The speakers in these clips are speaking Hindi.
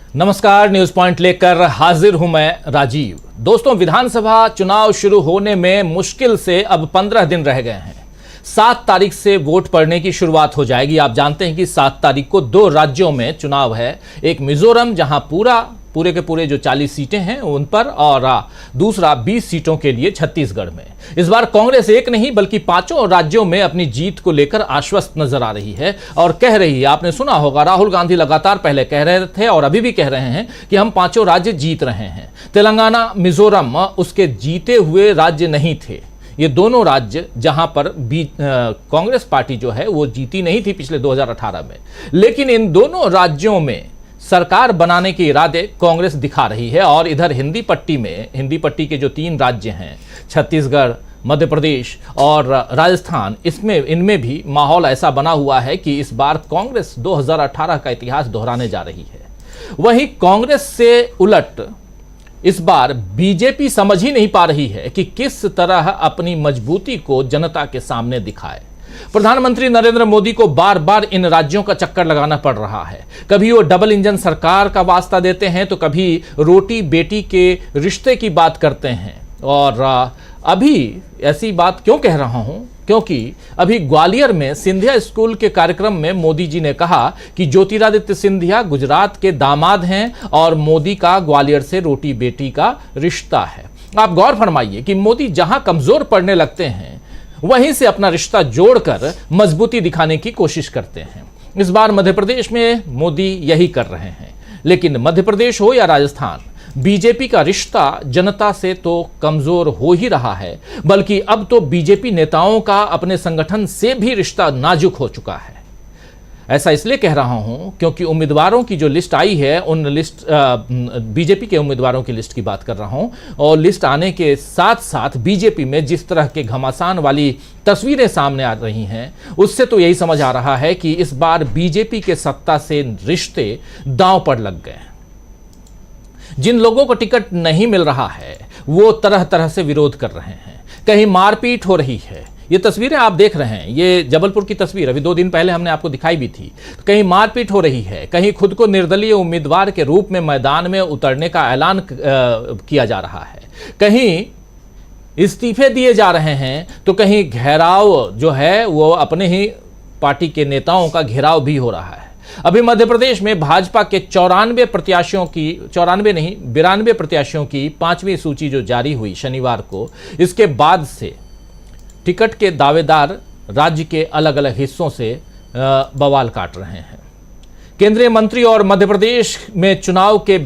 नमस्कार, न्यूज पॉइंट लेकर हाजिर हूं मैं राजीव। दोस्तों, विधानसभा चुनाव शुरू होने में मुश्किल से अब 15 दिन रह गए हैं। 7 तारीख से वोट पड़ने की शुरुआत हो जाएगी। आप जानते हैं कि 7 तारीख को 2 राज्यों में चुनाव है। एक मिजोरम, जहां पूरे के पूरे जो 40 सीटें हैं उन पर, और दूसरा 20 सीटों के लिए छत्तीसगढ़ में। इस बार कांग्रेस एक नहीं बल्कि 5 राज्यों में अपनी जीत को लेकर आश्वस्त नजर आ रही है और कह रही है, आपने सुना होगा, राहुल गांधी लगातार पहले कह रहे थे और अभी भी कह रहे हैं कि हम 5 राज्य जीत रहे हैं। तेलंगाना, मिजोरम उसके जीते हुए राज्य नहीं थे। ये दोनों राज्य जहां पर कांग्रेस पार्टी जो है वो जीती नहीं थी पिछले 2018 में, लेकिन इन दोनों राज्यों में सरकार बनाने के इरादे कांग्रेस दिखा रही है। और इधर हिंदी पट्टी के जो 3 राज्य हैं, छत्तीसगढ़, मध्य प्रदेश और राजस्थान, इनमें भी माहौल ऐसा बना हुआ है कि इस बार कांग्रेस 2018 का इतिहास दोहराने जा रही है। वहीं कांग्रेस से उलट इस बार बीजेपी समझ ही नहीं पा रही है कि किस तरह अपनी मजबूती को जनता के सामने दिखाए। प्रधानमंत्री नरेंद्र मोदी को बार बार इन राज्यों का चक्कर लगाना पड़ रहा है। कभी वो डबल इंजन सरकार का वास्ता देते हैं तो कभी रोटी बेटी के रिश्ते की बात करते हैं। और अभी ऐसी बात क्यों कह रहा हूं, क्योंकि अभी ग्वालियर में सिंधिया स्कूल के कार्यक्रम में मोदी जी ने कहा कि ज्योतिरादित्य सिंधिया गुजरात के दामाद हैं और मोदी का ग्वालियर से रोटी बेटी का रिश्ता है। आप गौर फरमाइए कि मोदी जहां कमजोर पड़ने लगते हैं वहीं से अपना रिश्ता जोड़कर मजबूती दिखाने की कोशिश करते हैं। इस बार मध्य प्रदेश में मोदी यही कर रहे हैं। लेकिन मध्य प्रदेश हो या राजस्थान, बीजेपी का रिश्ता जनता से तो कमजोर हो ही रहा है, बल्कि अब तो बीजेपी नेताओं का अपने संगठन से भी रिश्ता नाजुक हो चुका है। ऐसा इसलिए कह रहा हूं क्योंकि उम्मीदवारों की जो लिस्ट आई है, बीजेपी के उम्मीदवारों की लिस्ट की बात कर रहा हूं, और लिस्ट आने के साथ साथ बीजेपी में जिस तरह के घमासान वाली तस्वीरें सामने आ रही हैं, उससे तो यही समझ आ रहा है कि इस बार बीजेपी के सत्ता से रिश्ते दांव पर लग गए। जिन लोगों को टिकट नहीं मिल रहा है वो तरह तरह से विरोध कर रहे हैं। कहीं मारपीट हो रही है। ये तस्वीरें आप देख रहे हैं, ये जबलपुर की तस्वीर अभी 2 दिन पहले हमने आपको दिखाई भी थी। तो कहीं मारपीट हो रही है, कहीं खुद को निर्दलीय उम्मीदवार के रूप में मैदान में उतरने का ऐलान किया जा रहा है, कहीं इस्तीफे दिए जा रहे हैं, तो कहीं घेराव जो है वो अपने ही पार्टी के नेताओं का घेराव भी हो रहा है। अभी मध्य प्रदेश में भाजपा के 92 प्रत्याशियों की 5वीं सूची जो जारी हुई शनिवार को, इसके बाद से टिकट के दावेदार राज्य के अलग अलग हिस्सों से बवाल काट रहे हैं। केंद्रीय मंत्री और मध्य प्रदेश में चुनाव के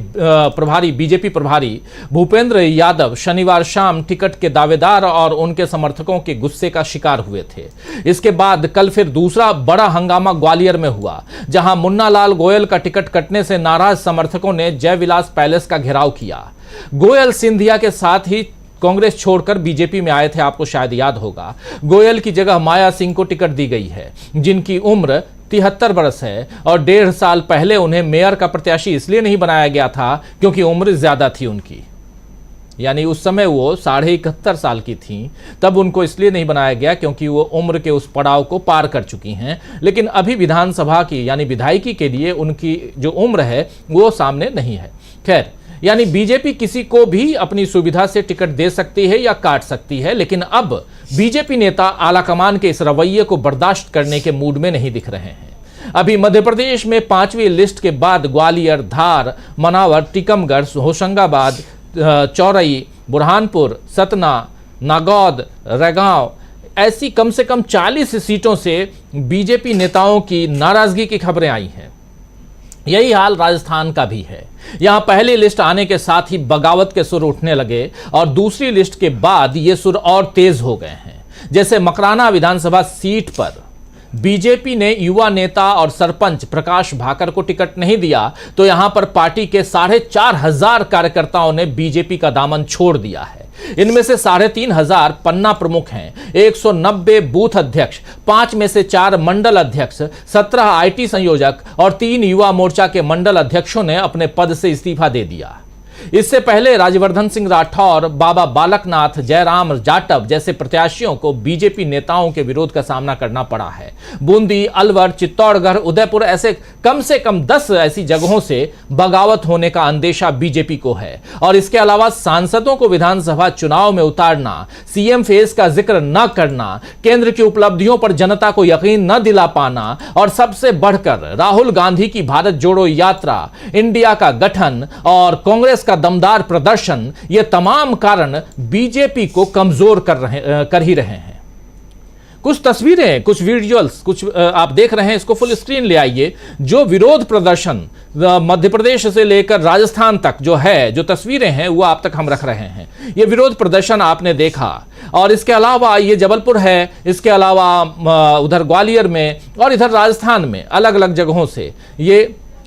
बीजेपी प्रभारी भूपेंद्र यादव शनिवार शाम टिकट के दावेदार और उनके समर्थकों के गुस्से का शिकार हुए थे। इसके बाद कल फिर दूसरा बड़ा हंगामा ग्वालियर में हुआ, जहां मुन्ना लाल गोयल का टिकट कटने से नाराज समर्थकों ने जयविलास पैलेस का घेराव किया। गोयल सिंधिया के साथ ही कांग्रेस छोड़कर बीजेपी में आए थे। आपको शायद याद होगा, गोयल की जगह माया सिंह को टिकट दी गई है, जिनकी उम्र 73 वर्ष है और 1.5 साल पहले उन्हें मेयर का प्रत्याशी इसलिए नहीं बनाया गया था क्योंकि उम्र ज्यादा थी उनकी, यानी उस समय वो 71.5 साल की थी। तब उनको इसलिए नहीं बनाया गया क्योंकि वो उम्र के उस पड़ाव को पार कर चुकी हैं। लेकिन अभी विधानसभा की यानी विधायकी के लिए उनकी जो उम्र है वो सामने नहीं है। खैर, यानी बीजेपी किसी को भी अपनी सुविधा से टिकट दे सकती है या काट सकती है, लेकिन अब बीजेपी नेता आलाकमान के इस रवैये को बर्दाश्त करने के मूड में नहीं दिख रहे हैं। अभी मध्य प्रदेश में 5वीं लिस्ट के बाद ग्वालियर, धार, मनावर, टीकमगढ़, होशंगाबाद, चौरई, बुरहानपुर, सतना, नागौद, रैगांव, ऐसी कम से कम 40 सीटों से बीजेपी नेताओं की नाराजगी की खबरें आई हैं। यही हाल राजस्थान का भी है। यहां पहली लिस्ट आने के साथ ही बगावत के सुर उठने लगे और दूसरी लिस्ट के बाद ये सुर और तेज हो गए हैं। जैसे मकराना विधानसभा सीट पर बीजेपी ने युवा नेता और सरपंच प्रकाश भाकर को टिकट नहीं दिया, तो यहां पर पार्टी के 4,500 कार्यकर्ताओं ने बीजेपी का दामन छोड़ दिया है। इनमें से 3,500 पन्ना प्रमुख हैं, 190 बूथ अध्यक्ष, 5 में से 4 मंडल अध्यक्ष, 17 आईटी संयोजक और 3 युवा मोर्चा के मंडल अध्यक्षों ने अपने पद से इस्तीफा दे दिया। इससे पहले राज्यवर्धन सिंह राठौर, बाबा बालकनाथ, जयराम जाटव जैसे प्रत्याशियों को बीजेपी नेताओं के विरोध का सामना करना पड़ा है। बूंदी, अलवर, चित्तौड़गढ़, उदयपुर ऐसे कम से कम 10 ऐसी जगहों से बगावत होने का अंदेशा बीजेपी को है। और इसके अलावा सांसदों को विधानसभा चुनाव में उतारना, सीएम फेस का जिक्र न करना, केंद्र की उपलब्धियों पर जनता को यकीन न दिला पाना और सबसे बढ़कर राहुल गांधी की भारत जोड़ो यात्रा, इंडिया का गठन और कांग्रेस का दमदार प्रदर्शन, ये तमाम कारण बीजेपी को कमजोर कर ही रहे हैं। कुछ तस्वीरें, कुछ विजुअल्स, कुछ आप देख रहे हैं, इसको फुल स्क्रीन ले आइए। जो विरोध प्रदर्शन मध्य प्रदेश से लेकर राजस्थान तक जो है, जो तस्वीरें हैं वो आप तक हम रख रहे हैं। ये विरोध प्रदर्शन आपने देखा। और इसके अलावा ये जबलपुर है, इसके अलावा उधर ग्वालियर में और इधर राजस्थान में अलग अलग जगहों से ये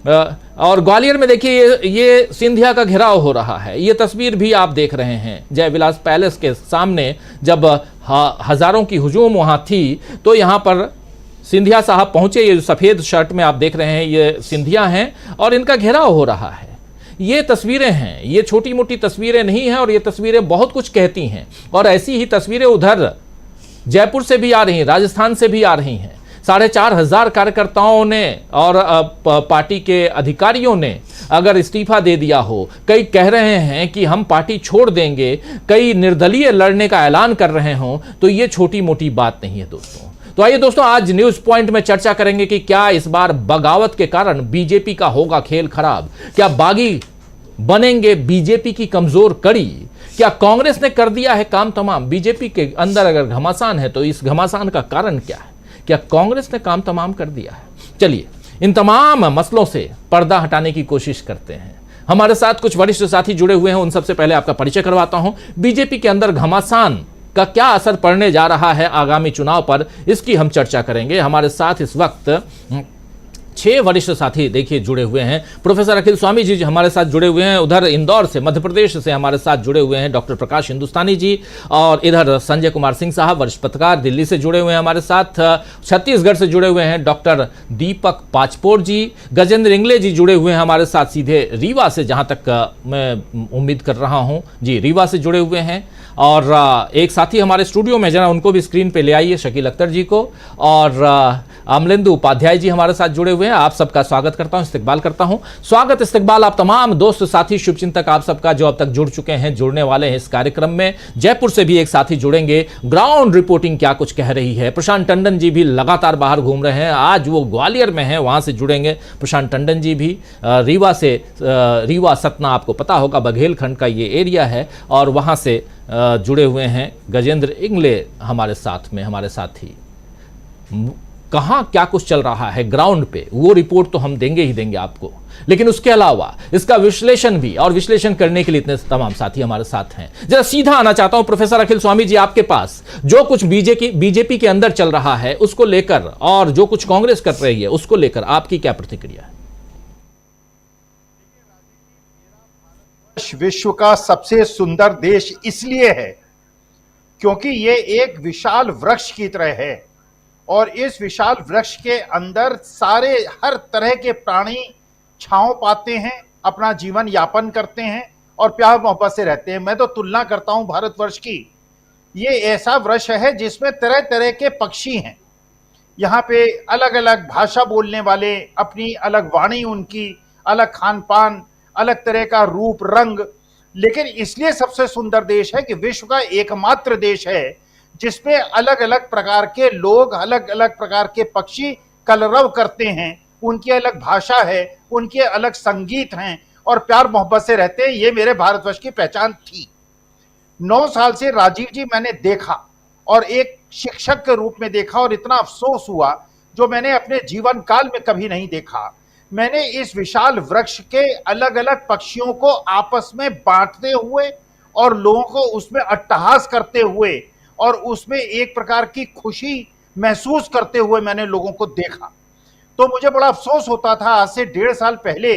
और ग्वालियर में देखिए ये सिंधिया का घेराव हो रहा है। ये तस्वीर भी आप देख रहे हैं जय विलास पैलेस के सामने। जब हजारों की हुजूम वहां थी तो यहां पर सिंधिया साहब पहुंचे। ये सफेद शर्ट में आप देख रहे हैं ये सिंधिया हैं और इनका घेराव हो रहा है। ये तस्वीरें हैं, ये छोटी मोटी तस्वीरें नहीं हैं और ये तस्वीरें बहुत कुछ कहती हैं। और ऐसी ही तस्वीरें उधर जयपुर से भी आ रही हैं, राजस्थान से भी आ रही हैं। 4,500 कार्यकर्ताओं ने और पार्टी के अधिकारियों ने अगर इस्तीफा दे दिया हो, कई कह रहे हैं कि हम पार्टी छोड़ देंगे, कई निर्दलीय लड़ने का ऐलान कर रहे हों, तो ये छोटी मोटी बात नहीं है दोस्तों। तो आइए दोस्तों, आज न्यूज पॉइंट में चर्चा करेंगे कि क्या इस बार बगावत के कारण बीजेपी का होगा खेल खराब। क्या बागी बनेंगे बीजेपी की कमजोर कड़ी? क्या कांग्रेस ने कर दिया है काम तमाम? बीजेपी के अंदर अगर घमासान है तो इस घमासान का कारण क्या है? क्या कांग्रेस ने काम तमाम कर दिया है? चलिए इन तमाम मसलों से पर्दा हटाने की कोशिश करते हैं। हमारे साथ कुछ वरिष्ठ साथी जुड़े हुए हैं, उन सबसे पहले आपका परिचय करवाता हूं। बीजेपी के अंदर घमासान का क्या असर पड़ने जा रहा है आगामी चुनाव पर, इसकी हम चर्चा करेंगे। हमारे साथ इस वक्त 6 वरिष्ठ साथी देखिए जुड़े हुए हैं। प्रोफेसर अखिल स्वामी जी हमारे साथ जुड़े हुए हैं, उधर इंदौर से, मध्य प्रदेश से हमारे साथ जुड़े हुए हैं डॉक्टर प्रकाश हिंदुस्तानी जी, और इधर संजय कुमार सिंह साहब वरिष्ठ पत्रकार दिल्ली से जुड़े हुए हैं हमारे साथ। छत्तीसगढ़ से जुड़े हुए हैं डॉक्टर दीपक पाचपोर जी, गजेंद्र इंगले जी जुड़े हुए हैं हमारे साथ सीधे रीवा से, जहां तक मैं उम्मीद कर रहा हूं जी रीवा से जुड़े हुए हैं। और एक साथी हमारे स्टूडियो में, जरा उनको भी स्क्रीन पे ले आइए, शकील अख्तर जी को, और अमलेंदु उपाध्याय जी हमारे साथ जुड़े हुए हैं। आप सबका स्वागत करता हूं, इस्तकबाल करता हूं। स्वागत इस्तकबाल आप तमाम दोस्त साथी शुभचिंतक आप सबका जो अब तक जुड़ चुके हैं, जुड़ने वाले हैं इस कार्यक्रम में। जयपुर से भी एक साथी जुड़ेंगे, ग्राउंड रिपोर्टिंग क्या कुछ कह रही है। प्रशांत टंडन जी भी लगातार बाहर घूम रहे हैं, आज वो ग्वालियर में हैं, वहां से जुड़ेंगे प्रशांत टंडन जी भी। रीवा से, रीवा सतना आपको पता होगा बघेलखंड का ये एरिया है, और वहां से जुड़े हुए हैं गजेंद्र इंगले हमारे साथ में, हमारे साथी। कहां क्या कुछ चल रहा है ग्राउंड पे, वो रिपोर्ट तो हम देंगे ही देंगे आपको, लेकिन उसके अलावा इसका विश्लेषण भी, और विश्लेषण करने के लिए इतने तमाम साथी हमारे साथ हैं। जरा सीधा आना चाहता हूं प्रोफेसर अखिल स्वामी जी आपके पास, जो कुछ बीजेपी के अंदर चल रहा है उसको लेकर और जो कुछ कांग्रेस कर रही है उसको लेकर आपकी क्या प्रतिक्रिया है? विश्व का सबसे सुंदर देश इसलिए है क्योंकि ये एक विशाल वृक्ष की तरह है, और इस विशाल वृक्ष के अंदर सारे हर तरह के प्राणी छांव पाते हैं, अपना जीवन यापन करते हैं और प्यार मोहब्बत से रहते हैं। मैं तो तुलना करता हूं भारतवर्ष की, ये ऐसा वृक्ष है जिसमें तरह तरह के पक्षी हैं। यहाँ पे अलग अलग भाषा बोलने वाले, अपनी अलग वाणी, उनकी अलग खान पान, अलग तरह का रूप रंग, लेकिन इसलिए सबसे सुंदर देश है कि विश्व का एकमात्र देश है जिसमें अलग अलग प्रकार के लोग, अलग अलग प्रकार के पक्षी कलरव करते हैं, उनकी अलग भाषा है, उनके अलग संगीत हैं और प्यार मोहब्बत से रहते हैं। ये मेरे भारतवर्ष की पहचान थी। 9 साल से राजीव जी मैंने देखा और एक शिक्षक के रूप में देखा, और इतना अफसोस हुआ जो मैंने अपने जीवन काल में कभी नहीं देखा। मैंने इस विशाल वृक्ष के अलग अलग पक्षियों को आपस में बांटते हुए और लोगों को उसमें अट्टहास करते हुए और उसमें एक प्रकार की खुशी महसूस करते हुए मैंने लोगों को देखा। तो मुझे बड़ा अफसोस होता था आज से 1.5 साल पहले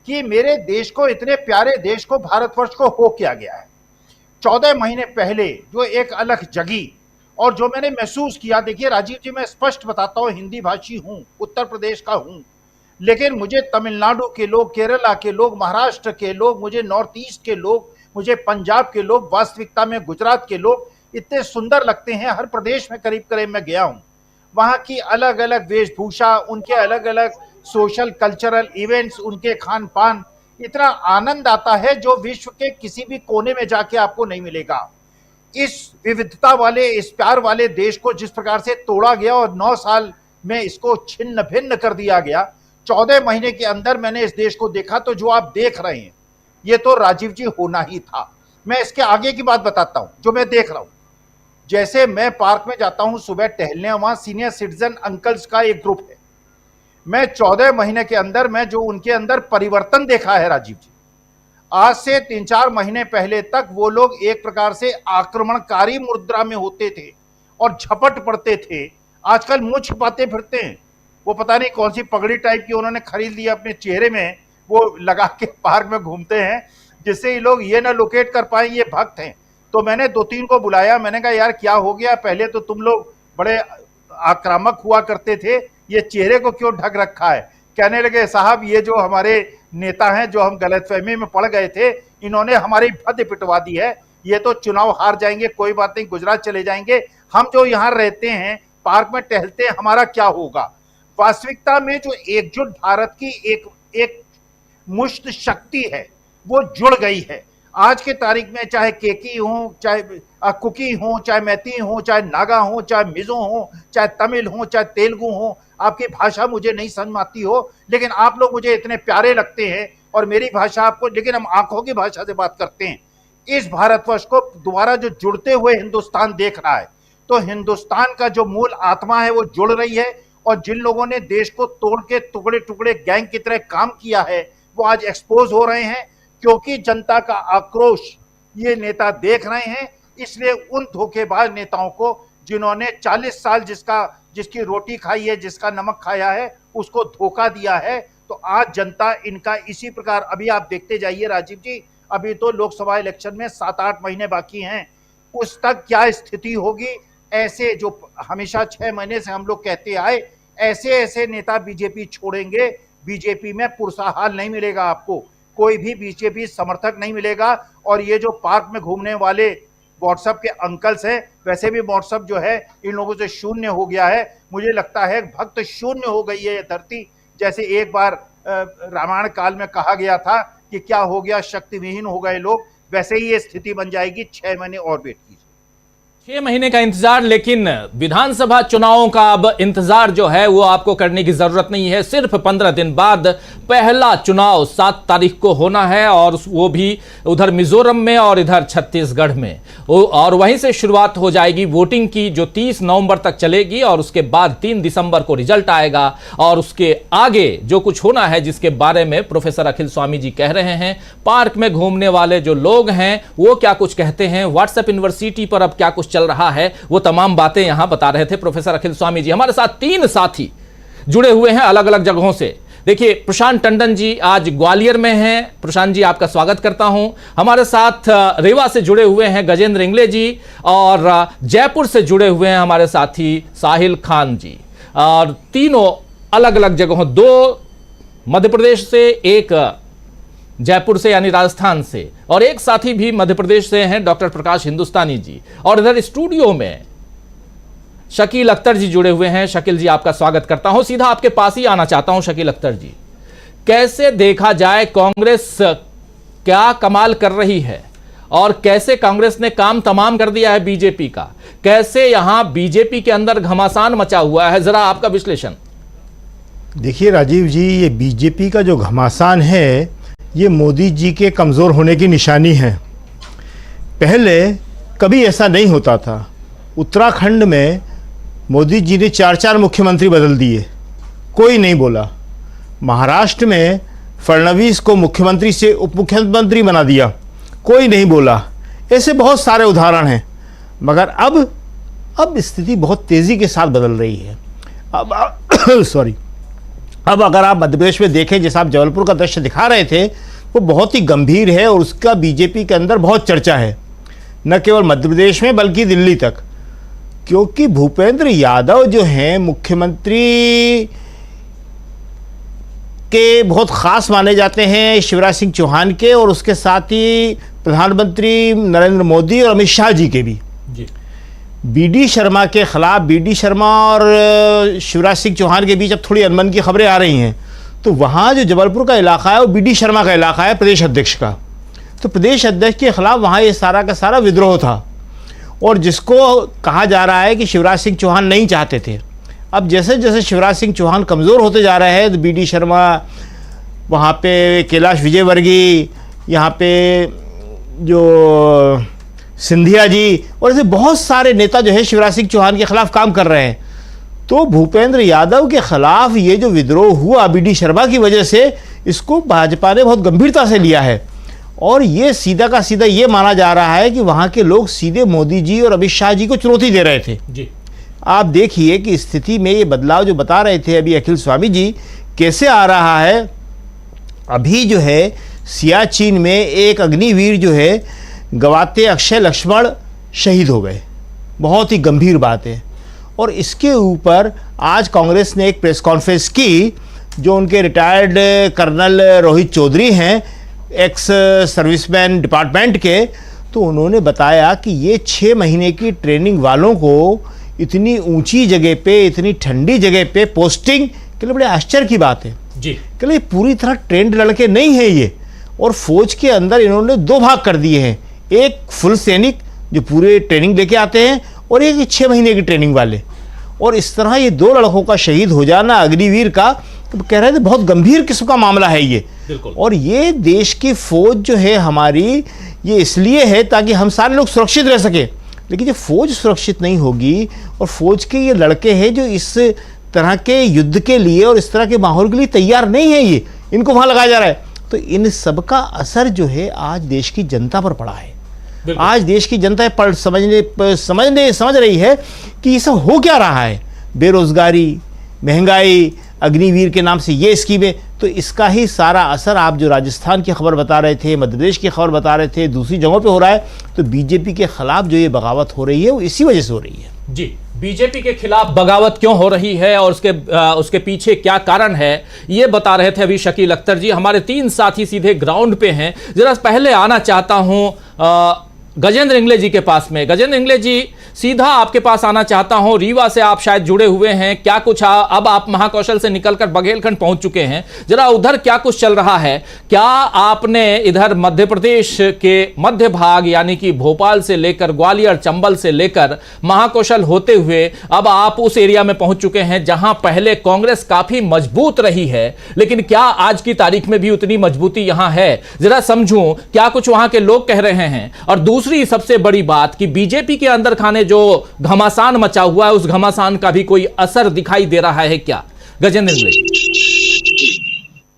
कि मेरे देश को, इतने प्यारे देश को, भारतवर्ष को हो क्या गया है। 14 महीने पहले जो एक अलग जगी और जो मैंने महसूस किया, देखिए राजीव जी मैं स्पष्ट बताता हूँ, हिंदी भाषी हूँ, उत्तर प्रदेश का हूँ। लेकिन मुझे तमिलनाडु के लोग, केरला के लोग, महाराष्ट्र के लोग, मुझे नॉर्थ ईस्ट के लोग, मुझे पंजाब के लोग, वास्तविकता में गुजरात के लोग इतने सुंदर लगते हैं। हर प्रदेश में करीब करीब मैं गया हूं, वहां की अलग अलग वेशभूषा, उनके अलग अलग सोशल कल्चरल इवेंट्स, उनके खान पान, इतना आनंद आता है जो विश्व के किसी भी कोने में जाके आपको नहीं मिलेगा। इस विविधता वाले, इस प्यार वाले देश को जिस प्रकार से तोड़ा गया और 9 साल में इसको छिन्न भिन्न कर दिया गया, 14 महीने के अंदर मैंने इस देश को देखा। तो जो आप देख रहे हैं ये तो राजीव जी होना ही था। मैं इसके आगे की बात बताता हूं जो मैं देख रहा हूं। जैसे मैं पार्क में जाता हूं सुबह टहलने, वहां सीनियर सिटीजन अंकल्स का एक ग्रुप है। मैं 14 महीने के अंदर मैं जो उनके अंदर परिवर्तन देखा है राजीव जी, आज से 3-4 महीने पहले तक वो लोग एक प्रकार से आक्रमणकारी मुद्रा में होते थे और झपट पड़ते थे, आजकल मुंह छिपाते फिरते हैं। वो पता नहीं कौन सी पगड़ी टाइप की उन्होंने खरीद ली अपने चेहरे में, वो लगा के पार्क में घूमते हैं जिससे ये लोग ये ना लोकेट कर पाए ये भक्त हैं। तो मैंने 2-3 को बुलाया, मैंने कहा यार क्या हो गया, पहले तो तुम लोग बड़े आक्रामक हुआ करते थे, ये चेहरे को क्यों ढक रखा है। कहने लगे साहब ये जो हमारे नेता हैं जो हम गलतफहमी में पड़ गए थे, इन्होंने हमारी भद्द पिटवा दी है, ये तो चुनाव हार जाएंगे, कोई बात नहीं, गुजरात चले जाएंगे, हम जो यहाँ रहते हैं पार्क में टहलते हैं, हमारा क्या होगा। वास्तविकता में जो एकजुट भारत की एक मुश्त शक्ति है वो जुड़ गई है। आज के तारीख में चाहे केकी हो, चाहे कुकी हो, चाहे मैती हो, चाहे नागा हो, चाहे मिजो हो, चाहे तमिल हो, चाहे तेलुगु हो, आपकी भाषा मुझे नहीं समझ आती हो, लेकिन आप लोग मुझे इतने प्यारे लगते हैं और मेरी भाषा आपको, लेकिन हम आंखों की भाषा से बात करते हैं। इस भारतवर्ष को दोबारा जो जुड़ते हुए हिंदुस्तान देख रहा है, तो हिंदुस्तान का जो मूल आत्मा है वो जुड़ रही है। और जिन लोगों ने देश को तोड़ के टुकड़े टुकड़े गैंग की तरह काम किया है वो आज एक्सपोज हो रहे हैं, क्योंकि जनता का आक्रोश ये नेता देख रहे हैं। इसलिए उन धोखेबाज नेताओं को जिन्होंने 40 साल जिसकी रोटी खाई है, जिसका नमक खाया है, उसको धोखा दिया है, तो आज जनता इनका इसी प्रकार, अभी आप देखते जाइए राजीव जी, अभी तो लोकसभा इलेक्शन में 7-8 महीने बाकी हैं, उस तक क्या स्थिति होगी। ऐसे जो हमेशा 6 महीने से हम लोग कहते आए, ऐसे ऐसे नेता बीजेपी छोड़ेंगे, बीजेपी में पुरसाहाल नहीं मिलेगा आपको, कोई भी बीजेपी समर्थक नहीं मिलेगा। और ये जो पार्क में घूमने वाले व्हाट्सएप के अंकल्स हैं, वैसे भी व्हाट्सएप जो है इन लोगों से शून्य हो गया है। मुझे लगता है भक्त शून्य हो गई है ये धरती। जैसे एक बार रामायण काल में कहा गया था कि क्या हो गया, शक्ति विहीन हो गए लोग, वैसे ही ये स्थिति बन जाएगी। 6 महीने और वेट कीजिए। 6 महीने का इंतजार, लेकिन विधानसभा चुनावों का अब इंतजार जो है वो आपको करने की जरूरत नहीं है। सिर्फ 15 दिन बाद पहला चुनाव 7 तारीख को होना है, और वो भी उधर मिजोरम में और इधर छत्तीसगढ़ में, और वहीं से शुरुआत हो जाएगी वोटिंग की, जो 30 नवंबर तक चलेगी, और उसके बाद 3 दिसंबर को रिजल्ट आएगा। और उसके आगे जो कुछ होना है, जिसके बारे में प्रोफेसर अखिल स्वामी जी कह रहे हैं, पार्क में घूमने वाले जो लोग हैं वो क्या कुछ कहते हैं, व्हाट्सएप यूनिवर्सिटी पर अब क्या कुछ चल रहा है, वो तमाम बातें यहां बता रहे थे प्रोफेसर अखिल स्वामी जी। हमारे साथ 3 साथी जुड़े हुए हैं अलग अलग जगहों से। देखिए, प्रशांत टंडन जी आज ग्वालियर में हैं। प्रशांत जी, आपका स्वागत करता हूं। हमारे साथ रेवा से जुड़े हुए हैं गजेंद्र इंगले जी, और जयपुर से जुड़े हुए हैं हमारे साथी साहिल खान जी। और तीनों अलग अलग जगहों, 2 मध्य प्रदेश से, एक जयपुर से यानी राजस्थान से, और एक साथी भी मध्य प्रदेश से हैं डॉक्टर प्रकाश हिंदुस्तानी जी। और इधर स्टूडियो में शकील अख्तर जी जुड़े हुए हैं। शकील जी, आपका स्वागत करता हूं। सीधा आपके पास ही आना चाहता हूं शकील अख्तर जी, कैसे देखा जाए, कांग्रेस क्या कमाल कर रही है और कैसे कांग्रेस ने काम तमाम कर दिया है बीजेपी का, कैसे यहां बीजेपी के अंदर घमासान मचा हुआ है, जरा आपका विश्लेषण। देखिए राजीव जी, ये बीजेपी का जो घमासान है ये मोदी जी के कमज़ोर होने की निशानी है। पहले कभी ऐसा नहीं होता था। उत्तराखंड में मोदी जी ने 4-4 मुख्यमंत्री बदल दिए, कोई नहीं बोला। महाराष्ट्र में फडणवीस को मुख्यमंत्री से उप मुख्यमंत्री बना दिया, कोई नहीं बोला। ऐसे बहुत सारे उदाहरण हैं। मगर अब स्थिति बहुत तेज़ी के साथ बदल रही है। अब अगर आप मध्य प्रदेश में देखें, जैसे आप जबलपुर का दृश्य दिखा रहे थे, वो बहुत ही गंभीर है और उसका बीजेपी के अंदर बहुत चर्चा है, न केवल मध्य प्रदेश में बल्कि दिल्ली तक। क्योंकि भूपेंद्र यादव जो हैं मुख्यमंत्री के बहुत ख़ास माने जाते हैं शिवराज सिंह चौहान के, और उसके साथ ही प्रधानमंत्री नरेंद्र मोदी और अमित शाह जी के भी। जी। बीडी शर्मा के खिलाफ, बीडी शर्मा और शिवराज सिंह चौहान के बीच अब थोड़ी अनबन की खबरें आ रही हैं। तो वहाँ जो जबलपुर का इलाका है वो बीडी शर्मा का इलाका है, प्रदेश अध्यक्ष का। तो प्रदेश अध्यक्ष के खिलाफ वहाँ ये सारा का सारा विद्रोह था, और जिसको कहा जा रहा है कि शिवराज सिंह चौहान नहीं चाहते थे। अब जैसे जैसे शिवराज सिंह चौहान कमज़ोर होते जा रहे हैं, तो बीडी शर्मा, वहाँ पे कैलाश विजयवर्गीय, यहाँ पे जो सिंधिया जी और ऐसे बहुत सारे नेता जो है शिवराज सिंह चौहान के खिलाफ काम कर रहे हैं। तो भूपेंद्र यादव के खिलाफ ये जो विद्रोह हुआ बीडी शर्मा की वजह से, इसको भाजपा ने बहुत गंभीरता से लिया है, और ये सीधा का सीधा ये माना जा रहा है कि वहाँ के लोग सीधे मोदी जी और अमित शाह जी को चुनौती दे रहे थे। जी। आप देखिए कि स्थिति में ये बदलाव जो बता रहे थे अभी अखिल स्वामी जी, कैसे आ रहा है। अभी जो है सियाचिन में एक अग्निवीर जो है गवाते अक्षय लक्ष्मण शहीद हो गए, बहुत ही गंभीर बात है। और इसके ऊपर आज कांग्रेस ने एक प्रेस कॉन्फ्रेंस की, जो उनके रिटायर्ड कर्नल रोहित चौधरी हैं, एक्स सर्विसमैन डिपार्टमेंट के, तो उन्होंने बताया कि ये 6 महीने की ट्रेनिंग वालों को इतनी ऊंची जगह पे, इतनी ठंडी जगह पे पोस्टिंग के लिए बड़े आश्चर्य की बात है। जी। के लिए पूरी तरह ट्रेंड लड़के नहीं हैं ये, और फौज के अंदर इन्होंने 2 भाग कर दिए हैं, एक फुल सैनिक जो पूरे ट्रेनिंग लेके आते हैं, और एक 6 महीने की ट्रेनिंग वाले। और इस तरह ये 2 लड़कों का शहीद हो जाना अग्निवीर का, तो कह रहे थे बहुत गंभीर किस्म का मामला है ये। और ये देश की फौज जो है हमारी, ये इसलिए है ताकि हम सारे लोग सुरक्षित रह सके। लेकिन जब फौज सुरक्षित नहीं होगी, और फौज के ये लड़के हैं जो इस तरह के युद्ध के लिए और इस तरह के माहौल के लिए तैयार नहीं है, ये इनको वहाँ लगाया जा रहा है, तो इन सब का असर जो है आज देश की जनता पर पड़ा है। आज देश की जनता समझ रही है कि ये सब हो क्या रहा है, बेरोजगारी, महंगाई, अग्निवीर के नाम से ये स्कीमें, तो इसका ही सारा असर आप जो राजस्थान की खबर बता रहे थे, मध्य प्रदेश की खबर बता रहे थे, दूसरी जगहों पे हो रहा है। तो बीजेपी के खिलाफ जो ये बगावत हो रही है वो इसी वजह से हो रही है। जी। बीजेपी के खिलाफ बगावत क्यों हो रही है और उसके पीछे क्या कारण है, ये बता रहे थे अभी शकील अख्तर जी। हमारे 3 साथी सीधे ग्राउंड पे हैं। जरा पहले आना चाहता हूं गजेंद्र इंगले जी के पास में। गजेंद्र इंगले जी, सीधा आपके पास आना चाहता हूं। रीवा से आप शायद जुड़े हुए हैं, क्या कुछ अब आप महाकौशल से निकलकर बघेलखंड पहुंच चुके हैं, जरा उधर क्या कुछ चल रहा है? क्या आपने इधर मध्य प्रदेश के मध्य भाग यानी कि भोपाल से लेकर ग्वालियर, चंबल से लेकर महाकौशल होते हुए अब आप उस एरिया में पहुंच चुके हैं जहां पहले कांग्रेस काफी मजबूत रही है, लेकिन क्या आज की तारीख में भी उतनी मजबूती यहां है? जरा समझूं क्या कुछ वहां के लोग कह रहे हैं। और दूसरी सबसे बड़ी बात कि बीजेपी के अंदर खाने जो घमासान मचा हुआ है, उस घमासान का भी कोई असर दिखाई दे रहा है क्या? गजेंद्र इंगले।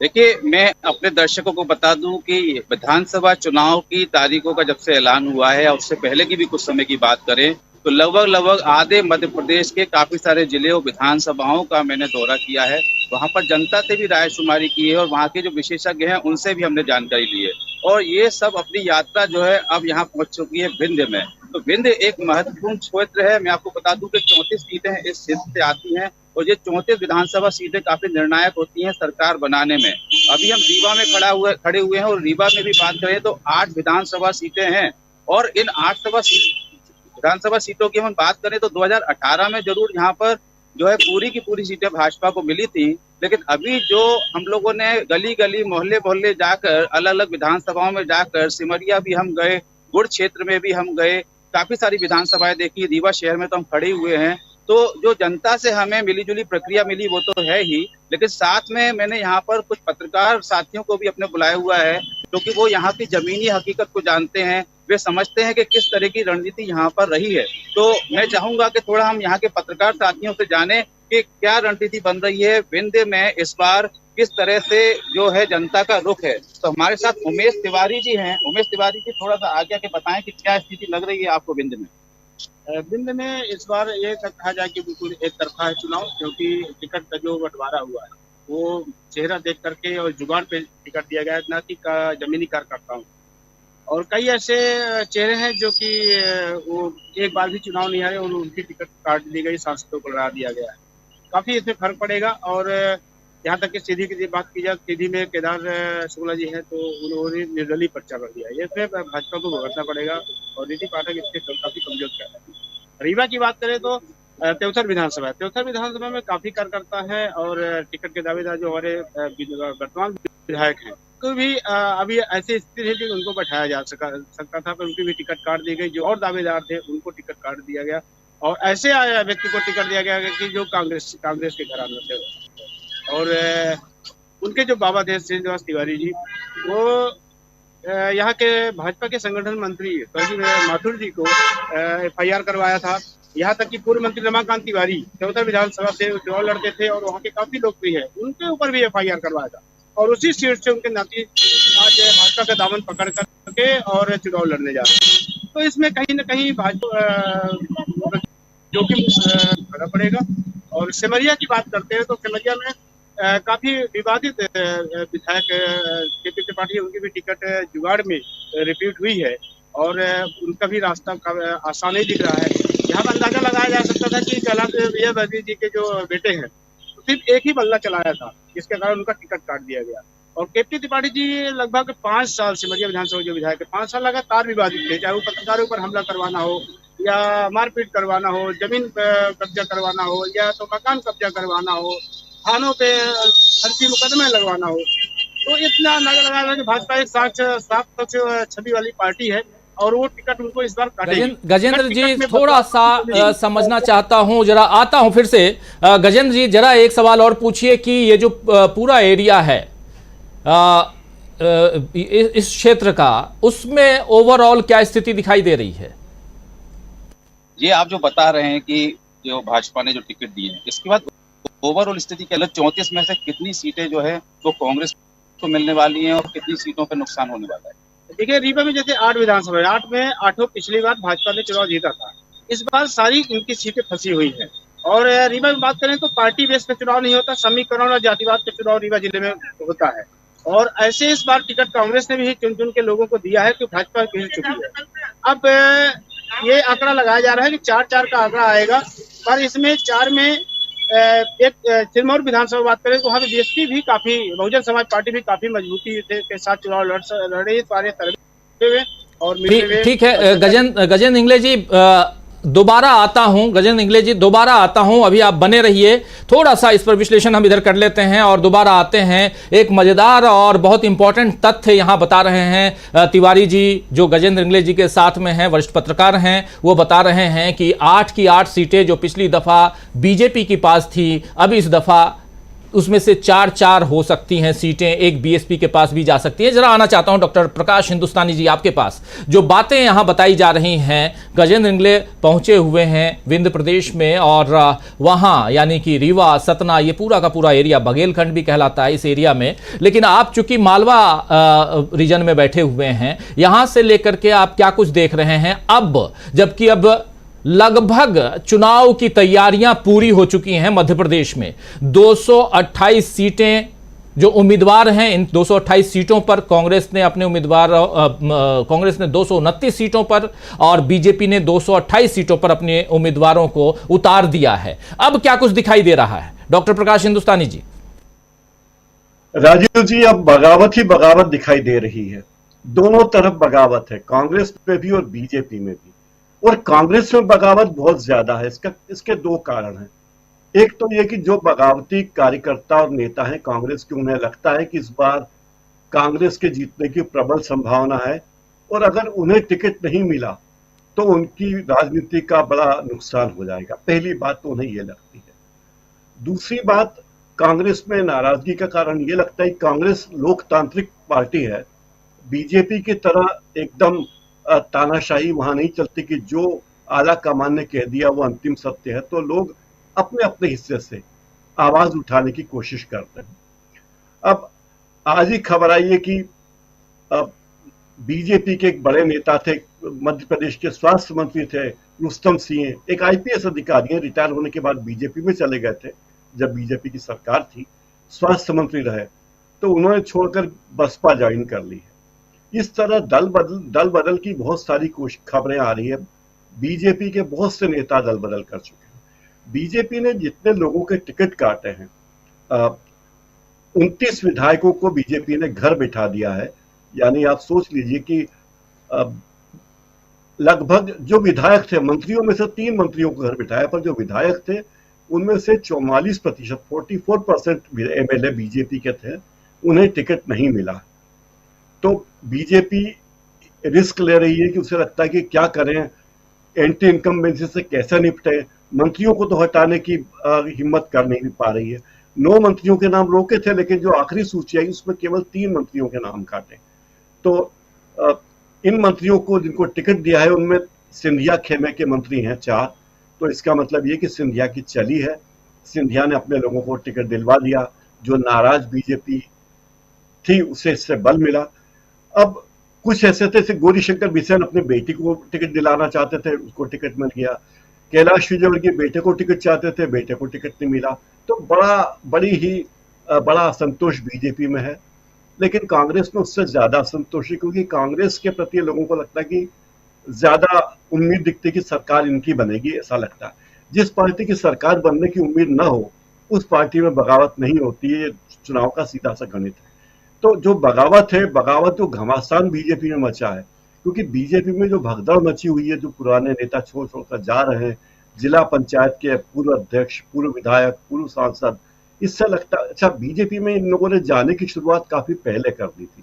देखिए, मैं अपने दर्शकों को बता दूं कि विधानसभा चुनाव की तारीखों का जब से ऐलान हुआ है, और उससे पहले की भी कुछ समय की बात करें तो लगभग आधे मध्य प्रदेश के काफी सारे जिले और विधानसभाओं का मैंने दौरा किया है। वहां पर जनता से भी रायशुमारी की है, और वहां के जो विशेषज्ञ हैं उनसे भी हमने जानकारी ली है। और ये सब अपनी यात्रा जो है अब यहाँ पहुंच चुकी है विंध्य में। तो विंध्य एक महत्वपूर्ण क्षेत्र है। मैं आपको बता दूं कि 34 सीटें इस क्षेत्र से आती हैं, और ये 34 विधानसभा सीटें काफी निर्णायक होती हैं सरकार बनाने में। अभी हम रीवा में खड़े हुए हैं, और रीवा में भी बात करें तो 8 विधानसभा सीटें हैं, और इन 8 विधानसभा सीटों की हम बात करें तो 2018 में जरूर यहाँ पर जो है पूरी की पूरी सीटें भाजपा को मिली थी। लेकिन अभी जो हम लोगों ने गली गली, मोहल्ले मोहल्ले जाकर, अलग अलग विधानसभाओं में जाकर, सिमरिया भी हम गए, गुड़ क्षेत्र में भी हम गए, काफी सारी विधानसभाएं देखी, रीवा शहर में तो हम खड़े हुए हैं। तो जो जनता से हमें मिली जुली प्रक्रिया मिली वो तो है ही, लेकिन साथ में मैंने यहाँ पर कुछ पत्रकार साथियों को भी अपने बुलाया हुआ है, क्योंकि वो यहाँ की जमीनी हकीकत को जानते हैं। वे समझते हैं कि किस तरह की रणनीति यहाँ पर रही है। तो मैं चाहूंगा कि थोड़ा हम यहाँ के पत्रकार साथियों से जानें कि क्या रणनीति बन रही है विंध्य में इस बार, किस तरह से जो है जनता का रुख है। तो हमारे साथ उमेश तिवारी जी हैं। उमेश तिवारी जी, थोड़ा सा आगे आके बताएं कि क्या स्थिति लग रही है आपको विंध्य में? विंध्य में इस बार ये कहा जाए कि बिल्कुल एक तरफा है चुनाव, क्योंकि टिकट का जो बंटवारा हुआ है वो चेहरा देख करके और जुगाड़ पे टिकट दिया गया है, न कि जमीनी कार्यकर्ताओं। और कई ऐसे चेहरे हैं जो कि वो एक बार भी चुनाव नहीं हारे और उनकी टिकट काट दी गई, सांसदों को लड़ा दिया गया है। काफी इसमें फर्क पड़ेगा। और यहाँ तक कि सीधी की बात की जाए, सीधी में केदार शुक्ला जी हैं, तो उन्होंने निर्दलीय पर्चा कर दिया। ये इसमें भाजपा को भुगतना पड़ेगा और नीति पाठक इसके काफी कमजोर कर रहे हैं। रीवा की बात करें तो त्योथर विधानसभा में काफी कार्यकर्ता है और टिकट के दावेदार जो हमारे वर्तमान विधायक हैं को भी अभी ऐसी स्थिति है कि उनको बैठाया जा सकता था, पर उनकी भी टिकट काट दी गई। जो और दावेदार थे उनको टिकट काट दिया गया और ऐसे व्यक्ति को टिकट दिया गया कि जो कांग्रेस के घराने थे। और उनके जो बाबा थे श्रीनिवास तिवारी जी, वो यहाँ के भाजपा के संगठन मंत्री माथुर जी को FIR करवाया था। यहाँ तक कि पूर्व मंत्री रमाकांत तिवारी त्योतर विधानसभा से चुनाव लड़ते थे और वहाँ के काफी लोकप्रिय है, उनके ऊपर भी FIR करवाया था और उसी सीट से उनके नाती आज भाजपा का दामन पकड़ करके और चुनाव लड़ने जा रहे हैं। तो इसमें कहीं न कहीं भाजपा जोखिम करना पड़ेगा। और सिमरिया की बात करते हैं तो सिमरिया में काफी विवादित विधायक KP त्रिपाठी, उनकी भी टिकट जुगाड़ में रिपीट हुई है और उनका भी रास्ता आसान नहीं दिख रहा है। यहाँ पर अंदाजा लगाया जा सकता था कि कैलाश विजय वर्गीय जी के जो बेटे हैं तो सिर्फ एक ही बल्ला चलाया था, जिसके कारण उनका टिकट काट दिया गया। और KP त्रिपाठी जी लगभग 5 साल सिमरिया विधानसभा जो विधायक है 5 साल लगातार विवादित थे, चाहे वो पत्रकारों पर हमला करवाना हो या मारपीट करवाना हो, जमीन कब्जा करवाना हो या तो मकान कब्जा करवाना हो, थानों पे फर्जी मुकदमे लगवाना हो। तो इतना अंदाजा लगाया था कि भाजपा एक साफ छवि वाली पार्टी है और वो टिकट उनको इस बार काटेगी। गजेंद्र जी थोड़ा सा समझना चाहता हूं, जरा आता हूं फिर से। गजेंद्र जी जरा एक सवाल और पूछिए कि ये जो पूरा एरिया है इस क्षेत्र का, उसमें ओवरऑल क्या स्थिति दिखाई दे रही है? ये आप जो बता रहे हैं कि जो भाजपा ने जो टिकट दिए हैं, इसके बाद ओवरऑल स्थिति क्या, 34 में से कितनी सीटें जो है वो कांग्रेस को मिलने वाली हैं और कितनी सीटों पर नुकसान होने वाला है? देखिए, रीवा में जैसे 8 विधानसभा है, 8 में 8 पिछली बार भाजपा ने चुनाव जीता था, इस बार सारी इनकी सीटें फंसी हुई है। और रीवा में बात करें तो पार्टी बेस पे चुनाव नहीं होता, समीकरण और जातिवाद पे चुनाव रीवा जिले में होता है। और ऐसे इस बार टिकट कांग्रेस ने भी चुन के लोगों को दिया है कि भाजपा गिर चुकी है। अब ये आंकड़ा लगाया जा रहा है कि 4-4 का आंकड़ा आएगा, पर इसमें 4 में एक सिरमौर विधानसभा बात करें तो वहाँ पे BSP भी काफी, बहुजन समाज पार्टी भी काफी मजबूती के साथ चुनाव लड़ रही है सारे सर्वे में। और ठीक है गजेंद्र इंगले जी, दोबारा आता हूं। गजेंद्र इंगले जी दोबारा आता हूं, अभी आप बने रहिए, थोड़ा सा इस पर विश्लेषण हम इधर कर लेते हैं और दोबारा आते हैं। एक मजेदार और बहुत इंपॉर्टेंट तथ्य यहां बता रहे हैं तिवारी जी, जो गजेंद्र इंगले जी के साथ में हैं, वरिष्ठ पत्रकार हैं, वो बता रहे हैं कि 8 की 8 सीटें जो पिछली दफा बीजेपी के पास थी, अब इस दफा उसमें से 4-4 हो सकती हैं सीटें, एक BSP के पास भी जा सकती है। जरा आना चाहता हूं डॉक्टर प्रकाश हिंदुस्तानी जी आपके पास। जो बातें यहां बताई जा रही हैं, गजेंद्र इंगले पहुंचे हुए हैं विंध्य प्रदेश में और वहां यानी कि रीवा, सतना, ये पूरा का पूरा एरिया बघेलखंड भी कहलाता है इस एरिया में। लेकिन आप चूंकि मालवा रीजन में बैठे हुए हैं, यहां से लेकर के आप क्या कुछ देख रहे हैं अब, जबकि अब लगभग चुनाव की तैयारियां पूरी हो चुकी हैं मध्य प्रदेश में। 228 सीटें जो उम्मीदवार हैं, इन 228 सीटों पर कांग्रेस ने अपने उम्मीदवार, कांग्रेस ने 229 सीटों पर और बीजेपी ने 228 सीटों पर अपने उम्मीदवारों को उतार दिया है। अब क्या कुछ दिखाई दे रहा है डॉक्टर प्रकाश हिंदुस्तानी जी? राजीव जी, अब बगावत ही बगावत दिखाई दे रही है। दोनों तरफ बगावत है, कांग्रेस पे भी और बीजेपी में भी। और कांग्रेस में बगावत बहुत ज्यादा है। इसके 2 कारण हैं। एक तो ये कि जो बगावती कार्यकर्ता और नेता हैं कांग्रेस के, उन्हें लगता है कि इस बार कांग्रेस के जीतने की प्रबल संभावना है और अगर उन्हें टिकट नहीं मिला तो उनकी राजनीति का बड़ा नुकसान हो जाएगा। पहली बात तो उन्हें ये लगती है। दूसरी बात, कांग्रेस में नाराजगी का कारण ये लगता है कि कांग्रेस लोकतांत्रिक पार्टी है, बीजेपी की तरह एकदम तानाशाही वहां नहीं चलती कि जो आला कमान ने कह दिया वो अंतिम सत्य है। तो लोग अपने अपने हिस्से से आवाज उठाने की कोशिश करते हैं। अब आज ही खबर आई है कि बीजेपी के एक बड़े नेता थे, मध्य प्रदेश के स्वास्थ्य मंत्री थे रुस्तम सिंह, एक IPS अधिकारी हैं, रिटायर होने के बाद बीजेपी में चले गए थे जब बीजेपी की सरकार थी, स्वास्थ्य मंत्री रहे, तो उन्होंने छोड़कर बसपा ज्वाइन कर ली है। इस तरह दल बदल की बहुत सारी खबरें आ रही है। बीजेपी के बहुत से नेता दल बदल कर चुके हैं। बीजेपी ने जितने लोगों के टिकट काटे हैं 29 विधायकों को बीजेपी ने घर बिठा दिया है। यानी आप सोच लीजिए कि लगभग जो विधायक थे, मंत्रियों में से 3 मंत्रियों को घर बिठाया, पर जो विधायक थे उनमें से 44%, 44% एमएलए बीजेपी के थे, उन्हें टिकट नहीं मिला। तो बीजेपी रिस्क ले रही है कि उसे लगता है कि क्या करें, एंटी इनकम्बेंसी से कैसे निपटे। मंत्रियों को तो हटाने की हिम्मत कर नहीं पा रही है। 9 मंत्रियों के नाम रोके थे, लेकिन जो आखिरी सूची आई उसमें केवल 3 मंत्रियों के नाम काटे। तो इन मंत्रियों को जिनको टिकट दिया है उनमें सिंधिया खेमे के मंत्री हैं 4। तो इसका मतलब ये कि सिंधिया की चली है, सिंधिया ने अपने लोगों को टिकट दिलवा दिया। जो नाराज बीजेपी थी उसे इससे बल मिला। अब कुछ ऐसे थे, जैसे गौरीशंकर बिसेन अपने बेटी को टिकट दिलाना चाहते थे, उसको टिकट मिल गया। कैलाश विजयवर्गीय बेटे को टिकट चाहते थे, बेटे को टिकट नहीं मिला। तो बड़ा असंतोष बीजेपी में है। लेकिन कांग्रेस में उससे ज्यादा असंतोष है, क्योंकि कांग्रेस के प्रति लोगों को लगता है कि ज्यादा उम्मीद दिखती है कि सरकार इनकी बनेगी। ऐसा लगता है जिस पार्टी की सरकार बनने की उम्मीद ना हो उस पार्टी में बगावत नहीं होती है। ये चुनाव का सीधा सा गणित है। तो जो बगावत है, बगावत जो घमासान बीजेपी में मचा है, क्योंकि बीजेपी में जो भगदड़ मची हुई है, जो पुराने नेता छोड़ छोड़कर जा रहे हैं, जिला पंचायत के पूर्व अध्यक्ष, पूर्व विधायक, पूर्व सांसद, इससे लगता है अच्छा बीजेपी में इन लोगों ने जाने की शुरुआत काफी पहले कर दी थी।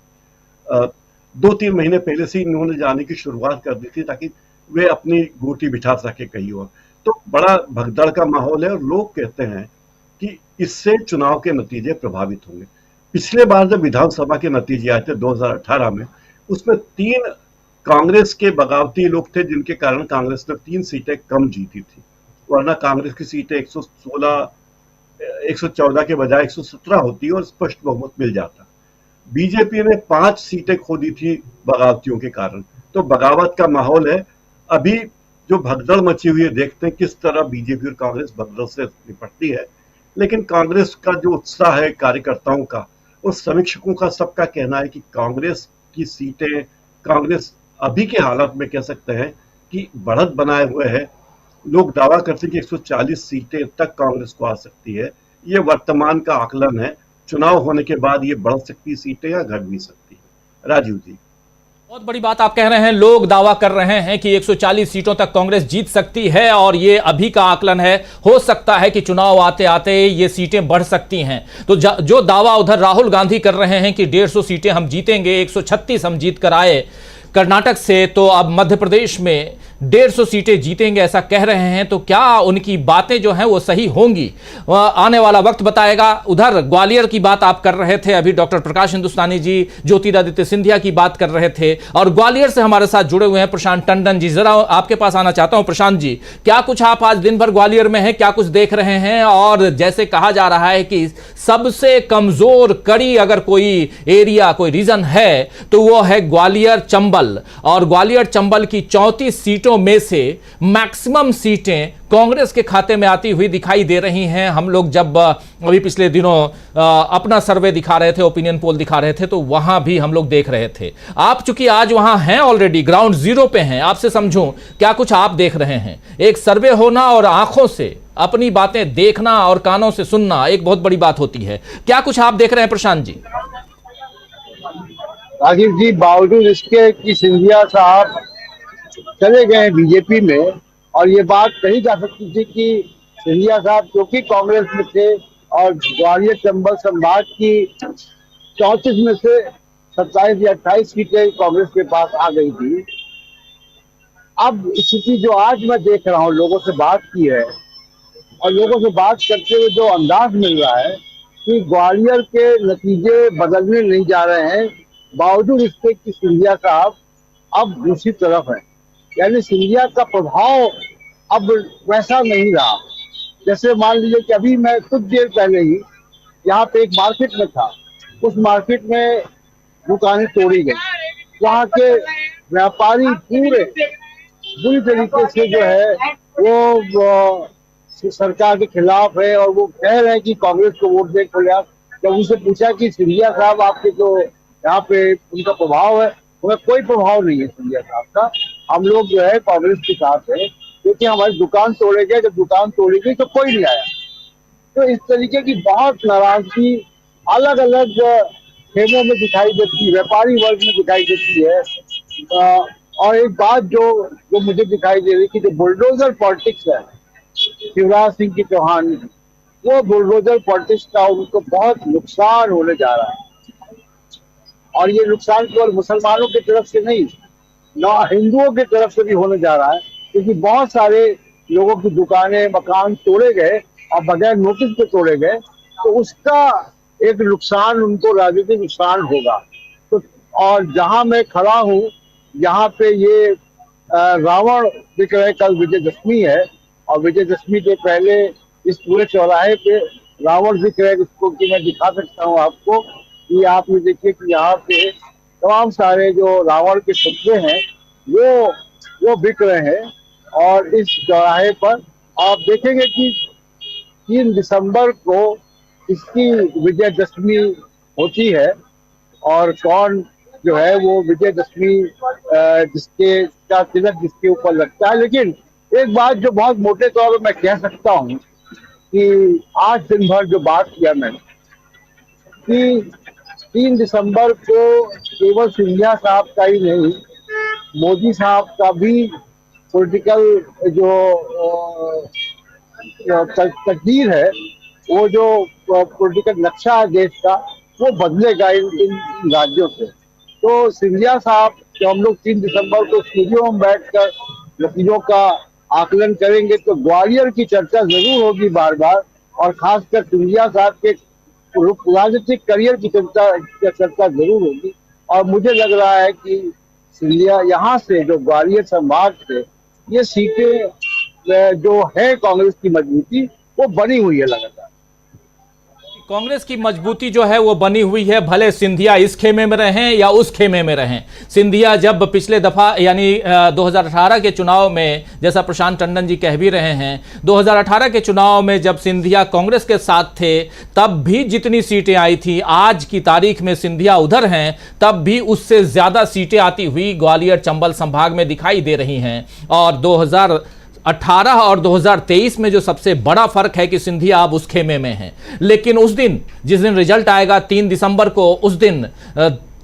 2-3 महीने पहले से इन्होंने जाने की शुरुआत कर दी थी ताकि वे अपनी गोटी बिठा सके कहीं और। तो बड़ा भगदड़ का माहौल है और लोग कहते हैं कि इससे चुनाव के नतीजे प्रभावित होंगे। पिछले बार जब विधानसभा के नतीजे आए थे 2018 में, उसमें 3 कांग्रेस के बगावती लोग थे, जिनके कारण कांग्रेस ने 3 सीटें कम जीती थी। वरना कांग्रेस की सीटें 114 के बजाय 117 होती और स्पष्ट बहुमत मिल जाता। बीजेपी ने 5 सीटें खो दी थी बगावतियों के कारण। तो बगावत का माहौल है। अभी जो भगदड़ मची हुई है, देखते हैं किस तरह बीजेपी और कांग्रेस भगदड़ से निपटती है। लेकिन कांग्रेस का जो उत्साह है कार्यकर्ताओं का और समीक्षकों का, सबका कहना है कि कांग्रेस की सीटें, कांग्रेस अभी के हालात में कह सकते हैं कि बढ़त बनाए हुए है। लोग दावा करते हैं कि 140 सीटें तक कांग्रेस को आ सकती है। ये वर्तमान का आकलन है। चुनाव होने के बाद ये बढ़ सकती सीटें या घट भी सकती है। राजीव जी, बहुत बड़ी बात आप कह रहे हैं। लोग दावा कर रहे हैं कि 140 सीटों तक कांग्रेस जीत सकती है और ये अभी का आकलन है। हो सकता है कि चुनाव आते आते ये सीटें बढ़ सकती हैं। तो जो दावा उधर राहुल गांधी कर रहे हैं कि 150 सीटें हम जीतेंगे, 136 हम जीत कर आए कर्नाटक से, तो अब मध्य प्रदेश में 150 सीटें जीतेंगे ऐसा कह रहे हैं। तो क्या उनकी बातें जो हैं वो सही होंगी, आने वाला वक्त बताएगा। उधर ग्वालियर की बात आप कर रहे थे, अभी डॉक्टर प्रकाश हिंदुस्तानी जी ज्योतिरादित्य सिंधिया की बात कर रहे थे, और ग्वालियर से हमारे साथ जुड़े हुए हैं प्रशांत टंडन जी। जरा आपके पास आना चाहता हूं प्रशांत जी, क्या कुछ आप आज दिन भर ग्वालियर में हैं, क्या कुछ देख रहे हैं? और जैसे कहा जा रहा है कि सबसे कमजोर कड़ी अगर कोई एरिया, कोई रीजन है तो वो है ग्वालियर चंबल, और ग्वालियर चंबल की 34 सीटों में से मैक्सिमम सीटें कांग्रेस के खाते में आती हुई दिखाई दे रही हैं। हम लोग जब अभी पिछले दिनों अपना सर्वे दिखा रहे थे, ओपिनियन पोल दिखा रहे थे, तो वहां भी हम लोग देख रहे थे। आप चूंकि आज वहां हैं, ऑलरेडी ग्राउंड जीरो पे हैं, आपसे समझूं क्या कुछ आप देख रहे हैं? एक सर्वे होना और आंखों से अपनी बातें देखना और कानों से सुनना एक बहुत बड़ी बात होती है। क्या कुछ आप देख रहे हैं प्रशांत जी? राजीव जी, बावजूद इसके कि सिंधिया साहब चले गए बीजेपी में, और ये बात कही जा सकती थी कि सिंधिया साहब क्योंकि कांग्रेस में थे और ग्वालियर चंबल संभाग की 34 में से 27 या 28 सीटें कांग्रेस के पास आ गई थी। अब स्थिति जो आज मैं देख रहा हूँ, लोगों से बात की है और लोगों से बात करते हुए जो अंदाज मिल रहा है कि ग्वालियर के नतीजे बदलने नहीं जा रहे हैं, बावजूद इसके कि सिंधिया साहब अब दूसरी तरफ है। यानी सिंधिया का प्रभाव अब वैसा नहीं रहा। जैसे मान लीजिए कि अभी मैं कुछ देर पहले ही यहाँ पे एक मार्केट में था, उस मार्केट में दुकानें तोड़ी गई, वहाँ के व्यापारी पूरे बुरी तरीके से जो है वो सरकार के खिलाफ है और वो कह रहे हैं कि कांग्रेस को वोट दे। जब उनसे पूछा कि सिंधिया साहब आपके जो यहाँ पे उनका प्रभाव है, हमें कोई प्रभाव नहीं है सिंधिया साहब का, हम लोग जो है कांग्रेस के साथ है, क्योंकि हमारी दुकान तोड़े गए, जब दुकान तोड़ी गई तो कोई नहीं आया। तो इस तरीके की बहुत नाराजगी अलग अलग खेमों में दिखाई देती है, व्यापारी वर्ग में दिखाई देती है। और एक बात जो जो मुझे दिखाई दे रही कि जो बुलडोजर पॉलिटिक्स है शिवराज सिंह की चौहान, वो बुलडोजर पॉलिटिक्स का उनको बहुत नुकसान होने जा रहा है। और ये नुकसान केवल मुसलमानों की तरफ से नहीं, ना हिंदुओं की तरफ से भी होने जा रहा है, क्योंकि बहुत सारे लोगों की दुकानें मकान तोड़े गए और बगैर नोटिस के तोड़े गए, तो उसका एक नुकसान उनको राजनीतिक नुकसान होगा। तो और जहां मैं खड़ा हूं यहाँ पे ये रावण दिख रहे, कल विजयदशमी है और विजयदशमी के पहले इस पूरे चौराहे पे रावण दिख रहे, इसको कि मैं दिखा सकता हूँ आपको कि आप ये देखिए कि यहाँ पे तमाम सारे जो रावण के पुतले हैं वो बिक रहे हैं। और इस चौराहे पर आप देखेंगे कि 3 दिसंबर को इसकी विजयदशमी होती है और कौन जो है वो विजयदशमी जिसके का तिलक जिसके ऊपर लगता है। लेकिन एक बात जो बहुत मोटे तौर पर मैं कह सकता हूँ कि आज दिन भर जो बात किया मैंने कि 3 दिसंबर को केवल सिंधिया साहब का ही नहीं, मोदी साहब का भी पॉलिटिकल जो तकदीर है, वो जो पॉलिटिकल नक्शा है देश का, वो बदलेगा इन राज्यों से। तो सिंधिया साहब जो हम लोग 3 दिसंबर को स्टूडियो में बैठकर नतीजों का आकलन करेंगे तो ग्वालियर की चर्चा जरूर होगी बार बार, और खासकर सिंधिया साहब के राजनीतिक करियर की चर्चा जरूर होगी। और मुझे लग रहा है कि सिंधिया यहाँ से जो ग्वालियर संभाग से ये सीटें जो है कांग्रेस की मजबूती वो बनी हुई है लगातार। कांग्रेस की मजबूती जो है वो बनी हुई है, भले सिंधिया इस खेमे में रहें या उस खेमे में रहें। सिंधिया जब पिछले दफा यानी 2018 के चुनाव में, जैसा प्रशांत टंडन जी कह भी रहे हैं, 2018 के चुनाव में जब सिंधिया कांग्रेस के साथ थे तब भी जितनी सीटें आई थी, आज की तारीख में सिंधिया उधर हैं तब भी उससे ज्यादा सीटें आती हुई ग्वालियर चंबल संभाग में दिखाई दे रही हैं। और 2018 और 2023 में जो सबसे बड़ा फर्क है कि सिंधिया अब उस खेमे में है। लेकिन उस दिन जिस दिन रिजल्ट आएगा 3 दिसंबर को, उस दिन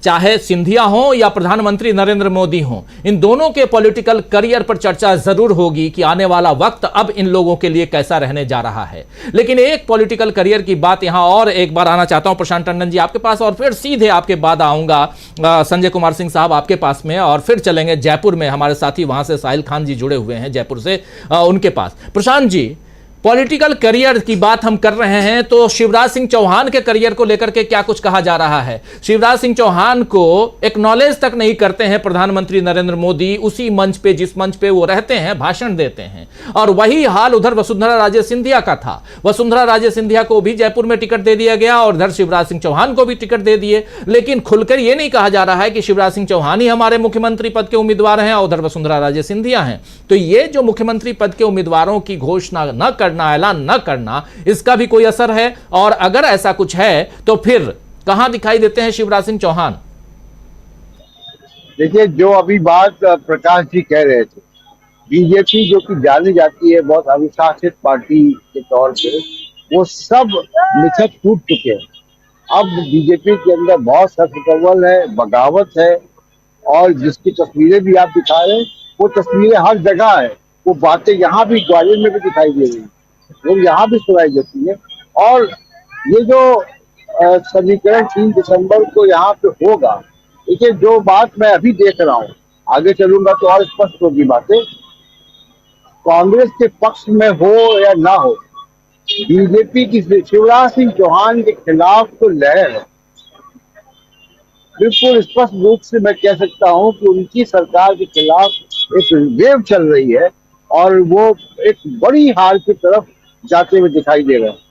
चाहे सिंधिया हो या प्रधानमंत्री नरेंद्र मोदी हो, इन दोनों के पॉलिटिकल करियर पर चर्चा जरूर होगी कि आने वाला वक्त अब इन लोगों के लिए कैसा रहने जा रहा है। लेकिन एक पॉलिटिकल करियर की बात यहां और एक बार आना चाहता हूं प्रशांत टंडन जी आपके पास, और फिर सीधे आपके बाद आऊंगा संजय कुमार सिंह साहब आपके पास में, और फिर चलेंगे जयपुर में, हमारे साथी वहां से साहिल खान जी जुड़े हुए हैं जयपुर से, उनके पास। प्रशांत जी, पॉलिटिकल करियर की बात हम कर रहे हैं तो शिवराज सिंह चौहान के करियर को लेकर के क्या कुछ कहा जा रहा है? शिवराज सिंह चौहान को एक्नॉलेज तक नहीं करते हैं प्रधानमंत्री नरेंद्र मोदी, उसी मंच पे जिस मंच पे वो रहते हैं भाषण देते हैं। और वही हाल उधर वसुंधरा राजे सिंधिया का था। वसुंधरा राजे सिंधिया को भी जयपुर में टिकट दे दिया गया और इधर शिवराज सिंह चौहान को भी टिकट दे दिए, लेकिन खुलकर यह नहीं कहा जा रहा है कि शिवराज सिंह चौहान ही हमारे मुख्यमंत्री पद के उम्मीदवार हैं और उधर वसुंधरा राजे सिंधिया हैं। तो ये जो मुख्यमंत्री पद के उम्मीदवारों की घोषणा न करना, ऐलान न करना, इसका भी कोई असर है? और अगर ऐसा कुछ है तो फिर कहां दिखाई देते हैं शिवराज सिंह चौहान? देखिए, जो अभी बात प्रकाश जी कह रहे थे, बीजेपी जो कि जानी जाती है बहुत अनुशासित पार्टी के तौर पे, वो सब मिथक टूट चुके हैं। अब बीजेपी के अंदर बहुत सख्त कव्वल है, बगावत है, और जिसकी तस्वीरें भी आप दिखा रहे हैं वो तस्वीरें हर जगह है। वो बातें यहाँ भी ग्वालियर में भी दिखाई दे रही है, वो यहाँ भी सुनाई देती है। और ये जो समीकरण 3 दिसंबर को यहाँ पे होगा, देखिए जो बात मैं अभी देख रहा हूँ, आगे चलूंगा तो और स्पष्ट होगी बातें। कांग्रेस के पक्ष में हो या ना हो, बीजेपी की शिवराज सिंह चौहान के खिलाफ तो लहर है। बिल्कुल स्पष्ट रूप से मैं कह सकता हूं कि उनकी सरकार के खिलाफ एक वेव चल रही है और वो एक बड़ी हार की तरफ जाते हुए दिखाई दे रहे हैं।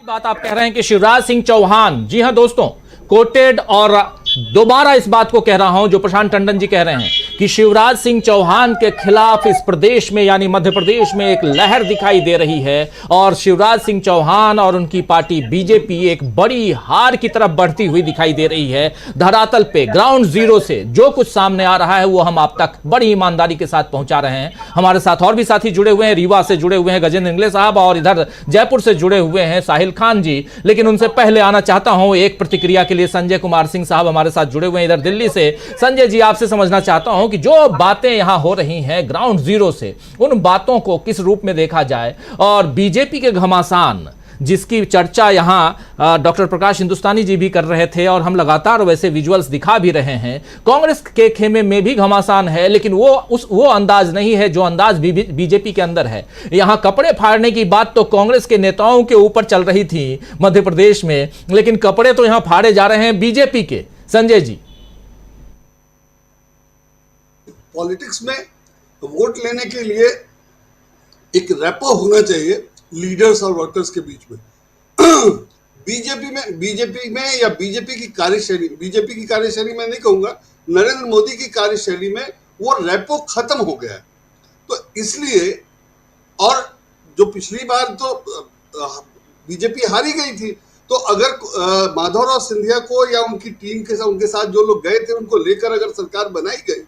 बात आप कह रहे हैं कि शिवराज सिंह चौहान, जी हां दोस्तों, कोटेड और दोबारा इस बात को कह रहा हूं जो प्रशांत टंडन जी कह रहे हैं कि शिवराज सिंह चौहान के खिलाफ इस प्रदेश में यानी मध्य प्रदेश में एक लहर दिखाई दे रही है और शिवराज सिंह चौहान और उनकी पार्टी बीजेपी एक बड़ी हार की तरफ बढ़ती हुई दिखाई दे रही है। धरातल पे ग्राउंड जीरो से जो कुछ सामने आ रहा है वो हम आप तक बड़ी ईमानदारी के साथ पहुंचा रहे हैं। हमारे साथ और भी साथी जुड़े हुए हैं, रीवा से जुड़े हुए हैं गजेंद्र इंगले साहब और इधर जयपुर से जुड़े हुए हैं साहिल खान जी। लेकिन उनसे पहले आना चाहता हूं एक प्रतिक्रिया के लिए संजय कुमार सिंह साहब हमारे साथ जुड़े हुए हैं इधर दिल्ली से। संजय जी, आपसे समझना चाहता हूं कि जो बातें यहां हो रही हैं ग्राउंड जीरो से, उन बातों को किस रूप में देखा जाए और बीजेपी के घमासान जिसकी चर्चा यहां डॉक्टर प्रकाश हिंदुस्तानी जी भी कर रहे थे और हम लगातार वैसे विजुअल्स दिखा भी रहे हैं, कांग्रेस के खेमे में भी घमासान है लेकिन वो अंदाज नहीं है जो अंदाज बीजेपी के अंदर है। यहां कपड़े फाड़ने की बात तो कांग्रेस के नेताओं के ऊपर चल रही थी मध्य प्रदेश में, लेकिन कपड़े तो यहां फाड़े जा रहे हैं बीजेपी के। संजय जी, पॉलिटिक्स में वोट लेने के लिए एक रेपो होना चाहिए लीडर्स और वर्कर्स के बीच में। बीजेपी में या बीजेपी की कार्यशैली में नहीं कहूंगा, नरेंद्र मोदी की कार्यशैली में वो रेपो खत्म हो गया है। तो इसलिए, और जो पिछली बार तो बीजेपी हारी गई थी, तो अगर माधवराव सिंधिया को या उनकी टीम के साथ, उनके साथ जो लोग गए थे उनको लेकर अगर सरकार बनाई गई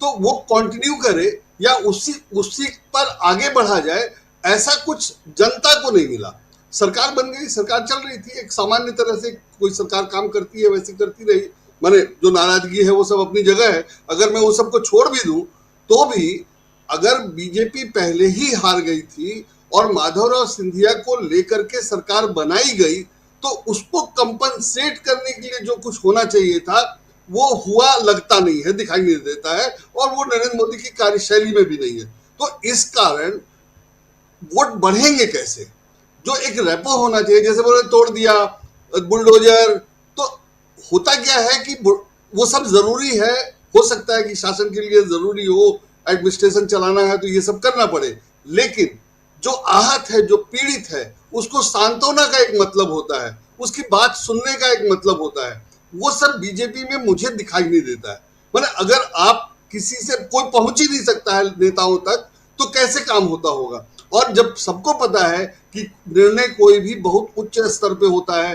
तो वो कंटिन्यू करे या उसी पर आगे बढ़ा जाए, ऐसा कुछ जनता को नहीं मिला। सरकार बन गई, सरकार चल रही थी, एक सामान्य तरह से कोई सरकार काम करती है वैसे करती रही। माने जो नाराजगी है वो सब अपनी जगह है। अगर मैं वो सबको छोड़ भी दूं तो भी अगर बीजेपी पहले ही हार गई थी और माधवराव सिंधिया को लेकर के सरकार बनाई गई तो उसको कंपनसेट करने के लिए जो कुछ होना चाहिए था वो हुआ लगता नहीं है, दिखाई नहीं देता है, और वो नरेंद्र मोदी की कार्यशैली में भी नहीं है। तो इस कारण वोट बढ़ेंगे कैसे? जो एक रेपो होना चाहिए, जैसे बोले तोड़ दिया बुलडोजर, तो होता क्या है कि वो सब जरूरी है, हो सकता है कि शासन के लिए जरूरी हो, एडमिनिस्ट्रेशन चलाना है तो ये सब करना पड़े, लेकिन जो आहत है, जो पीड़ित है, उसको सांत्वना का एक मतलब होता है, उसकी बात सुनने का एक मतलब होता है। वो सब बीजेपी में मुझे दिखाई नहीं देता है। मतलब अगर आप किसी से, कोई पहुंच ही नहीं सकता है नेताओं तक, तो कैसे काम होता होगा? और जब सबको पता है कि निर्णय कोई भी बहुत उच्च स्तर पे होता है,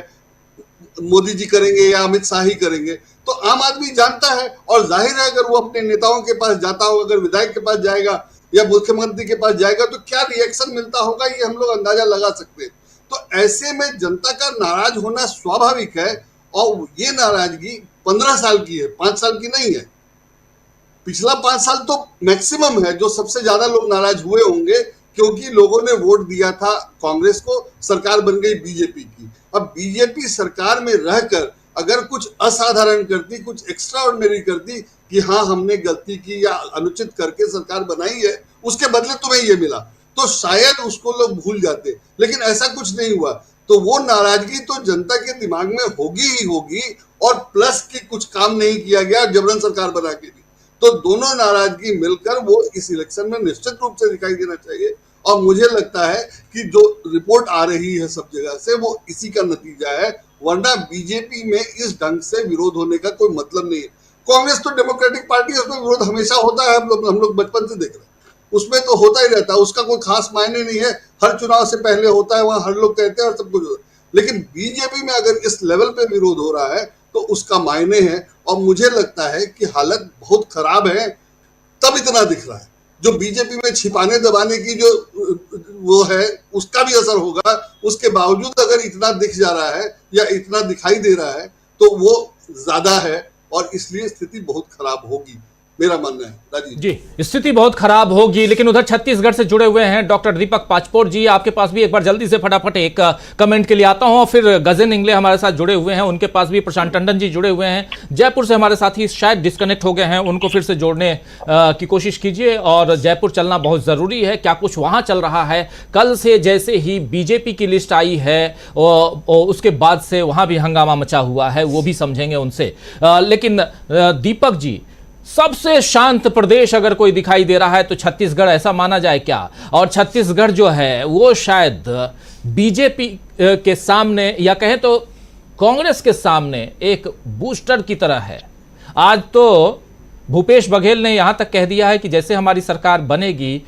मोदी जी करेंगे या अमित शाह ही करेंगे, तो आम आदमी जानता है। और जाहिर है अगर वो अपने नेताओं के पास जाता होगा, अगर विधायक के पास जाएगा या मुख्यमंत्री के पास जाएगा तो क्या रिएक्शन मिलता होगा, ये हम लोग अंदाजा लगा सकते हैं। तो ऐसे में जनता का नाराज होना स्वाभाविक है, और ये नाराजगी 15 साल की है, 5 साल की नहीं है। पिछला 5 साल तो मैक्सिमम है जो सबसे ज्यादा लोग नाराज हुए होंगे, क्योंकि लोगों ने वोट दिया था कांग्रेस को, सरकार बन गई बीजेपी की। अब बीजेपी सरकार में रहकर अगर कुछ असाधारण करती, कुछ एक्स्ट्राऑर्डिनरी करती कि हाँ हमने गलती की या अनुचित करके सरकार बनाई है, उसके बदले तुम्हें ये मिला, तो शायद उसको लोग भूल जाते, लेकिन ऐसा कुछ नहीं हुआ। तो वो नाराजगी तो जनता के दिमाग में होगी ही होगी, और प्लस की कुछ काम नहीं किया गया, जबरन सरकार बना के दी, तो दोनों नाराजगी मिलकर वो इस इलेक्शन में निश्चित रूप से दिखाई देना चाहिए। और मुझे लगता है कि जो रिपोर्ट आ रही है सब जगह से वो इसी का नतीजा है, वरना बीजेपी में इस ढंग से विरोध होने का कोई मतलब नहीं है। कांग्रेस तो डेमोक्रेटिक पार्टी है, उसमें विरोध हमेशा होता है, हम लोग बचपन से देख रहे हैं, उसमें तो होता ही रहता है, उसका कोई खास मायने नहीं है। हर चुनाव से पहले होता है, वहां हर लोग कहते हैं और सब कुछ होता है। लेकिन बीजेपी में अगर इस लेवल पे विरोध हो रहा है तो उसका मायने है, और मुझे लगता है कि हालत बहुत खराब है, तब इतना दिख रहा है। जो बीजेपी में छिपाने दबाने की जो वो है उसका भी असर होगा। उसके बावजूद अगर इतना दिख जा रहा है या इतना दिखाई दे रहा है तो वो ज्यादा है, और इसलिए स्थिति बहुत खराब होगी, मेरा मानना है। राजीव जी, स्थिति बहुत खराब होगी। लेकिन उधर छत्तीसगढ़ से जुड़े हुए हैं डॉक्टर दीपक पाचपोर जी, आपके पास भी एक बार जल्दी से फटाफट एक कमेंट के लिए आता हूं, और फिर गजेंद्र इंगले हमारे साथ जुड़े हुए हैं, उनके पास भी प्रशांत टंडन जी जुड़े हुए हैं। जयपुर से हमारे साथी शायद डिस्कनेक्ट हो गए हैं, उनको फिर से जोड़ने की कोशिश कीजिए। और जयपुर चलना बहुत जरूरी है, क्या कुछ वहां चल रहा है? कल से जैसे ही बीजेपी की लिस्ट आई है उसके बाद से वहां भी हंगामा मचा हुआ है, वो भी समझेंगे उनसे। लेकिन दीपक जी, सबसे शांत प्रदेश अगर कोई दिखाई दे रहा है तो छत्तीसगढ़, ऐसा माना जाए क्या? और छत्तीसगढ़ जो है वो शायद बीजेपी के सामने, या कहें तो कांग्रेस के सामने एक बूस्टर की तरह है। आज तो भूपेश बघेल ने यहां तक कह दिया है कि जैसे हमारी सरकार बनेगी,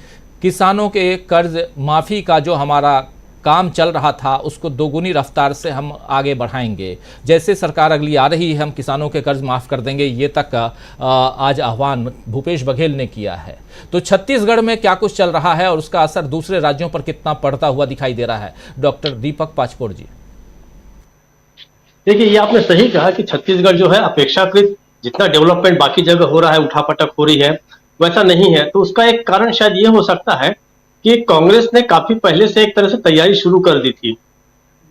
किसानों के कर्ज माफ़ी का जो हमारा काम चल रहा था उसको दोगुनी रफ्तार से हम आगे बढ़ाएंगे। जैसे सरकार अगली आ रही है हम किसानों के कर्ज माफ़ कर देंगे। ये तक आज आह्वान भूपेश बघेल ने किया है। तो छत्तीसगढ़ में क्या कुछ चल रहा है और उसका असर दूसरे राज्यों पर कितना पड़ता हुआ दिखाई दे रहा है, डॉक्टर दीपक पाचपोर जी। देखिए, ये आपने सही कहा कि छत्तीसगढ़ जो है अपेक्षाकृत जितना डेवलपमेंट बाकी जगह हो रहा है, उठापटक हो रही है, वैसा नहीं है। तो उसका एक कारण शायद ये हो सकता है कि कांग्रेस ने काफी पहले से एक तरह से तैयारी शुरू कर दी थी।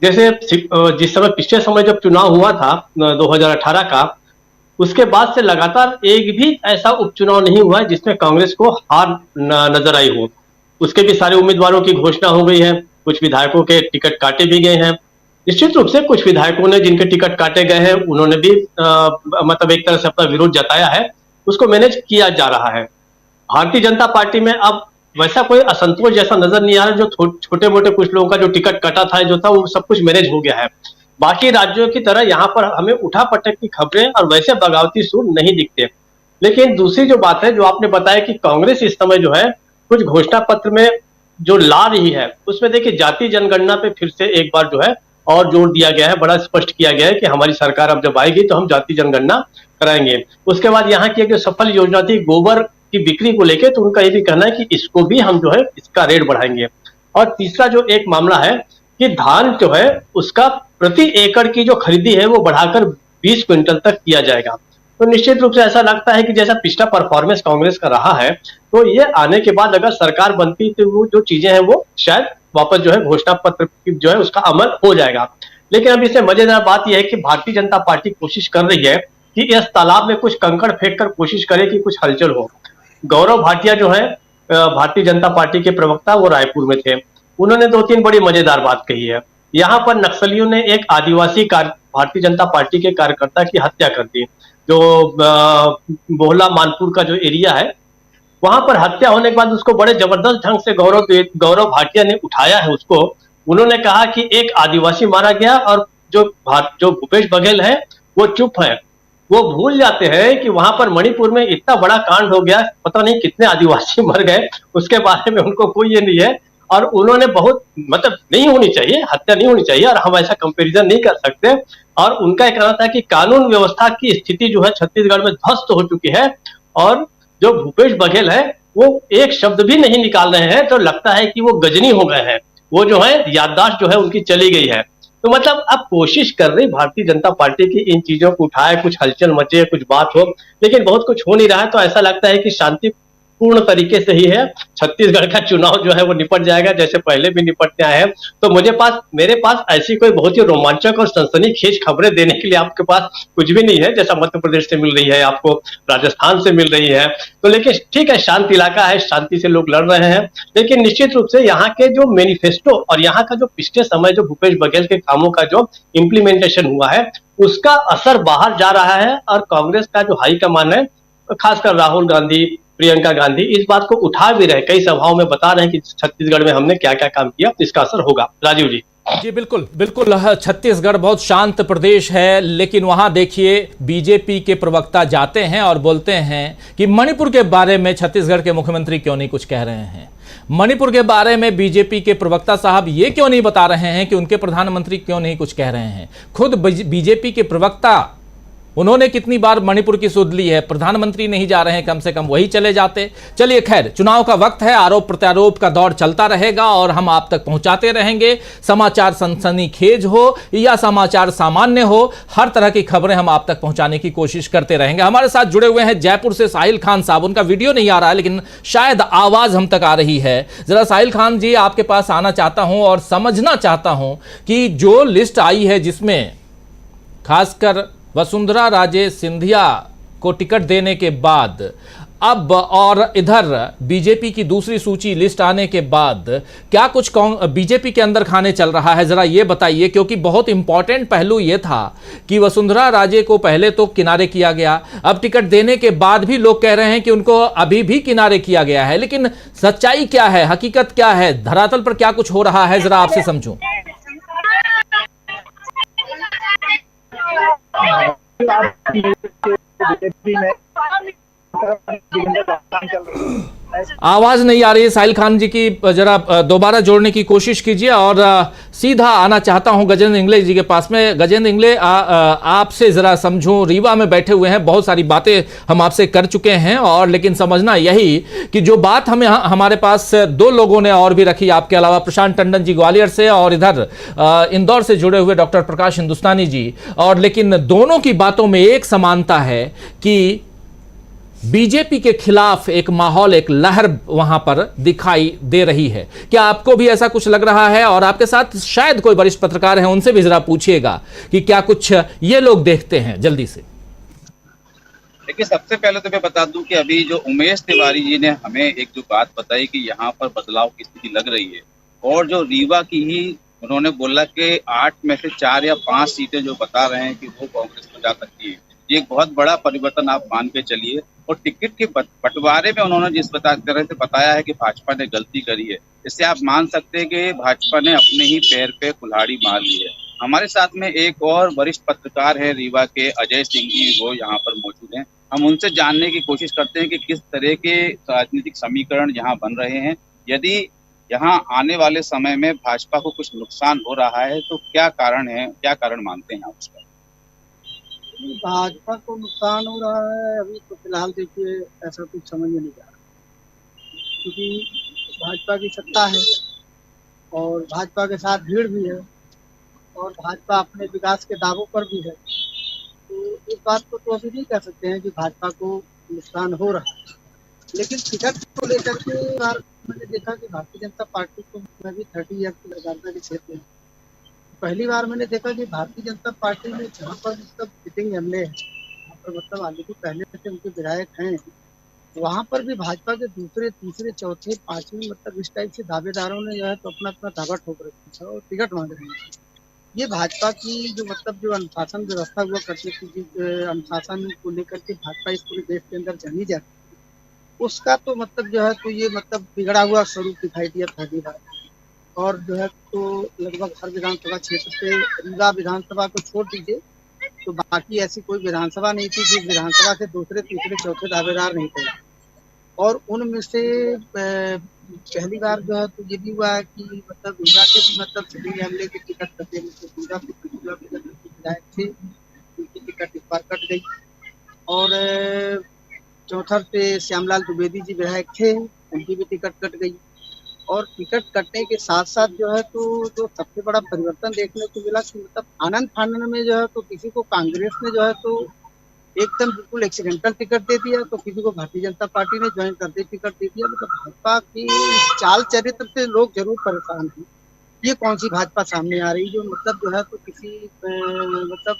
जैसे जिस समय पिछले समय जब चुनाव हुआ था 2018 का, उसके बाद से लगातार एक भी ऐसा उपचुनाव नहीं हुआ है जिसमें कांग्रेस को हार नजर आई हो। उसके भी सारे उम्मीदवारों की घोषणा हो गई है, कुछ विधायकों के टिकट काटे भी गए हैं। निश्चित रूप से कुछ विधायकों ने जिनके टिकट काटे गए हैं उन्होंने भी मतलब एक तरह से अपना विरोध जताया है, उसको मैनेज किया जा रहा है। भारतीय जनता पार्टी में अब वैसा कोई असंतोष जैसा नजर नहीं आ रहा। जो छोटे मोटे कुछ लोगों का जो टिकट कटा था जो था वो सब कुछ मैनेज हो गया है। बाकी राज्यों की तरह यहाँ पर हमें उठापटक की खबरें और वैसे बगावती सुर नहीं दिखते। लेकिन दूसरी जो बात है, जो आपने बताया कि कांग्रेस इस समय जो है कुछ घोषणा पत्र में जो ला रही है, उसमें देखिए जाति जनगणना पे फिर से एक बार जो है और जोर दिया गया है। बड़ा स्पष्ट किया गया है कि हमारी सरकार अब जब आएगी तो हम जाति जनगणना कराएंगे। उसके बाद यहाँ की जो सफल योजना थी गोबर की बिक्री को लेकर, तो उनका ये भी कहना है कि इसको भी हम जो है इसका रेट बढ़ाएंगे। और तीसरा जो एक मामला है कि धान जो है उसका प्रति एकड़ की जो खरीदी है वो बढ़ाकर 20 क्विंटल तक किया जाएगा। तो निश्चित रूप से ऐसा लगता है कि जैसा पिछला परफॉर्मेंस कांग्रेस का रहा है, तो ये आने के बाद अगर सरकार बनती तो वो जो चीजें हैं वो शायद वापस जो है घोषणा पत्र की जो है उसका अमल हो जाएगा। लेकिन अब इसमें मजेदार बात यह है कि भारतीय जनता पार्टी कोशिश कर रही है कि इस तालाब में कुछ कंकड़ फेंक कर कोशिश करे कि कुछ हलचल हो। गौरव भाटिया जो है भारतीय जनता पार्टी के प्रवक्ता, वो रायपुर में थे। उन्होंने 2-3 बड़ी मजेदार बात कही है। यहाँ पर नक्सलियों ने एक आदिवासी भारतीय जनता पार्टी के कार्यकर्ता की हत्या कर दी। जो बोहला मानपुर का जो एरिया है, वहां पर हत्या होने के बाद उसको बड़े जबरदस्त ढंग से गौरव भाटिया ने उठाया है उसको। उन्होंने कहा कि एक आदिवासी मारा गया और जो भूपेश बघेल है वो चुप है। वो भूल जाते हैं कि वहां पर मणिपुर में इतना बड़ा कांड हो गया, पता नहीं कितने आदिवासी मर गए, उसके बारे में उनको कोई ये नहीं है। और उन्होंने बहुत मतलब नहीं होनी चाहिए, हत्या नहीं होनी चाहिए, और हम ऐसा कंपैरिजन नहीं कर सकते। और उनका कहना था कि कानून व्यवस्था की स्थिति जो है छत्तीसगढ़ में ध्वस्त हो चुकी है और जो भूपेश बघेल है वो एक शब्द भी नहीं निकाल रहे हैं, तो लगता है कि वो गजनी हो गए हैं। वो जो है याददाश्त जो है उनकी चली गई है। तो मतलब अब कोशिश कर रही भारतीय जनता पार्टी की इन चीजों को उठाए, कुछ हलचल मचे, कुछ बात हो, लेकिन बहुत कुछ हो नहीं रहा है। तो ऐसा लगता है कि शांतिपूर्ण तरीके से ही है छत्तीसगढ़ का चुनाव जो है वो निपट जाएगा, जैसे पहले भी निपटते आए हैं। तो मेरे पास ऐसी कोई बहुत ही रोमांचक और सनसनीखेज खबरें देने के लिए आपके पास कुछ भी नहीं है, जैसा मध्य प्रदेश से मिल रही है, आपको राजस्थान से मिल रही है। तो लेकिन ठीक है, शांत इलाका है, शांति से लोग लड़ रहे हैं। लेकिन निश्चित रूप से यहाँ के जो मैनिफेस्टो और यहाँ का जो पिछले समय जो भूपेश बघेल के कामों का जो इम्प्लीमेंटेशन हुआ है उसका असर बाहर जा रहा है। और कांग्रेस का जो हाईकमान है, खासकर राहुल गांधी, प्रियंका गांधी, इस बात को उठा भी रहे, कई सभाओं में बता रहे हैं कि छत्तीसगढ़ में हमने क्या क्या काम किया, इसका असर होगा। राजीव जी। जी बिल्कुल बिल्कुल। छत्तीसगढ़ बहुत शांत प्रदेश है, लेकिन वहां देखिए बीजेपी के प्रवक्ता जाते हैं और बोलते हैं कि मणिपुर के बारे में छत्तीसगढ़ के मुख्यमंत्री क्यों नहीं कुछ कह रहे हैं। मणिपुर के बारे में बीजेपी के प्रवक्ता साहब ये क्यों नहीं बता रहे हैं कि उनके प्रधानमंत्री क्यों नहीं कुछ कह रहे हैं। खुद बीजेपी के प्रवक्ता, उन्होंने कितनी बार मणिपुर की सुध ली है, प्रधानमंत्री नहीं जा रहे हैं, कम से कम वही चले जाते। चलिए खैर, चुनाव का वक्त है, आरोप प्रत्यारोप का दौर चलता रहेगा और हम आप तक पहुंचाते रहेंगे। समाचार सनसनीखेज हो या समाचार सामान्य हो, हर तरह की खबरें हम आप तक पहुंचाने की कोशिश करते रहेंगे। हमारे साथ जुड़े हुए हैं जयपुर से साहिल खान साहब। उनका वीडियो नहीं आ रहा है लेकिन शायद आवाज हम तक आ रही है। जरा साहिल खान जी, आपके पास आना चाहता हूं और समझना चाहता हूं कि जो लिस्ट आई है जिसमें खासकर वसुंधरा राजे सिंधिया को टिकट देने के बाद अब और इधर बीजेपी की दूसरी सूची लिस्ट आने के बाद क्या कुछ बीजेपी के अंदर खाने चल रहा है, जरा ये बताइए। क्योंकि बहुत इंपॉर्टेंट पहलू ये था कि वसुंधरा राजे को पहले तो किनारे किया गया, अब टिकट देने के बाद भी लोग कह रहे हैं कि उनको अभी भी किनारे किया गया है। लेकिन सच्चाई क्या है, हकीकत क्या है, धरातल पर क्या कुछ हो रहा है, जरा आपसे समझूं। आवाज नहीं आ रही है साहिल खान जी की, जरा दोबारा जोड़ने की कोशिश कीजिए। और सीधा आना चाहता हूं गजेंद्र इंगले जी के पास में। गजेंद्र इंगले, आपसे जरा समझूं, रीवा में बैठे हुए हैं, बहुत सारी बातें हम आपसे कर चुके हैं, और लेकिन समझना यही कि जो बात हमें हमारे पास दो लोगों ने और भी रखी आपके अलावा, प्रशांत टंडन जी ग्वालियर से और इधर इंदौर से जुड़े हुए डॉक्टर प्रकाश हिंदुस्तानी जी, और लेकिन दोनों की बातों में एक समानता है कि बीजेपी के खिलाफ एक माहौल, एक लहर वहां पर दिखाई दे रही है। क्या आपको भी ऐसा कुछ लग रहा है? और आपके साथ शायद कोई वरिष्ठ पत्रकार हैं, उनसे भी जरा पूछिएगा कि क्या कुछ ये लोग देखते हैं जल्दी से। देखिए, सबसे पहले तो मैं बता दूं कि अभी जो उमेश तिवारी जी ने हमें एक जो बात बताई कि यहाँ पर बदलाव की स्थिति लग रही है, और जो रीवा की ही उन्होंने बोला कि 8 में से 4 या 5 सीटें जो बता रहे हैं कि वो कांग्रेस को जा सकती है, ये एक बहुत बड़ा परिवर्तन आप मान के चलिए। और टिकट के बंटवारे में उन्होंने जिस तरह से बताया है कि भाजपा ने गलती करी है, इससे आप मान सकते हैं कि भाजपा ने अपने ही पैर पे कुल्हाड़ी मार ली है। हमारे साथ में एक और वरिष्ठ पत्रकार है रीवा के, अजय सिंह जी, वो यहाँ पर मौजूद हैं। हम उनसे जानने की कोशिश करते हैं कि किस तरह के राजनीतिक समीकरण यहाँ बन रहे हैं, यदि यहाँ आने वाले समय में भाजपा को कुछ नुकसान हो रहा है तो क्या कारण है, क्या कारण मानते हैं आप उसका? भाजपा को नुकसान हो रहा है अभी तो फिलहाल देखिए ऐसा कुछ समझ में नहीं आ रहा, क्योंकि भाजपा की सत्ता है और भाजपा के साथ भीड़ भी है और भाजपा अपने विकास के दावों पर भी है। तो इस बात को तो अभी नहीं कह सकते हैं कि भाजपा को नुकसान हो रहा है। लेकिन टिकट को लेकर के मैंने देखा कि भारतीय जनता पार्टी को, मैं भी 30 ईयर की लगातार के क्षेत्र में, पहली बार मैंने देखा कि भारतीय जनता पार्टी में जहाँ पर मतलब सिटिंग एमएलए है, वहाँ पर मतलब ऑलरेडी पहले से उनके विधायक हैं, वहाँ पर भी भाजपा के दूसरे, तीसरे, चौथे, पांचवें मतलब इस टाइप से दावेदारों ने जो है तो अपना अपना दावा ठोक रखा था और टिकट मांग रहे हैं। ये भाजपा की जो मतलब जो अनुशासन व्यवस्था हुआ करती थी, अनुशासन को लेकर के भाजपा इस पूरे देश के अंदर जानी जाती, उसका तो मतलब जो है तो ये मतलब बिगड़ा हुआ स्वरूप दिखाई दिया पहली बार। और जो है तो लगभग हर विधानसभा क्षेत्र से, रीवा विधानसभा को छोड़ दीजिए तो बाकी ऐसी कोई विधानसभा नहीं थी जिस विधानसभा से दूसरे, तीसरे, चौथे दावेदार नहीं थे। और उनमें से पहली बार जो है तो ये भी हुआ है कि मतलब रीवा के भी मतलब सिटिंग एमएलए की टिकट कटे, विधायक थे उनकी टिकट इस बार कट गई। और चौथर से श्यामलाल द्विवेदी जी विधायक थे, उनकी भी टिकट कट गई। और टिकट कटने के साथ साथ जो है तो जो सबसे बड़ा परिवर्तन देखने को मिला कि मतलब आनंद फानन में जो है तो किसी को कांग्रेस ने जो है तो एकदम बिल्कुल एक्सीडेंटल टिकट दे दिया, तो किसी को भारतीय जनता पार्टी ने ज्वाइन करते टिकट दे दिया। मतलब भाजपा की चाल चरित्र से लोग जरूर परेशान हैं। ये कौन सी भाजपा सामने आ रही जो मतलब जो है तो किसी मतलब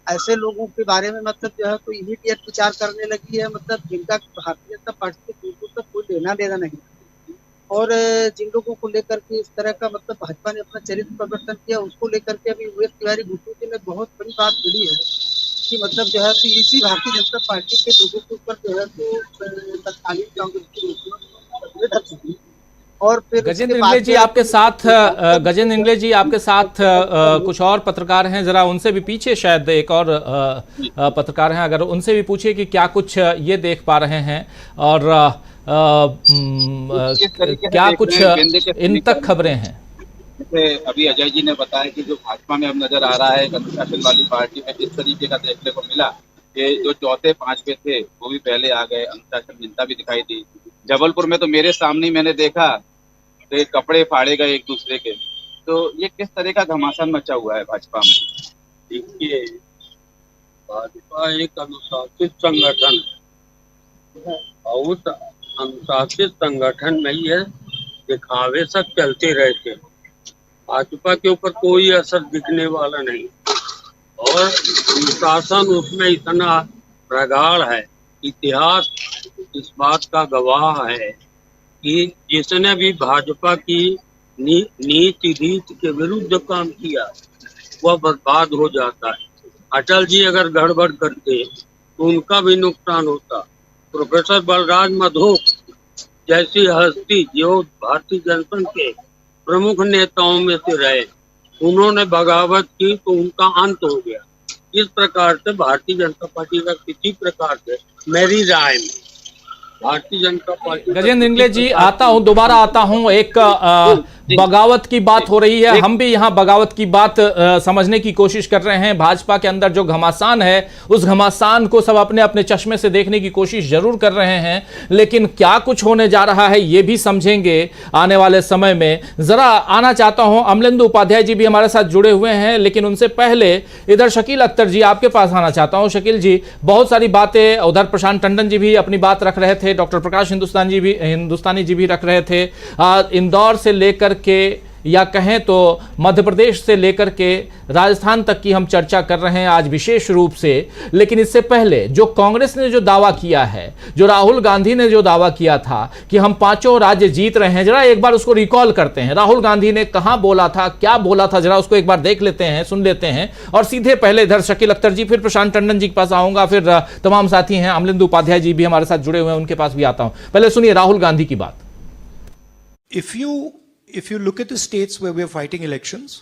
ऐसे लोगों के बारे में मतलब जो है तो इमीडिएट विचार करने लगी है, मतलब जिनका भारतीय जनता पार्टी से दूर तक कोई लेना देना नहीं। और जिन लोगों को लेकर के इस तरह का मतलब भाजपा ने अपना चरित्र परिवर्तन किया, उसको लेकर के अभी उमेश तिवारी भुट्टो जी में बहुत बड़ी बात जुड़ी है कि मतलब जो है तो इसी भारतीय जनता पार्टी के लोगों के ऊपर जो है तो तत्कालीन कांग्रेस की और फिर गजेंद्र इंगले जी आपके साथ कुछ और पत्रकार हैं, जरा उनसे भी पीछे शायद एक और पत्रकार हैं, अगर उनसे भी पूछिए कि क्या कुछ ये देख पा रहे हैं और क्या कुछ इन तक खबरें हैं। जैसे अभी अजय जी ने बताया कि जो भाजपा में अब नजर आ रहा है अनुशासन वाली पार्टी में इस तरीके का देखने को मिला कि जो चौथे पांचवे थे वो भी पहले आ गए, अनुशासनहीनता भी दिखाई दी। जबलपुर में तो मेरे सामने मैंने देखा तो कपड़े फाड़े गए एक दूसरे के। तो ये किस तरह का घमासान मचा हुआ है भाजपा में? देखिए, भाजपा एक अनुशासित संगठन है और उस अनुशासित संगठन में ये दिखावे सब चलते रहते हैं। भाजपा के ऊपर कोई असर दिखने वाला नहीं और अनुशासन उसमें इतना प्रगाढ़ है। इतिहास इस बात का गवाह है कि जिसने भी भाजपा की नीति रीति के विरुद्ध काम किया वह बर्बाद हो जाता है। अटल जी अगर गड़बड़ करते तो उनका भी नुकसान होता। प्रोफेसर बलराज मधोक जैसी हस्ती जो भारतीय जनसंघ के प्रमुख नेताओं में से रहे, उन्होंने बगावत की तो उनका अंत हो गया। इस प्रकार से भारतीय जनता पार्टी का किसी प्रकार से मेरी राय में भारतीय जनता पार्टी गजेंद्र इंगले जी, दोबारा आता हूं। एक बगावत की बात हो रही है, हम भी यहां बगावत की बात समझने की कोशिश कर रहे हैं। भाजपा के अंदर जो घमासान है, उस घमासान को सब अपने अपने चश्मे से देखने की कोशिश जरूर कर रहे हैं, लेकिन क्या कुछ होने जा रहा है ये भी समझेंगे आने वाले समय में। जरा आना चाहता हूं, अमलेंदु उपाध्याय जी भी हमारे साथ जुड़े हुए हैं, लेकिन उनसे पहले इधर शकील अख्तर जी आपके पास आना चाहता हूं। शकील जी, बहुत सारी बातें, उधर प्रशांत टंडन जी भी अपनी बात रख रहे थे, डॉक्टर प्रकाश हिंदुस्तानी जी भी रख रहे थे। इंदौर से लेकर के या कहें तो मध्य प्रदेश से लेकर के राजस्थान तक की हम चर्चा कर रहे हैं आज विशेष रूप से। लेकिन इससे पहले जो कांग्रेस ने जो दावा किया है, जो राहुल गांधी ने जो दावा किया था कि हम 5 राज्य जीत रहे हैं, जरा एक बार उसको रिकॉल करते हैं। राहुल गांधी ने कहां बोला था, क्या बोला था, जरा उसको एक बार देख लेते हैं, सुन लेते हैं। और सीधे पहले इधर शकील अख्तर जी, फिर प्रशांत टंडन जी के पास आऊंगा, फिर तमाम साथी हैं, अमलेंदु उपाध्याय जी भी हमारे साथ जुड़े हुए हैं, उनके पास भी आता हूं। पहले सुनिए राहुल गांधी की बात। If you look at the states where we're fighting elections,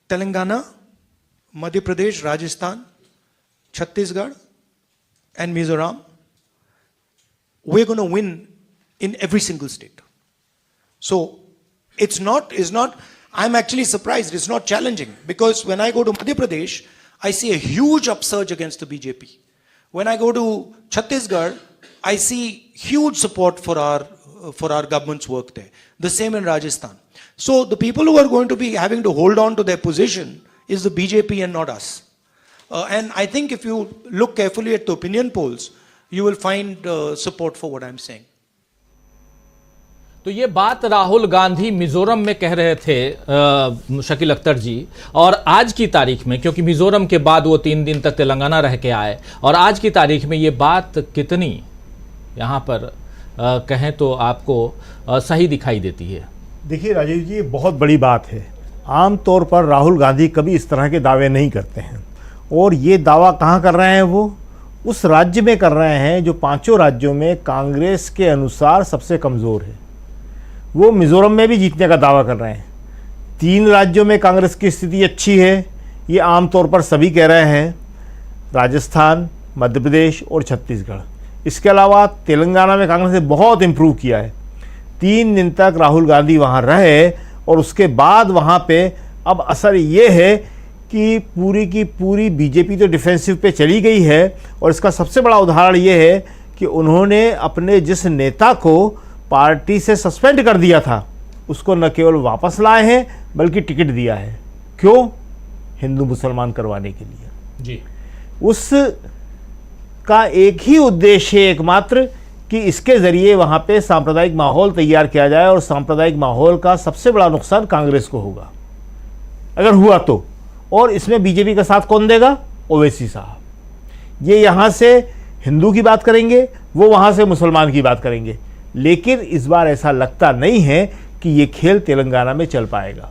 Telangana, Madhya Pradesh, Rajasthan, Chhattisgarh, and Mizoram, we're going to win in every single state. So it's not, I'm actually surprised, it's not challenging, because when I go to Madhya Pradesh, I see a huge upsurge against the BJP. When I go to Chhattisgarh, I see huge support for our government's work there. The same in Rajasthan. So the people who are going to be having to hold on to their position is the BJP and not us. And I think if you look carefully at the opinion polls, you will find support for what I'm saying. तो ये बात राहुल गांधी मिजोरम में कह रहे थे शकील अख्तर जी, और आज की तारीख में, क्योंकि मिजोरम के बाद वो 3 दिन तक तेलंगाना रह के आए, और आज की तारीख में ये बात कितनी यहाँ पर कहें तो आपको सही दिखाई देती है? देखिए राजीव जी, ये बहुत बड़ी बात है। आम तौर पर राहुल गांधी कभी इस तरह के दावे नहीं करते हैं, और ये दावा कहाँ कर रहे हैं? वो उस राज्य में कर रहे हैं जो 5 राज्यों में कांग्रेस के अनुसार सबसे कमज़ोर है। वो मिज़ोरम में भी जीतने का दावा कर रहे हैं। 3 राज्यों में कांग्रेस की स्थिति अच्छी है, ये आम तौर पर सभी कह रहे हैं, राजस्थान, मध्य प्रदेश और छत्तीसगढ़। इसके अलावा तेलंगाना में कांग्रेस ने बहुत इम्प्रूव किया है। 3 दिन तक राहुल गांधी वहाँ रहे, और उसके बाद वहाँ पे अब असर ये है कि पूरी की पूरी बीजेपी तो डिफेंसिव पे चली गई है। और इसका सबसे बड़ा उदाहरण ये है कि उन्होंने अपने जिस नेता को पार्टी से सस्पेंड कर दिया था, उसको न केवल वापस लाए हैं बल्कि टिकट दिया है। क्यों? हिंदू मुसलमान करवाने के लिए जी। उस का एक ही उद्देश्य है एकमात्र, कि इसके ज़रिए वहाँ पे सांप्रदायिक माहौल तैयार किया जाए, और सांप्रदायिक माहौल का सबसे बड़ा नुकसान कांग्रेस को होगा अगर हुआ तो। और इसमें बीजेपी का साथ कौन देगा? ओवैसी साहब। ये यहाँ से हिंदू की बात करेंगे, वो वहाँ से मुसलमान की बात करेंगे। लेकिन इस बार ऐसा लगता नहीं है कि ये खेल तेलंगाना में चल पाएगा।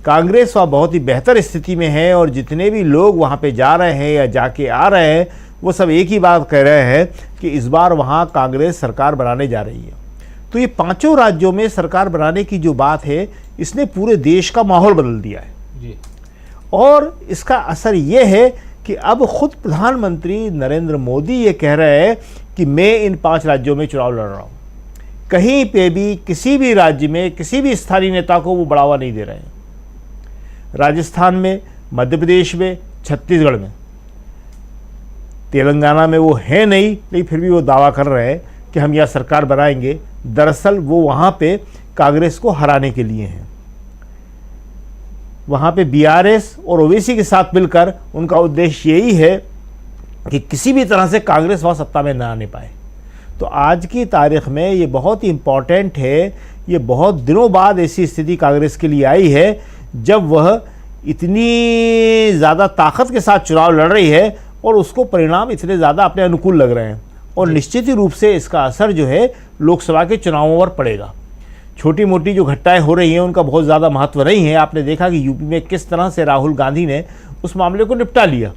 कांग्रेस वहाँ बहुत ही बेहतर स्थिति में है, और जितने भी लोग वहाँ पे जा रहे हैं या जाके आ रहे हैं, वो सब एक ही बात कह रहे हैं कि इस बार वहाँ कांग्रेस सरकार बनाने जा रही है। तो ये 5 राज्यों में सरकार बनाने की जो बात है, इसने पूरे देश का माहौल बदल दिया है जी। और इसका असर ये है कि अब खुद प्रधानमंत्री नरेंद्र मोदी ये कह रहे हैं कि मैं इन 5 राज्यों में चुनाव लड़ रहा हूँ। कहीं पे भी किसी भी राज्य में किसी भी स्थानीय नेता को वो बढ़ावा नहीं दे रहे हैं। राजस्थान में, मध्य प्रदेश में, छत्तीसगढ़ में, तेलंगाना में वो है नहीं, लेकिन फिर भी वो दावा कर रहे हैं कि हम यहाँ सरकार बनाएंगे। दरअसल वो वहाँ पे कांग्रेस को हराने के लिए हैं। वहाँ पे बीआरएस और ओवैसी के साथ मिलकर उनका उद्देश्य यही है कि किसी भी तरह से कांग्रेस वहाँ सत्ता में ना आने पाए। तो आज की तारीख में ये बहुत ही इम्पॉर्टेंट है। ये बहुत दिनों बाद ऐसी स्थिति कांग्रेस के लिए आई है जब वह इतनी ज़्यादा ताकत के साथ चुनाव लड़ रही है, और उसको परिणाम इतने ज़्यादा अपने अनुकूल लग रहे हैं। और निश्चित ही रूप से इसका असर जो है लोकसभा के चुनावों पर पड़ेगा। छोटी मोटी जो घटनाएं हो रही हैं उनका बहुत ज़्यादा महत्व नहीं है। आपने देखा कि यूपी में किस तरह से राहुल गांधी ने उस मामले को निपटा लिया।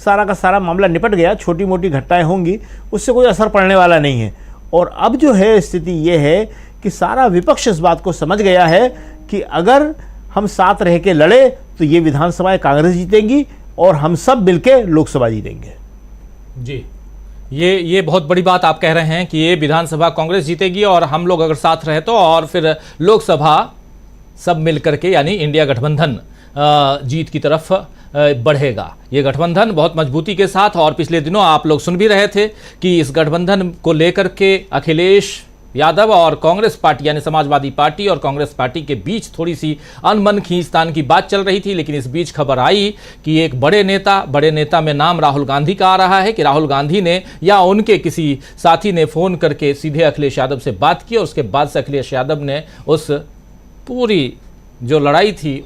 सारा का सारा मामला निपट गया। छोटी मोटी घटनाएं होंगी, उससे कोई असर पड़ने वाला नहीं है। और अब जो है स्थिति ये है कि सारा विपक्ष इस बात को समझ गया है कि अगर हम साथ रह के लड़े तो ये विधानसभाएं कांग्रेस जीतेंगी और हम सब मिलके लोकसभा जीतेंगे। जी, ये बहुत बड़ी बात आप कह रहे हैं कि ये विधानसभा कांग्रेस जीतेगी और हम लोग अगर साथ रहे तो, और फिर लोकसभा सब मिलकर के यानी इंडिया गठबंधन जीत की तरफ बढ़ेगा। ये गठबंधन बहुत मजबूती के साथ, और पिछले दिनों आप लोग सुन भी रहे थे कि इस गठबंधन को लेकर के अखिलेश यादव और कांग्रेस पार्टी यानी समाजवादी पार्टी और कांग्रेस पार्टी के बीच थोड़ी सी अनबन खींचतान की बात चल रही थी। लेकिन इस बीच खबर आई कि एक बड़े नेता में नाम राहुल गांधी का आ रहा है कि राहुल गांधी ने या उनके किसी साथी ने फोन करके सीधे अखिलेश यादव से बात की और उसके बाद से अखिलेश यादव ने उस पूरी जो लड़ाई थी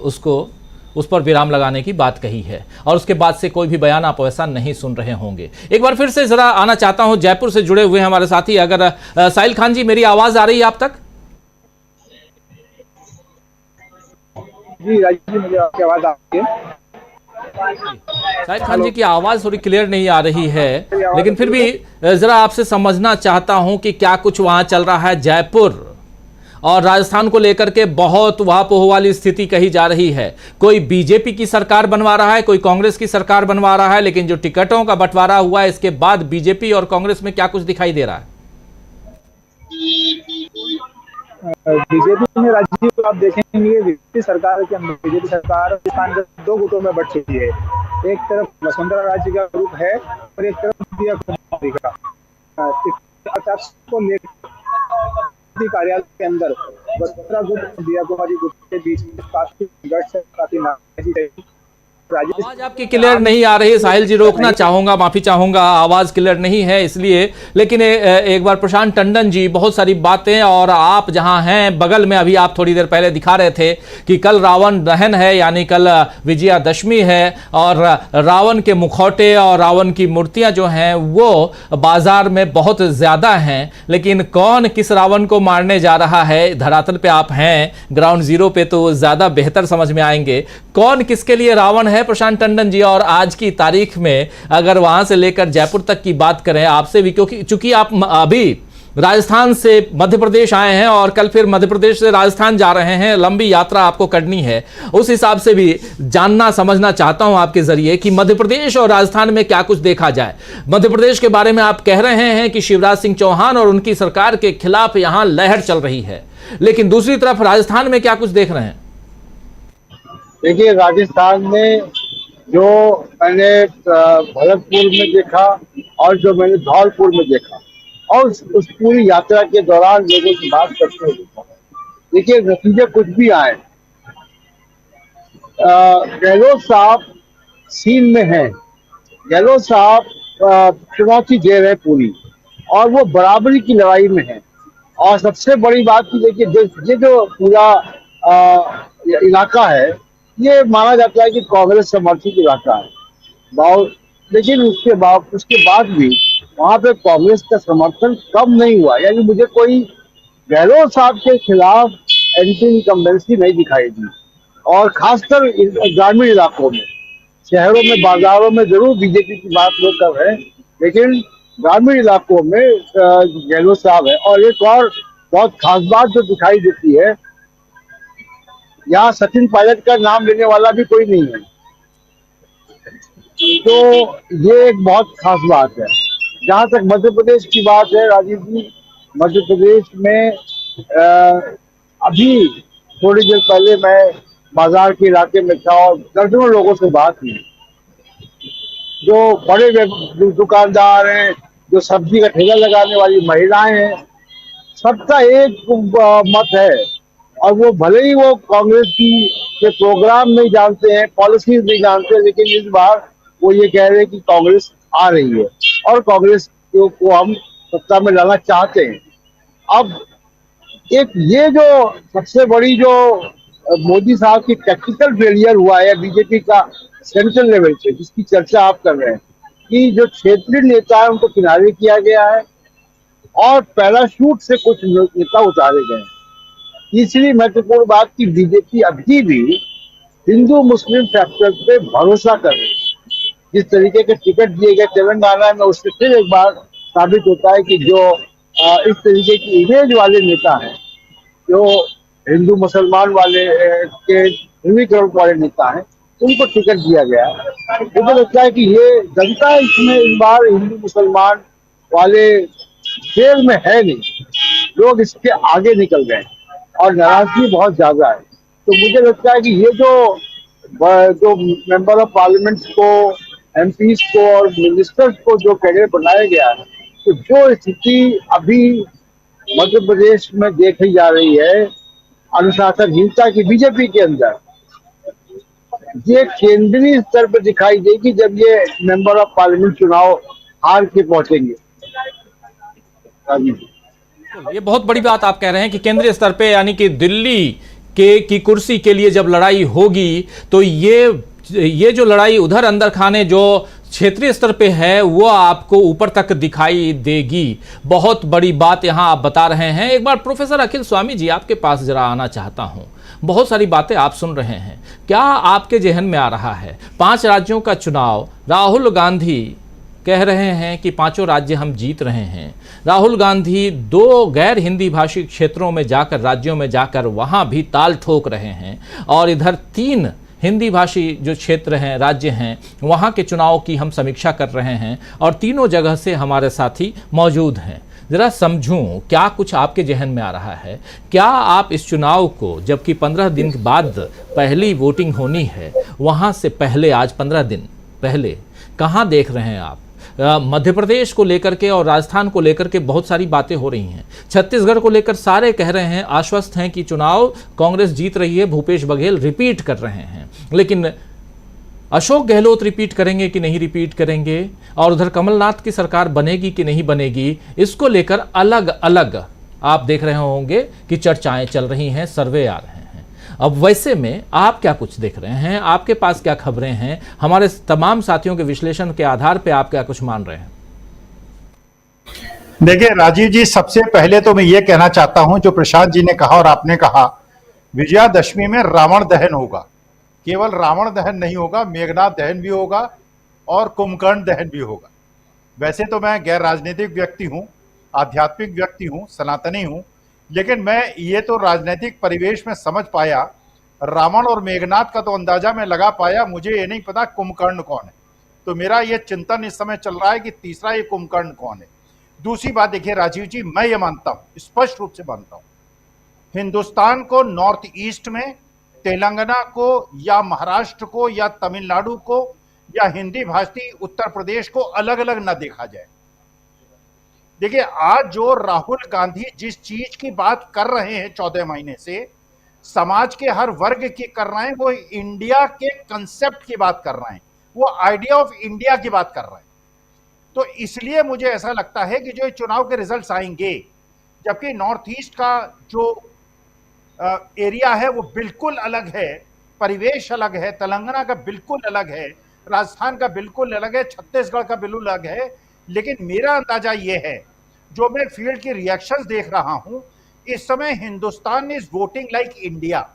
उस पर विराम लगाने की बात कही है, और उसके बाद से कोई भी बयान आप वैसा नहीं सुन रहे होंगे। एक बार फिर से जरा आना चाहता हूं, जयपुर से जुड़े हुए हमारे साथी, अगर साहिल खान जी मेरी आवाज आ रही है आप तक? जी राजीव जी, मुझे आपकी आवाज आ रही है। साहिल खान जी की आवाज थोड़ी क्लियर नहीं आ रही है, लेकिन फिर भी जरा आपसे समझना चाहता हूं कि क्या कुछ वहां चल रहा है। जयपुर और राजस्थान को लेकर के बहुत वापोह वाली स्थिति कही जा रही है। कोई बीजेपी की सरकार बनवा रहा है, कोई कांग्रेस की सरकार बनवा रहा है, लेकिन जो टिकटों का बंटवारा हुआ है इसके बाद बीजेपी और कांग्रेस में क्या कुछ दिखाई दे रहा है? बीजेपी में राजीव आप देखेंगे बीजेपी सरकार के अंदर बीजेपी सरकार राजस्थान के 2 गुटों में बट चुकी है। एक तरफ वसुंधरा राजे का ग्रुप है और एक तरफ दिया कुमारी का। को लेकर कार्यालय के अंदर वसुंधरा गुट और दिया कुमारी गुट के बीच में काफी संघर्ष, काफी नाराजगी रही। आवाज आपकी क्लियर नहीं आ रही साहिल जी, रोकना चाहूंगा, माफी चाहूंगा, आवाज क्लियर नहीं है इसलिए। लेकिन एक बार प्रशांत टंडन जी, बहुत सारी बातें, और आप जहां हैं बगल में अभी आप थोड़ी देर पहले दिखा रहे थे कि कल रावण दहन है यानी कल विजयादशमी है, और रावण के मुखौटे और रावण की मूर्तियां जो हैं वो बाजार में बहुत ज्यादा हैं। लेकिन कौन किस रावण को मारने जा रहा है, धरातल पे आप हैं, ग्राउंड जीरो पे, तो ज्यादा बेहतर समझ में आएंगे कौन किसके लिए रावण है प्रशांत टंडन जी। और आज की तारीख में अगर वहां से लेकर जयपुर तक की बात करें आपसे भी, क्योंकि चूंकि आप अभी राजस्थान से मध्य प्रदेश आए हैं और कल फिर मध्य प्रदेश से राजस्थान जा रहे हैं, लंबी यात्रा आपको करनी है, उस हिसाब से भी जानना समझना चाहता हूं आपके जरिए कि मध्य प्रदेश और राजस्थान में क्या कुछ देखा जाए। मध्य प्रदेश के बारे में आप कह रहे हैं कि शिवराज सिंह चौहान और उनकी सरकार के खिलाफ यहां लहर चल रही है, लेकिन दूसरी तरफ राजस्थान में क्या कुछ देख रहे हैं? देखिए, राजस्थान में जो मैंने भरतपुर में देखा और जो मैंने धौलपुर में देखा और उस पूरी यात्रा के दौरान लोगों से बात करते हुए देखा, देखिए नतीजे कुछ भी आए, गहलोत साहब सीन में हैं, गहलोत साहब चुनौती दे रहे पूरी, और वो बराबरी की लड़ाई में है। और सबसे बड़ी बात की देखिए, ये जो पूरा इलाका है ये माना जाता है कि कांग्रेस समर्थित इलाका है, लेकिन उसके बाद भी वहां पे कांग्रेस का समर्थन कम नहीं हुआ। यानी मुझे कोई गहलोत साहब के खिलाफ एंटी इनकम्बेंसी नहीं दिखाई दी, और खासकर ग्रामीण इलाकों में, शहरों में, बाजारों में जरूर बीजेपी की बात लोग कर रहे हैं, लेकिन ग्रामीण इलाकों में गहलोत साहब है। और एक और बहुत खास बात जो दिखाई देती है, यहाँ सचिन पायलट का नाम लेने वाला भी कोई नहीं है, तो ये एक बहुत खास बात है। जहां तक मध्य प्रदेश की बात है राजीव जी, मध्य प्रदेश में अभी थोड़ी देर पहले मैं बाजार के इलाके में था और दर्जनों लोगों से बात हुई। जो बड़े दुकानदार हैं, जो सब्जी का ठेला लगाने वाली महिलाएं हैं, सबका एक मत है, और वो भले ही वो कांग्रेस के प्रोग्राम नहीं जानते हैं, पॉलिसीज नहीं जानते, लेकिन इस बार वो ये कह रहे हैं कि कांग्रेस आ रही है और कांग्रेस को हम सत्ता में लाना चाहते हैं। अब एक ये जो सबसे बड़ी जो मोदी साहब की टैक्टिकल फेलियर हुआ है बीजेपी का सेंट्रल लेवल पे, जिसकी चर्चा आप कर रहे हैं, कि जो क्षेत्रीय नेता है उनको किनारे किया गया है और पैराशूट से कुछ नेता उतारे गए हैं। तीसरी महत्वपूर्ण बात की बीजेपी अभी भी हिंदू मुस्लिम फैक्टर पे भरोसा कर रही है। जिस तरीके के टिकट दिए गए तेलंगाना में, उससे फिर एक बार साबित होता है कि जो इस तरीके की इमेज वाले नेता हैं, जो हिंदू मुसलमान वाले के ध्रुवीकरण वाले नेता हैं, उनको टिकट दिया गया। मुझे लगता है कि ये जनता इसमें इस बार हिंदू मुसलमान वाले खेल में है नहीं, लोग इसके आगे निकल गए और नाराजगी बहुत ज्यादा है। तो मुझे लगता है कि ये जो मेंबर ऑफ पार्लियामेंट को, एमपीज को और मिनिस्टर्स को जो कैडर बनाया गया है, तो जो स्थिति अभी मध्य प्रदेश में देखी जा रही है अनुशासनहीनता की बीजेपी के अंदर, ये केंद्रीय स्तर पर दिखाई देगी जब ये मेंबर ऑफ पार्लियामेंट चुनाव हार के पहुंचेंगे। ये बहुत बड़ी बात आप कह रहे हैं कि केंद्रीय स्तर पे, यानी कि दिल्ली की कुर्सी के लिए जब लड़ाई होगी तो ये जो लड़ाई उधर अंदर खाने जो क्षेत्रीय स्तर पे है वो आपको ऊपर तक दिखाई देगी। बहुत बड़ी बात यहां आप बता रहे हैं। एक बार प्रोफेसर अखिल स्वामी जी आपके पास जरा आना चाहता हूं। बहुत सारी बातें आप सुन रहे हैं, क्या आपके जहन में आ रहा है 5 राज्यों का चुनाव, राहुल गांधी कह रहे हैं कि 5 राज्य हम जीत रहे हैं। राहुल गांधी 2 गैर हिंदी भाषी क्षेत्रों में जाकर, राज्यों में जाकर वहां भी ताल ठोक रहे हैं, और इधर 3 हिंदी भाषी जो क्षेत्र हैं, राज्य हैं, वहां के चुनाव की हम समीक्षा कर रहे हैं और तीनों जगह से हमारे साथी मौजूद हैं। जरा समझूं क्या कुछ आपके जहन में आ रहा है। क्या आप इस चुनाव को, जबकि 15 दिन के बाद पहली वोटिंग होनी है, वहां से पहले आज 15 दिन पहले कहां देख रहे हैं आप? मध्य प्रदेश को लेकर के और राजस्थान को लेकर के बहुत सारी बातें हो रही हैं। छत्तीसगढ़ को लेकर सारे कह रहे हैं, आश्वस्त हैं कि चुनाव कांग्रेस जीत रही है, भूपेश बघेल रिपीट कर रहे हैं। लेकिन अशोक गहलोत रिपीट करेंगे कि नहीं रिपीट करेंगे, और उधर कमलनाथ की सरकार बनेगी कि नहीं बनेगी, इसको लेकर अलग अलग आप देख रहे होंगे कि चर्चाएं चल रही हैं, सर्वे आ रहे हैं। अब वैसे में आप क्या कुछ देख रहे हैं, आपके पास क्या खबरें हैं, हमारे तमाम साथियों के विश्लेषण के आधार पे आप क्या कुछ मान रहे हैं? देखिए राजीव जी, सबसे पहले तो मैं ये कहना चाहता हूं, जो प्रशांत जी ने कहा और आपने कहा, विजयादशमी में रावण दहन होगा। केवल रावण दहन नहीं होगा, मेघनाथ दहन भी होगा और कुंभकर्ण दहन भी होगा। वैसे तो मैं गैर राजनीतिक व्यक्ति हूं, आध्यात्मिक व्यक्ति हूं, सनातनी हूं, लेकिन मैं ये तो राजनीतिक परिवेश में समझ पाया, रावण और मेघनाथ का तो अंदाजा मैं लगा पाया, मुझे ये नहीं पता कुंभकर्ण कौन है। तो मेरा ये चिंतन इस समय चल रहा है कि तीसरा ये कुंभकर्ण कौन है। दूसरी बात देखिए राजीव जी, मैं ये मानता हूं, स्पष्ट रूप से मानता हूं, हिंदुस्तान को नॉर्थ ईस्ट में तेलंगाना को या महाराष्ट्र को या तमिलनाडु को या हिंदी भाषी उत्तर प्रदेश को अलग अलग न देखा जाए। देखिए आज जो राहुल गांधी जिस चीज की बात कर रहे हैं 14 महीने से, समाज के हर वर्ग की कर रहे हैं, वो इंडिया के कंसेप्ट की बात कर रहे हैं, वो आइडिया ऑफ इंडिया की बात कर रहे हैं। तो इसलिए मुझे ऐसा लगता है कि जो चुनाव के रिजल्ट्स आएंगे, जबकि नॉर्थ ईस्ट का जो एरिया है वो बिल्कुल अलग है, परिवेश अलग है, तेलंगाना का बिल्कुल अलग है, राजस्थान का बिल्कुल अलग है, छत्तीसगढ़ का बिल्कुल अलग है। लेकिन मेरा अंदाजा ये है, जो मैं फील्ड के रिएक्शंस देख रहा हूं, इस समय Hindustan is voting like India.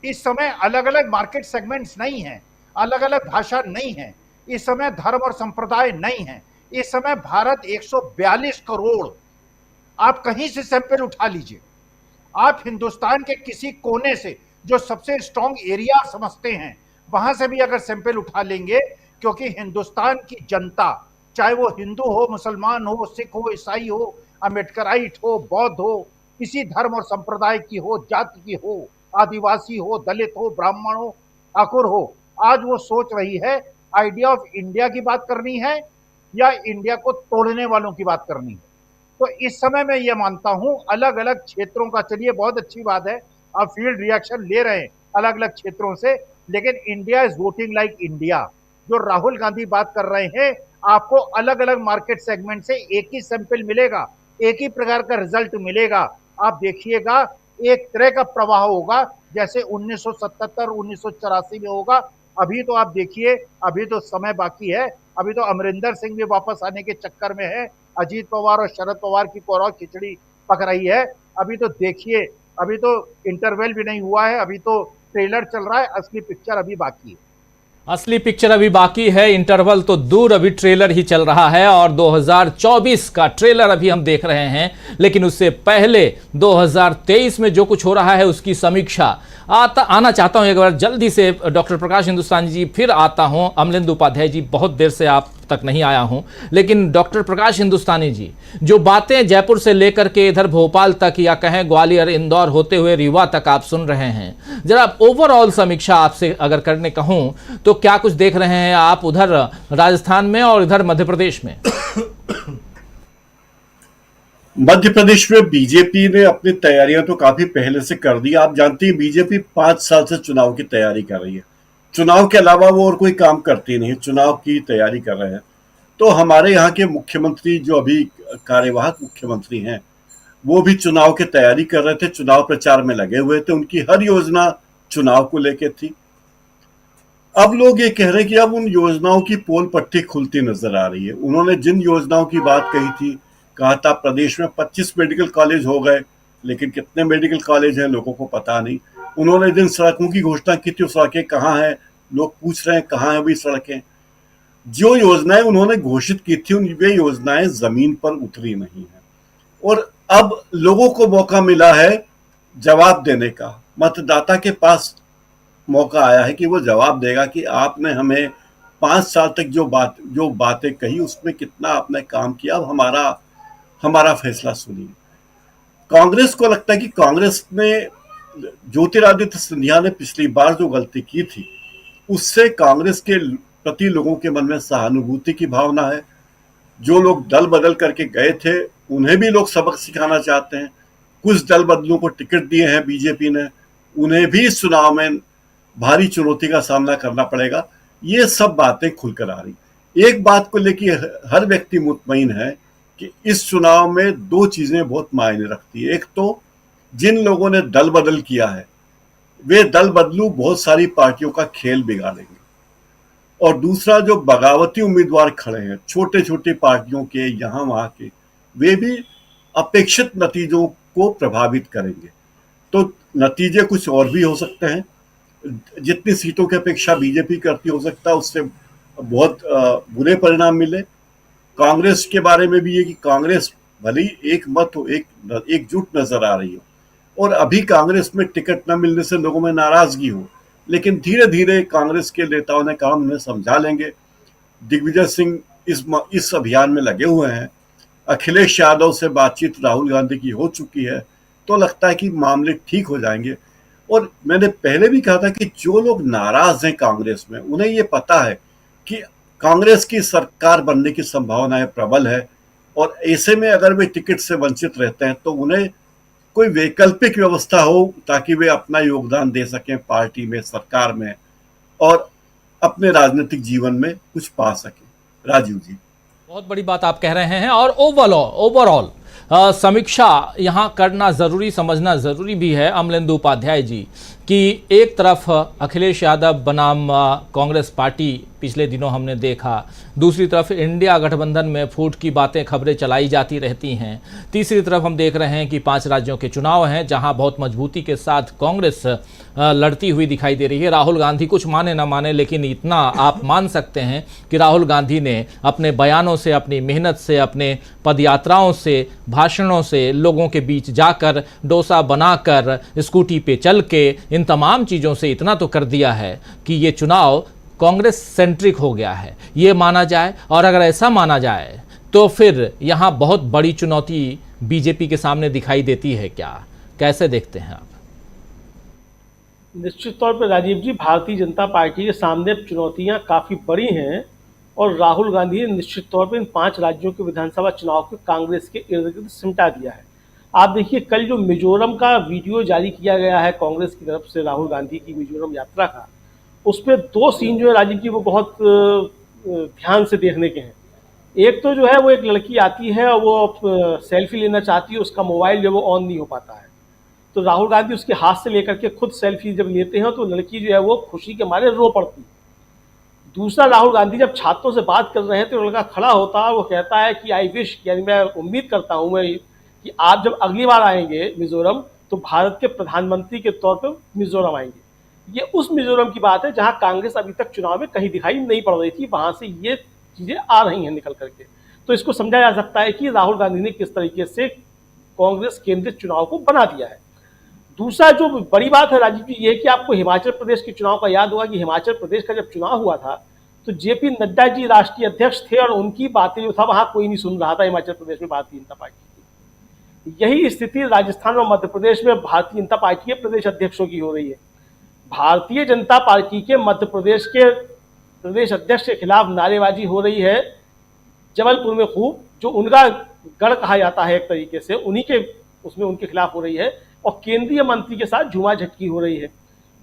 इस समय अलग अलग मार्केट सेगमेंट्स नहीं है, अलग अलग भाषा नहीं है, इस समय धर्म और संप्रदाय नहीं है। इस समय भारत 142 करोड़, आप कहीं से सैंपल उठा लीजिए, आप हिंदुस्तान के किसी कोने से जो सबसे स्ट्रॉन्ग एरिया समझते हैं वहां से भी अगर सैंपल उठा लेंगे, क्योंकि हिंदुस्तान की जनता, चाहे वो हिंदू हो, मुसलमान हो, सिख हो, ईसाई हो, अम्बेडकराइट हो, बौद्ध हो, किसी धर्म और संप्रदाय की हो, जाति की हो, आदिवासी हो, दलित हो, ब्राह्मण हो, ठाकुर हो, आज वो सोच रही है आइडिया ऑफ इंडिया की बात करनी है या इंडिया को तोड़ने वालों की बात करनी है। तो इस समय मैं ये मानता हूं अलग अलग क्षेत्रों का, चलिए बहुत अच्छी बात है आप फील्ड रिएक्शन ले रहे हैं अलग अलग क्षेत्रों से, लेकिन India is voting like India. जो राहुल गांधी बात कर रहे हैं, आपको अलग अलग मार्केट सेगमेंट से एक ही सैंपल मिलेगा, एक ही प्रकार का रिजल्ट मिलेगा। आप देखिएगा एक तरह का प्रवाह होगा जैसे 1977 1984 में होगा। अभी तो आप देखिए, अभी तो समय बाकी है, अभी तो अमरिंदर सिंह भी वापस आने के चक्कर में है, अजीत पवार और शरद पवार की कौरव खिचड़ी पक रही है। अभी तो देखिए, अभी तो इंटरवल भी नहीं हुआ है, अभी तो ट्रेलर चल रहा है, असली पिक्चर अभी बाकी है। असली पिक्चर अभी बाकी है, इंटरवल तो दूर, अभी ट्रेलर ही चल रहा है और 2024 का ट्रेलर अभी हम देख रहे हैं। लेकिन उससे पहले 2023 में जो कुछ हो रहा है उसकी समीक्षा आना चाहता हूं एक बार जल्दी से। डॉक्टर प्रकाश हिंदुस्तानी जी फिर आता हूं, अमलेंदु उपाध्याय जी बहुत देर से आप तक नहीं आया हूं, लेकिन डॉक्टर प्रकाश हिंदुस्तानी जी, जो बातें जयपुर से लेकर के इधर भोपाल तक या कहें ग्वालियर इंदौर होते हुए रीवा तक आप सुन रहे हैं, जरा ओवरऑल समीक्षा आपसे अगर करने कहूं तो क्या कुछ देख रहे हैं आप उधर राजस्थान में और इधर मध्य प्रदेश में? मध्य प्रदेश में बीजेपी ने अपनी तैयारियां तो काफी पहले से कर दी। आप जानती हैं बीजेपी 5 साल से चुनाव की तैयारी कर रही है। चुनाव के अलावा वो और कोई काम करती नहीं, चुनाव की तैयारी कर रहे हैं। तो हमारे यहाँ के मुख्यमंत्री जो अभी कार्यवाहक मुख्यमंत्री हैं, वो भी चुनाव की तैयारी कर रहे थे, चुनाव प्रचार में लगे हुए थे। उनकी हर योजना चुनाव को लेकर थी। अब लोग ये कह रहे हैं कि अब उन योजनाओं की पोल पट्टी खुलती नजर आ रही है। उन्होंने जिन योजनाओं की बात कही थी, कहा था प्रदेश में 25 मेडिकल कॉलेज हो गए, लेकिन कितने मेडिकल कॉलेज हैं लोगों को पता नहीं। उन्होंने जिन सड़कों की घोषणा की थी, वो सड़कें कहाँ हैं, लोग पूछ रहे हैं कहाँ हैं अभी सड़कें। जो योजनाएं उन्होंने घोषित की थी, वे योजनाएं जमीन पर उतरी नहीं है। और अब लोगों को मौका मिला है जवाब देने का। मतदाता के पास मौका आया है कि वो जवाब देगा कि आपने हमें 5 साल तक जो बातें कही उसमें कितना आपने काम किया। अब हमारा फैसला सुनिए। कांग्रेस को लगता है कि कांग्रेस ने, ज्योतिरादित्य सिंधिया ने पिछली बार जो गलती की थी, उससे कांग्रेस के प्रति लोगों के मन में सहानुभूति की भावना है। जो लोग दल बदल करके गए थे, उन्हें भी लोग सबक सिखाना चाहते हैं। कुछ दल बदलों को टिकट दिए हैं बीजेपी ने, उन्हें भी इस चुनाव में भारी चुनौती का सामना करना पड़ेगा। ये सब बातें खुलकर आ रही। एक बात को लेकर हर व्यक्ति मुतमईन है कि इस चुनाव में 2 चीजें बहुत मायने रखती है। एक तो जिन लोगों ने दल बदल किया है, वे दल बदलू बहुत सारी पार्टियों का खेल बिगाड़ेंगे। और दूसरा, जो बगावती उम्मीदवार खड़े हैं छोटे छोटे पार्टियों के, यहां वहां के, वे भी अपेक्षित नतीजों को प्रभावित करेंगे। तो नतीजे कुछ और भी हो सकते हैं। जितनी सीटों की अपेक्षा बीजेपी करती, हो सकता है उससे बहुत बुरे परिणाम मिले। कांग्रेस के बारे में भी ये कि कांग्रेस भले ही एक मत हो, एकजुट नजर आ रही हो, और अभी कांग्रेस में टिकट न मिलने से लोगों में नाराजगी हो, लेकिन धीरे धीरे कांग्रेस के नेताओं ने कहा उन्हें समझा लेंगे। दिग्विजय सिंह इस अभियान में लगे हुए हैं। अखिलेश यादव से बातचीत राहुल गांधी की हो चुकी है, तो लगता है कि मामले ठीक हो जाएंगे। और मैंने पहले भी कहा था कि जो लोग नाराज हैं कांग्रेस में, उन्हें ये पता है कि कांग्रेस की सरकार बनने की संभावनाएं प्रबल है, और ऐसे में अगर वे टिकट से वंचित रहते हैं तो उन्हें कोई वैकल्पिक व्यवस्था हो ताकि वे अपना योगदान दे सकें पार्टी में, सरकार में, और अपने राजनीतिक जीवन में कुछ पा सकें। राजीव जी, बहुत बड़ी बात आप कह रहे हैं। और ओवरऑल समीक्षा यहां करना जरूरी, समझना जरूरी भी है अमलेंदु उपाध्याय जी, कि एक तरफ अखिलेश यादव बनाम कांग्रेस पार्टी पिछले दिनों हमने देखा, दूसरी तरफ इंडिया गठबंधन में फूट की बातें, खबरें चलाई जाती रहती हैं, तीसरी तरफ हम देख रहे हैं कि 5 राज्यों के चुनाव हैं जहां बहुत मजबूती के साथ कांग्रेस लड़ती हुई दिखाई दे रही है। राहुल गांधी कुछ माने ना माने, लेकिन इतना आप मान सकते हैं कि राहुल गांधी ने अपने बयानों से, अपनी मेहनत से, अपने पदयात्राओं से, भाषणों से, लोगों के बीच जाकर, डोसा बनाकर, स्कूटी पे चल के, इन तमाम चीज़ों से इतना तो कर दिया है कि ये चुनाव कांग्रेस सेंट्रिक हो गया है, ये माना जाए। और अगर ऐसा माना जाए तो फिर यहाँ बहुत बड़ी चुनौती बीजेपी के सामने दिखाई देती है क्या? कैसे देखते हैं आप? निश्चित तौर पर राजीव जी, भारतीय जनता पार्टी के सामने चुनौतियां काफ़ी बड़ी हैं, और राहुल गांधी ने निश्चित तौर पर इन 5 राज्यों के विधानसभा चुनाव को कांग्रेस के इर्द गिर्द सिमटा दिया है। आप देखिए, कल जो मिजोरम का वीडियो जारी किया गया है कांग्रेस की तरफ से राहुल गांधी की मिजोरम यात्रा का, उसमें 2 सीन जो है राजीव जी वो बहुत ध्यान से देखने के हैं। एक तो जो है वो एक लड़की आती है और वो सेल्फी लेना चाहती है, उसका मोबाइल जो है वो ऑन नहीं हो पाता है, तो राहुल गांधी उसके हाथ से लेकर के खुद सेल्फी जब लेते हैं तो लड़की जो है वो खुशी के मारे रो पड़ती है। दूसरा, राहुल गांधी जब छात्रों से बात कर रहे हैं तो लड़का खड़ा होता है, वो कहता है कि आई विश, यानी मैं उम्मीद करता हूँ मैं कि आप जब अगली बार आएंगे मिजोरम तो भारत के प्रधानमंत्री के तौर पर मिजोरम आएंगे। ये उस मिजोरम की बात है जहां कांग्रेस अभी तक चुनाव में कहीं दिखाई नहीं पड़ रही थी, वहां से ये चीजें आ रही हैं निकल करके। तो इसको समझा जा सकता है कि राहुल गांधी ने किस तरीके से कांग्रेस केंद्रित चुनाव को बना दिया है। दूसरा जो बड़ी बात है राजीव जी, ये कि आपको हिमाचल प्रदेश के चुनाव का याद होगा कि हिमाचल प्रदेश का जब चुनाव हुआ था तो जेपी नड्डा जी राष्ट्रीय अध्यक्ष थे और उनकी बातें जो था वहां कोई नहीं सुन रहा था हिमाचल प्रदेश में भारतीय जनता पार्टी की। यही स्थिति राजस्थान और मध्य प्रदेश में भारतीय जनता पार्टी के प्रदेश अध्यक्षों की हो रही है। भारतीय जनता पार्टी के मध्य प्रदेश के प्रदेश अध्यक्ष के खिलाफ नारेबाजी हो रही है जबलपुर में खूब, जो उनका गढ़ कहा जाता है एक तरीके से, उन्हीं के उसमें उनके खिलाफ हो रही है, और केंद्रीय मंत्री के साथ झूमा झटकी हो रही है।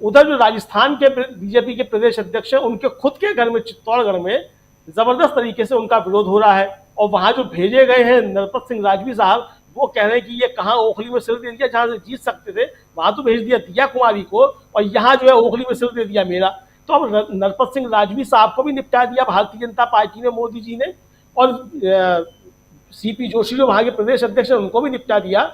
उधर जो राजस्थान के बीजेपी के प्रदेश अध्यक्ष हैं उनके खुद के घर में चित्तौड़गढ़ में जबरदस्त तरीके से उनका विरोध हो रहा है, और वहां जो भेजे गए हैं नरपत सिंह राजवी साहब, वो कह रहे हैं कि ये कहाँ ओखली में सिर दे दिया, जहां से जीत सकते थे वहां तो भेज दिया दिया कुमारी को, और यहाँ जो है ओखली में सिर दे दिया मेरा। तो अब नरपत सिंह राजवी साहब को भी निपटा दिया भारतीय जनता पार्टी ने, मोदी जी ने, और सीपी जोशी जो वहां के प्रदेश अध्यक्ष हैं उनको भी निपटा दिया,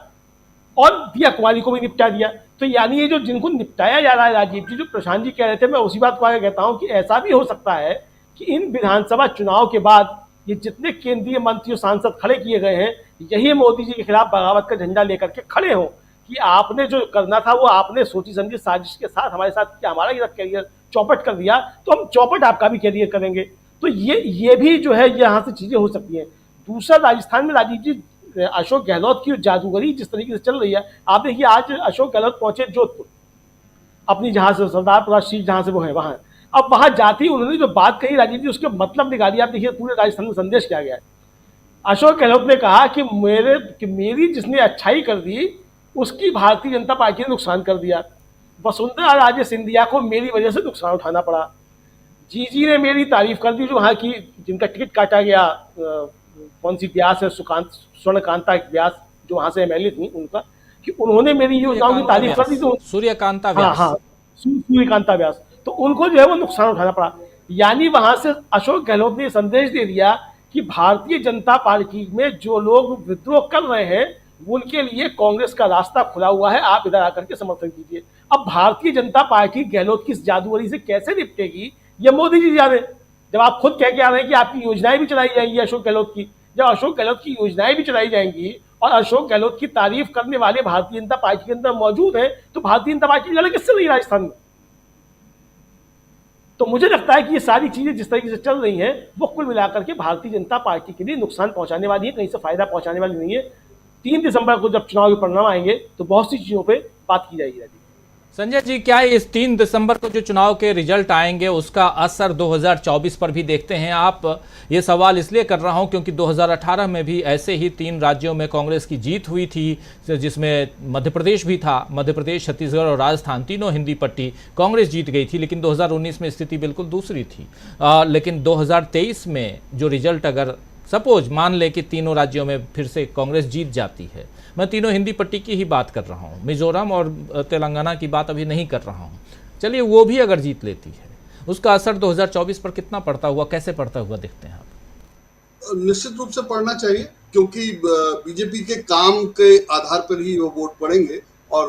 और दिया कुमारी को भी निपटा दिया। तो यानी ये जो जिनको निपटाया जा रहा है राजीव जी, जो प्रशांत जी कह रहे थे, मैं उसी बात को आगे कहता हूं कि ऐसा भी हो सकता है कि इन विधानसभा चुनाव के बाद ये जितने केंद्रीय मंत्री और सांसद खड़े किए गए हैं, यही मोदी जी के खिलाफ बगावत का झंडा लेकर के खड़े हों कि आपने जो करना था वो आपने सोची समझी साजिश के साथ हमारे साथ किया, हमारा ये कैरियर चौपट कर दिया, तो हम चौपट आपका भी कैरियर करेंगे। तो ये भी जो है यहाँ से चीजें हो सकती हैं। दूसरा, राजस्थान में राजीव जी अशोक गहलोत की जादूगरी जिस तरीके से चल रही है, आप देखिए आज अशोक गहलोत पहुंचे जोधपुर, अपनी जहां से सरदारपुरा सीट जहां से वो है वहां, अब वहां जाते ही उन्होंने जो बात कही राजीव जी, उसके मतलब निकालिए आप देखिए पूरे राजस्थान में संदेश क्या गया है। अशोक गहलोत ने कहा कि मेरी जिसने अच्छाई कर दी उसकी भारतीय जनता पार्टी ने नुकसान कर दिया, वसुंधरा राजे सिंधिया को मेरी वजह से नुकसान उठाना पड़ा, जीजी ने मेरी तारीफ कर दी जो वहाँ की जिनका टिकट काटा गया, कौन सी व्यास है, स्वर्णकांता व्यास जो वहां से एमएलए थी उनका, कि उन्होंने मेरी योजनाओं की तारीफ कर दी, तो सूर्यकांता व्यास, हाँ सूर्यकांता व्यास, तो उनको जो है वो नुकसान उठाना पड़ा। यानी वहां से अशोक गहलोत ने संदेश दे दिया कि भारतीय जनता पार्टी में जो लोग विद्रोह कर रहे हैं उनके लिए कांग्रेस का रास्ता खुला हुआ है, आप इधर आकर के समर्थन कीजिए। अब भारतीय जनता पार्टी गहलोत की इस जादूगरी से कैसे निपटेगी ये मोदी जी जाने, जब आप खुद कह के आ रहे हैं कि आपकी योजनाएं भी चलाई जाएंगी अशोक गहलोत की, जब अशोक गहलोत की योजनाएं भी चलाई जाएंगी और अशोक गहलोत की तारीफ करने वाले भारतीय जनता पार्टी के अंदर मौजूद हैं, तो भारतीय जनता पार्टी लड़े किससे रही राजस्थान में? तो मुझे लगता है कि ये सारी चीजें जिस तरीके से चल रही हैं वो कुल मिलाकर के भारतीय जनता पार्टी के लिए नुकसान पहुंचाने वाली है, कहीं से फायदा पहुंचाने वाली नहीं है। 3 दिसंबर को जब चुनाव के परिणाम आएंगे तो बहुत सी चीजों पे बात की जाएगी। संजय जी, क्या इस 3 दिसंबर को जो चुनाव के रिजल्ट आएंगे उसका असर 2024 पर भी देखते हैं आप? ये सवाल इसलिए कर रहा हूं क्योंकि 2018 में भी ऐसे ही 3 राज्यों में कांग्रेस की जीत हुई थी, जिसमें मध्य प्रदेश भी था। मध्य प्रदेश, छत्तीसगढ़ और राजस्थान तीनों हिंदी पट्टी कांग्रेस जीत गई थी, लेकिन 2019 में स्थिति बिल्कुल दूसरी थी। लेकिन 2023 में जो रिजल्ट, अगर सपोज मान ले कि तीनों राज्यों में फिर से कांग्रेस जीत जाती है, मैं तीनों हिंदी पट्टी की ही बात कर रहा हूँ, मिजोरम और तेलंगाना की बात अभी नहीं कर रहा हूँ, चलिए वो भी अगर जीत लेती है, उसका असर 2024 पर कितना पड़ता हुआ, कैसे पड़ता हुआ देखते हैं आप? निश्चित रूप से पढ़ना चाहिए, क्योंकि बीजेपी के काम के आधार पर ही वो वोट पड़ेंगे और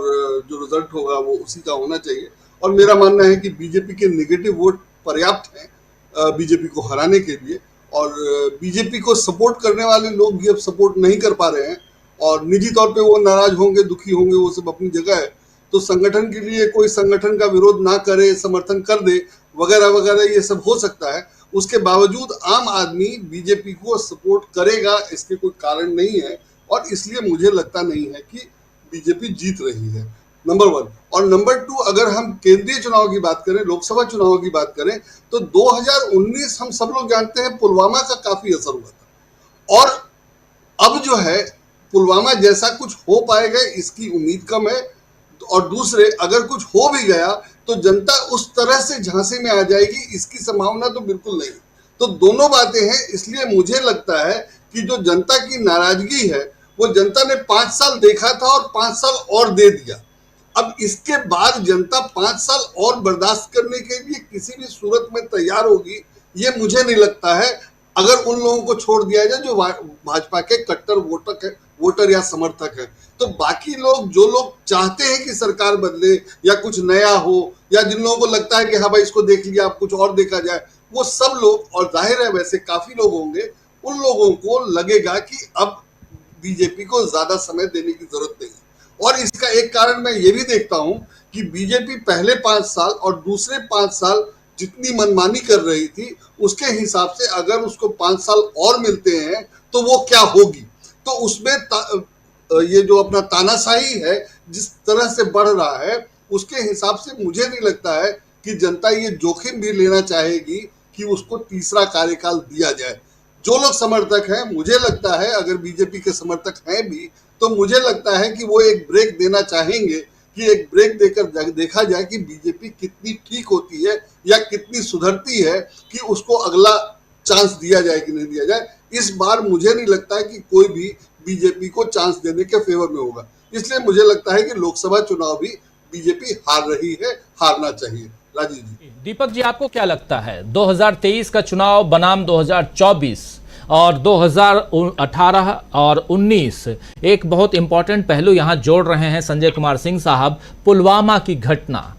जो रिजल्ट होगा वो उसी का होना चाहिए। और मेरा मानना है कि बीजेपी के नेगेटिव वोट पर्याप्त हैं बीजेपी को हराने के लिए, और बीजेपी को सपोर्ट करने वाले लोग भी अब सपोर्ट नहीं कर पा रहे हैं और निजी तौर पे वो नाराज होंगे, दुखी होंगे, वो सब अपनी जगह है। तो संगठन के लिए कोई संगठन का विरोध ना करे, समर्थन कर दे वगैरह वगैरह, ये सब हो सकता है। उसके बावजूद आम आदमी बीजेपी को सपोर्ट करेगा, इसके कोई कारण नहीं है, और इसलिए मुझे लगता नहीं है कि बीजेपी जीत रही है, नंबर 1। और नंबर 2, अगर हम केंद्रीय चुनाव की बात करें, लोकसभा चुनाव की बात करें, तो 2019 हम सब लोग जानते हैं पुलवामा का काफी असर हुआ था, और अब जो है पुलवामा जैसा कुछ हो पाएगा इसकी उम्मीद कम है। और दूसरे, अगर कुछ हो भी गया तो जनता उस तरह से झांसे में आ जाएगी, इसकी संभावना तो बिल्कुल नहीं। तो दोनों बातें हैं, इसलिए मुझे लगता है कि जो जनता की नाराजगी है वो जनता ने 5 साल देखा था और 5 साल और दे दिया। अब इसके बाद जनता 5 साल और बर्दाश्त करने के लिए किसी भी सूरत में तैयार होगी, ये मुझे नहीं लगता है, अगर उन लोगों को छोड़ दिया जाए जो भाजपा के कट्टर वोटर या समर्थक है। तो बाकी लोग, जो लोग चाहते हैं कि सरकार बदले या कुछ नया हो या जिन लोगों को लगता है कि हाँ भाई इसको देख लिया, अब कुछ और देखा जाए, वो सब लोग, और जाहिर है वैसे काफी लोग होंगे, उन लोगों को लगेगा कि अब बीजेपी को ज्यादा समय देने की जरूरत नहीं है। और इसका एक कारण मैं ये भी देखता हूं कि बीजेपी पहले 5 साल और दूसरे 5 साल जितनी मनमानी कर रही थी, उसके हिसाब से अगर उसको 5 साल और मिलते हैं तो वो क्या होगी। तो उसमें ये जो अपना तानाशाही है जिस तरह से बढ़ रहा है, उसके हिसाब से मुझे नहीं लगता है कि जनता ये जोखिम भी लेना चाहेगी कि उसको तीसरा कार्यकाल दिया जाए। जो लोग समर्थक हैं, मुझे लगता है अगर बीजेपी के समर्थक हैं भी, तो मुझे लगता है कि वो एक ब्रेक देना चाहेंगे कि एक ब्रेक देकर देखा जाए कि बीजेपी कितनी ठीक होती है या कितनी सुधरती है, कि उसको अगला चांस दिया जाए कि नहीं दिया जाए। इस बार मुझे नहीं लगता है कि कोई भी बीजेपी को चांस देने के फेवर में होगा। इसलिए मुझे लगता है कि लोकसभा चुनाव भी बीजेपी हार रही है, हारना चाहिए। राजीव जी। दीपक जी, आपको क्या लगता है 2023 का चुनाव बनाम 2024 और 2018 और 19 एक बहुत इंपॉर्टेंट पहलू यहां जोड़ रहे हैं संजय कुमार सिंह साहब, पुलवामा की घटना।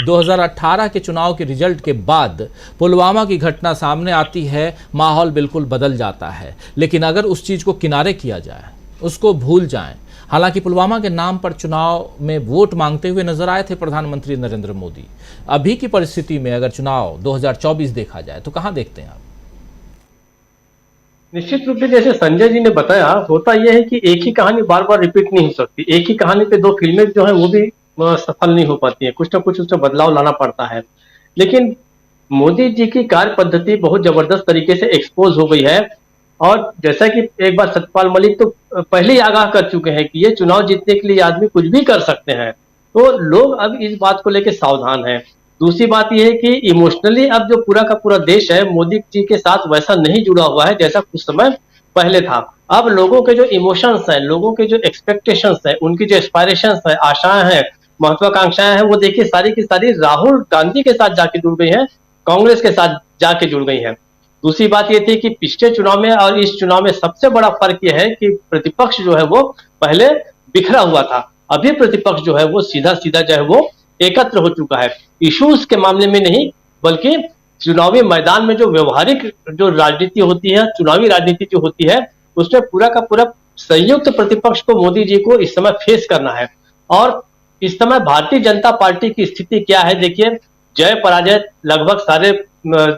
2018 के चुनाव के रिजल्ट के बाद पुलवामा की घटना सामने आती है, माहौल बिल्कुल बदल जाता है। लेकिन अगर उस चीज़ को किनारे किया जाए, उसको भूल जाएं, हालांकि पुलवामा के नाम पर चुनाव में वोट मांगते हुए नजर आए थे प्रधानमंत्री नरेंद्र मोदी। अभी की परिस्थिति में अगर चुनाव 2024 देखा जाए तो कहां देखते हैं आप? निश्चित रूप से जैसे संजय जी ने बताया, होता यह है कि एक ही कहानी बार बार रिपीट नहीं हो सकती। एक ही कहानी पे 2 फिल्में जो है वो भी सफल नहीं हो पाती है, कुछ ना कुछ उसमें बदलाव लाना पड़ता है। लेकिन मोदी जी की कार्य पद्धति बहुत जबरदस्त तरीके से एक्सपोज हो गई है। और जैसा कि एक बार सत्यपाल मलिक तो पहले ही आगाह कर चुके हैं कि ये चुनाव जीतने के लिए आदमी कुछ भी कर सकते हैं, तो लोग अब इस बात को लेकर सावधान हैं। दूसरी बात यह है कि इमोशनली अब जो पूरा का पूरा देश है मोदी जी के साथ वैसा नहीं जुड़ा हुआ है जैसा कुछ समय पहले था। अब लोगों के जो इमोशंस हैं, लोगों के जो एक्सपेक्टेशंस हैं, उनकी जो एस्पायरेशंस है, आशाएं हैं, महत्वाकांक्षाएं हैं, वो देखिए सारी की सारी राहुल गांधी के साथ जाके जुड़ गई हैं, कांग्रेस के साथ जाके जुड़ गई हैं। दूसरी बात ये थी कि पिछले चुनाव में और इस चुनाव में सबसे बड़ा फर्क यह है कि प्रतिपक्ष जो है वो पहले बिखरा हुआ था, अभी प्रतिपक्ष जो है वो सीधा सीधा जो है वो एकत्र हो चुका है। इश्यूज के मामले में नहीं, बल्कि चुनावी मैदान में जो व्यवहारिक जो राजनीति होती है, चुनावी राजनीति जो होती है, उसमें पूरा का पूरा संयुक्त प्रतिपक्ष को मोदी जी को इस समय फेस करना है। और इस समय भारतीय जनता पार्टी की स्थिति क्या है, देखिए जय पराजय लगभग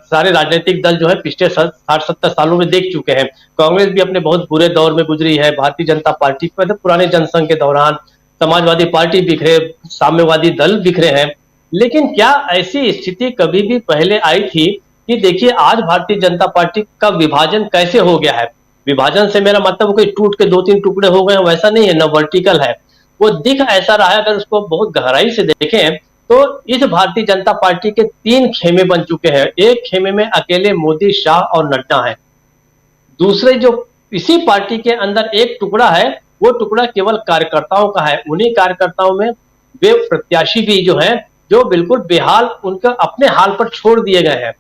सारे राजनीतिक दल जो है पिछले 60-70 सालों में देख चुके हैं। कांग्रेस भी अपने बहुत बुरे दौर में गुजरी है, भारतीय जनता पार्टी पुराने जनसंघ के दौरान समाजवादी पार्टी बिखरे, साम्यवादी दल बिखरे हैं। लेकिन क्या ऐसी स्थिति कभी भी पहले आई थी कि देखिए आज भारतीय जनता पार्टी का विभाजन कैसे हो गया है। विभाजन से मेरा मतलब कोई टूट के 2-3 टुकड़े हो गए, वैसा नहीं है, न वर्टिकल है, वो दिख ऐसा रहा है। अगर उसको बहुत गहराई से देखें तो इस भारतीय जनता पार्टी के 3 खेमे बन चुके हैं। एक खेमे में अकेले मोदी, शाह और नड्डा है। दूसरे जो इसी पार्टी के अंदर एक टुकड़ा है, वो टुकड़ा केवल कार्यकर्ताओं का है। उन्हीं कार्यकर्ताओं में वे प्रत्याशी भी जो है जो बिल्कुल बेहाल, उनका अपने हाल पर छोड़ दिए गए हैं।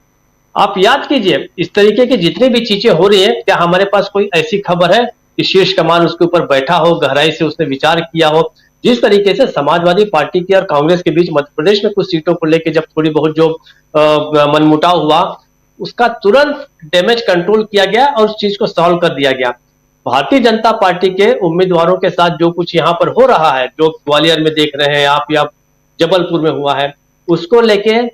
आप याद कीजिए इस तरीके की जितनी भी चीजें हो रही है, क्या हमारे पास कोई ऐसी खबर है कि शीर्ष कमान उसके ऊपर बैठा हो, गहराई से उसने विचार किया हो। जिस तरीके से समाजवादी पार्टी की और कांग्रेस के बीच मध्य प्रदेश में कुछ सीटों को लेकर जब थोड़ी बहुत जो मनमुटाव हुआ, उसका तुरंत डैमेज कंट्रोल किया गया और उस चीज को सॉल्व कर दिया गया। भारतीय जनता पार्टी के उम्मीदवारों के साथ जो कुछ यहाँ पर हो रहा है, जो ग्वालियर में देख रहे हैं आप या जबलपुर में हुआ है, उसको लेके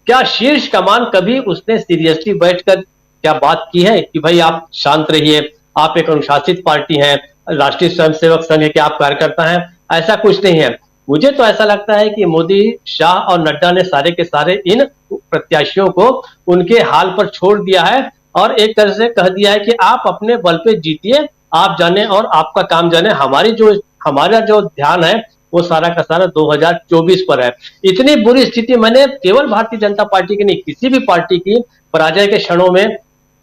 क्या शीर्ष कमान कभी उसने सीरियसली बैठकर क्या बात की है कि भाई आप शांत रहिए, आप एक अनुशासित पार्टी हैं, राष्ट्रीय स्वयंसेवक संघ के आप कार्यकर्ता हैं? ऐसा कुछ नहीं है। मुझे तो ऐसा लगता है कि मोदी, शाह और नड्डा ने सारे के सारे इन प्रत्याशियों को उनके हाल पर छोड़ दिया है और एक तरह से कह दिया है कि आप अपने बल पे जीतिए, आप जाने और आपका काम जाने, हमारा जो ध्यान है वो सारा का सारा 2024 पर है। इतनी बुरी स्थिति मैंने केवल भारतीय जनता पार्टी की नहीं, किसी भी पार्टी की पराजय के क्षणों में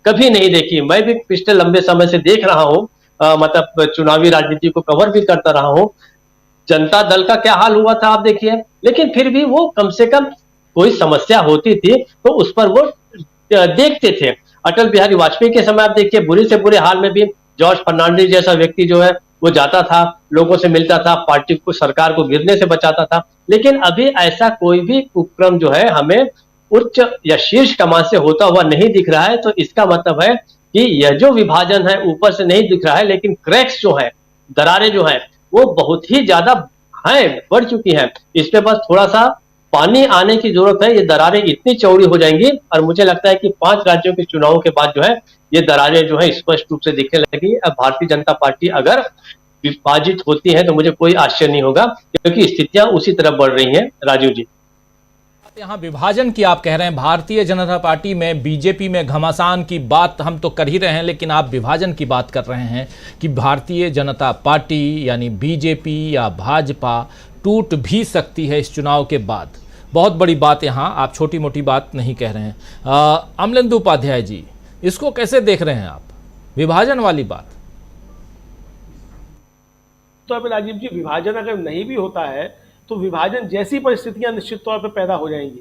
कभी नहीं देखी। मैं भी पिछले लंबे समय से देख रहा हूँ, मतलब चुनावी राजनीति को कवर भी करता रहा हूँ। जनता दल का क्या हाल हुआ था आप देखिए, लेकिन फिर भी वो कम से कम कोई समस्या होती थी तो उस पर वो देखते थे। अटल बिहारी वाजपेयी के समय आप देखिए बुरे से बुरे हाल में भी जॉर्ज फर्नांडिस जैसा व्यक्ति जो है वो जाता था, लोगों से मिलता था, पार्टी को, सरकार को गिरने से बचाता था। लेकिन अभी ऐसा कोई भी उपक्रम जो है हमें उच्च या शीर्ष कमान से होता हुआ नहीं दिख रहा है। तो इसका मतलब है कि यह जो विभाजन है ऊपर से नहीं दिख रहा है, लेकिन क्रैक्स जो है, दरारें जो है, वो बहुत ही ज्यादा हैं, बढ़ चुकी हैं। इस पे बस थोड़ा सा पानी आने की जरूरत है। ये दरारें इतनी चौड़ी हो जाएंगी और मुझे लगता है कि 5 राज्यों के चुनावों के बाद जो है ये दरारें जो है स्पष्ट रूप से दिखने लगेगी। अब भारतीय जनता पार्टी अगर विभाजित होती है तो मुझे कोई आश्चर्य नहीं होगा, क्योंकि स्थितियां उसी तरफ बढ़ रही हैं। राजीव जी, यहाँ विभाजन की आप कह रहे हैं, भारतीय जनता पार्टी में, बीजेपी में घमासान की बात हम तो कर ही रहे हैं, लेकिन आप विभाजन की बात कर रहे हैं कि भारतीय जनता पार्टी यानी बीजेपी या भाजपा टूट भी सकती है इस चुनाव के बाद। बहुत बड़ी बात, यहाँ आप छोटी मोटी बात नहीं कह रहे हैं। अमलेंदु उपाध्याय जी, इसको कैसे देख रहे हैं आप, विभाजन वाली बात? तो अभी राजीव जी, विभाजन अगर नहीं भी होता है तो विभाजन जैसी परिस्थितियां निश्चित तौर पर पैदा हो जाएंगी।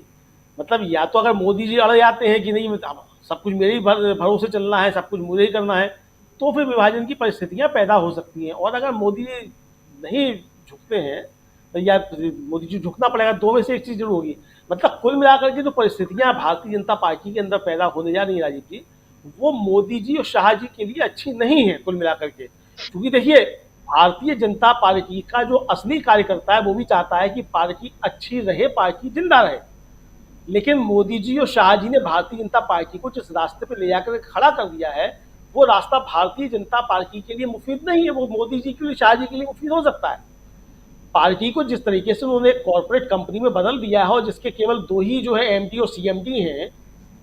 मतलब या तो अगर मोदी जी अड़ जाते हैं कि नहीं सब कुछ मेरे ही भरोसे चलना है, सब कुछ मुझे ही करना है, तो फिर विभाजन की परिस्थितियां पैदा हो सकती हैं। और अगर मोदी जी नहीं झुकते हैं या मोदी जी झुकना पड़ेगा, दो में से एक चीज जरूर होगी। मतलब कुल मिलाकर के जो परिस्थितियां भारतीय जनता पार्टी के अंदर पैदा होने जा रही है राजीव जी, वो मोदी जी और शाह जी के लिए अच्छी नहीं है कुल मिलाकर के। क्योंकि देखिए, भारतीय जनता पार्टी का जो असली कार्यकर्ता है वो भी चाहता है कि पार्टी अच्छी रहे, पार्टी जिंदा रहे। लेकिन मोदी जी और शाह जी ने भारतीय जनता पार्टी को जिस रास्ते पे ले जाकर खड़ा कर दिया है, वो रास्ता भारतीय जनता पार्टी के लिए मुफीद नहीं है। वो मोदी जी के लिए, शाह जी के लिए मुफीद हो सकता है। पार्टी को जिस तरीके से उन्होंने कॉर्पोरेट कंपनी में बदल दिया है और जिसके केवल 2 ही जो है एमडी और सीएमडी हैं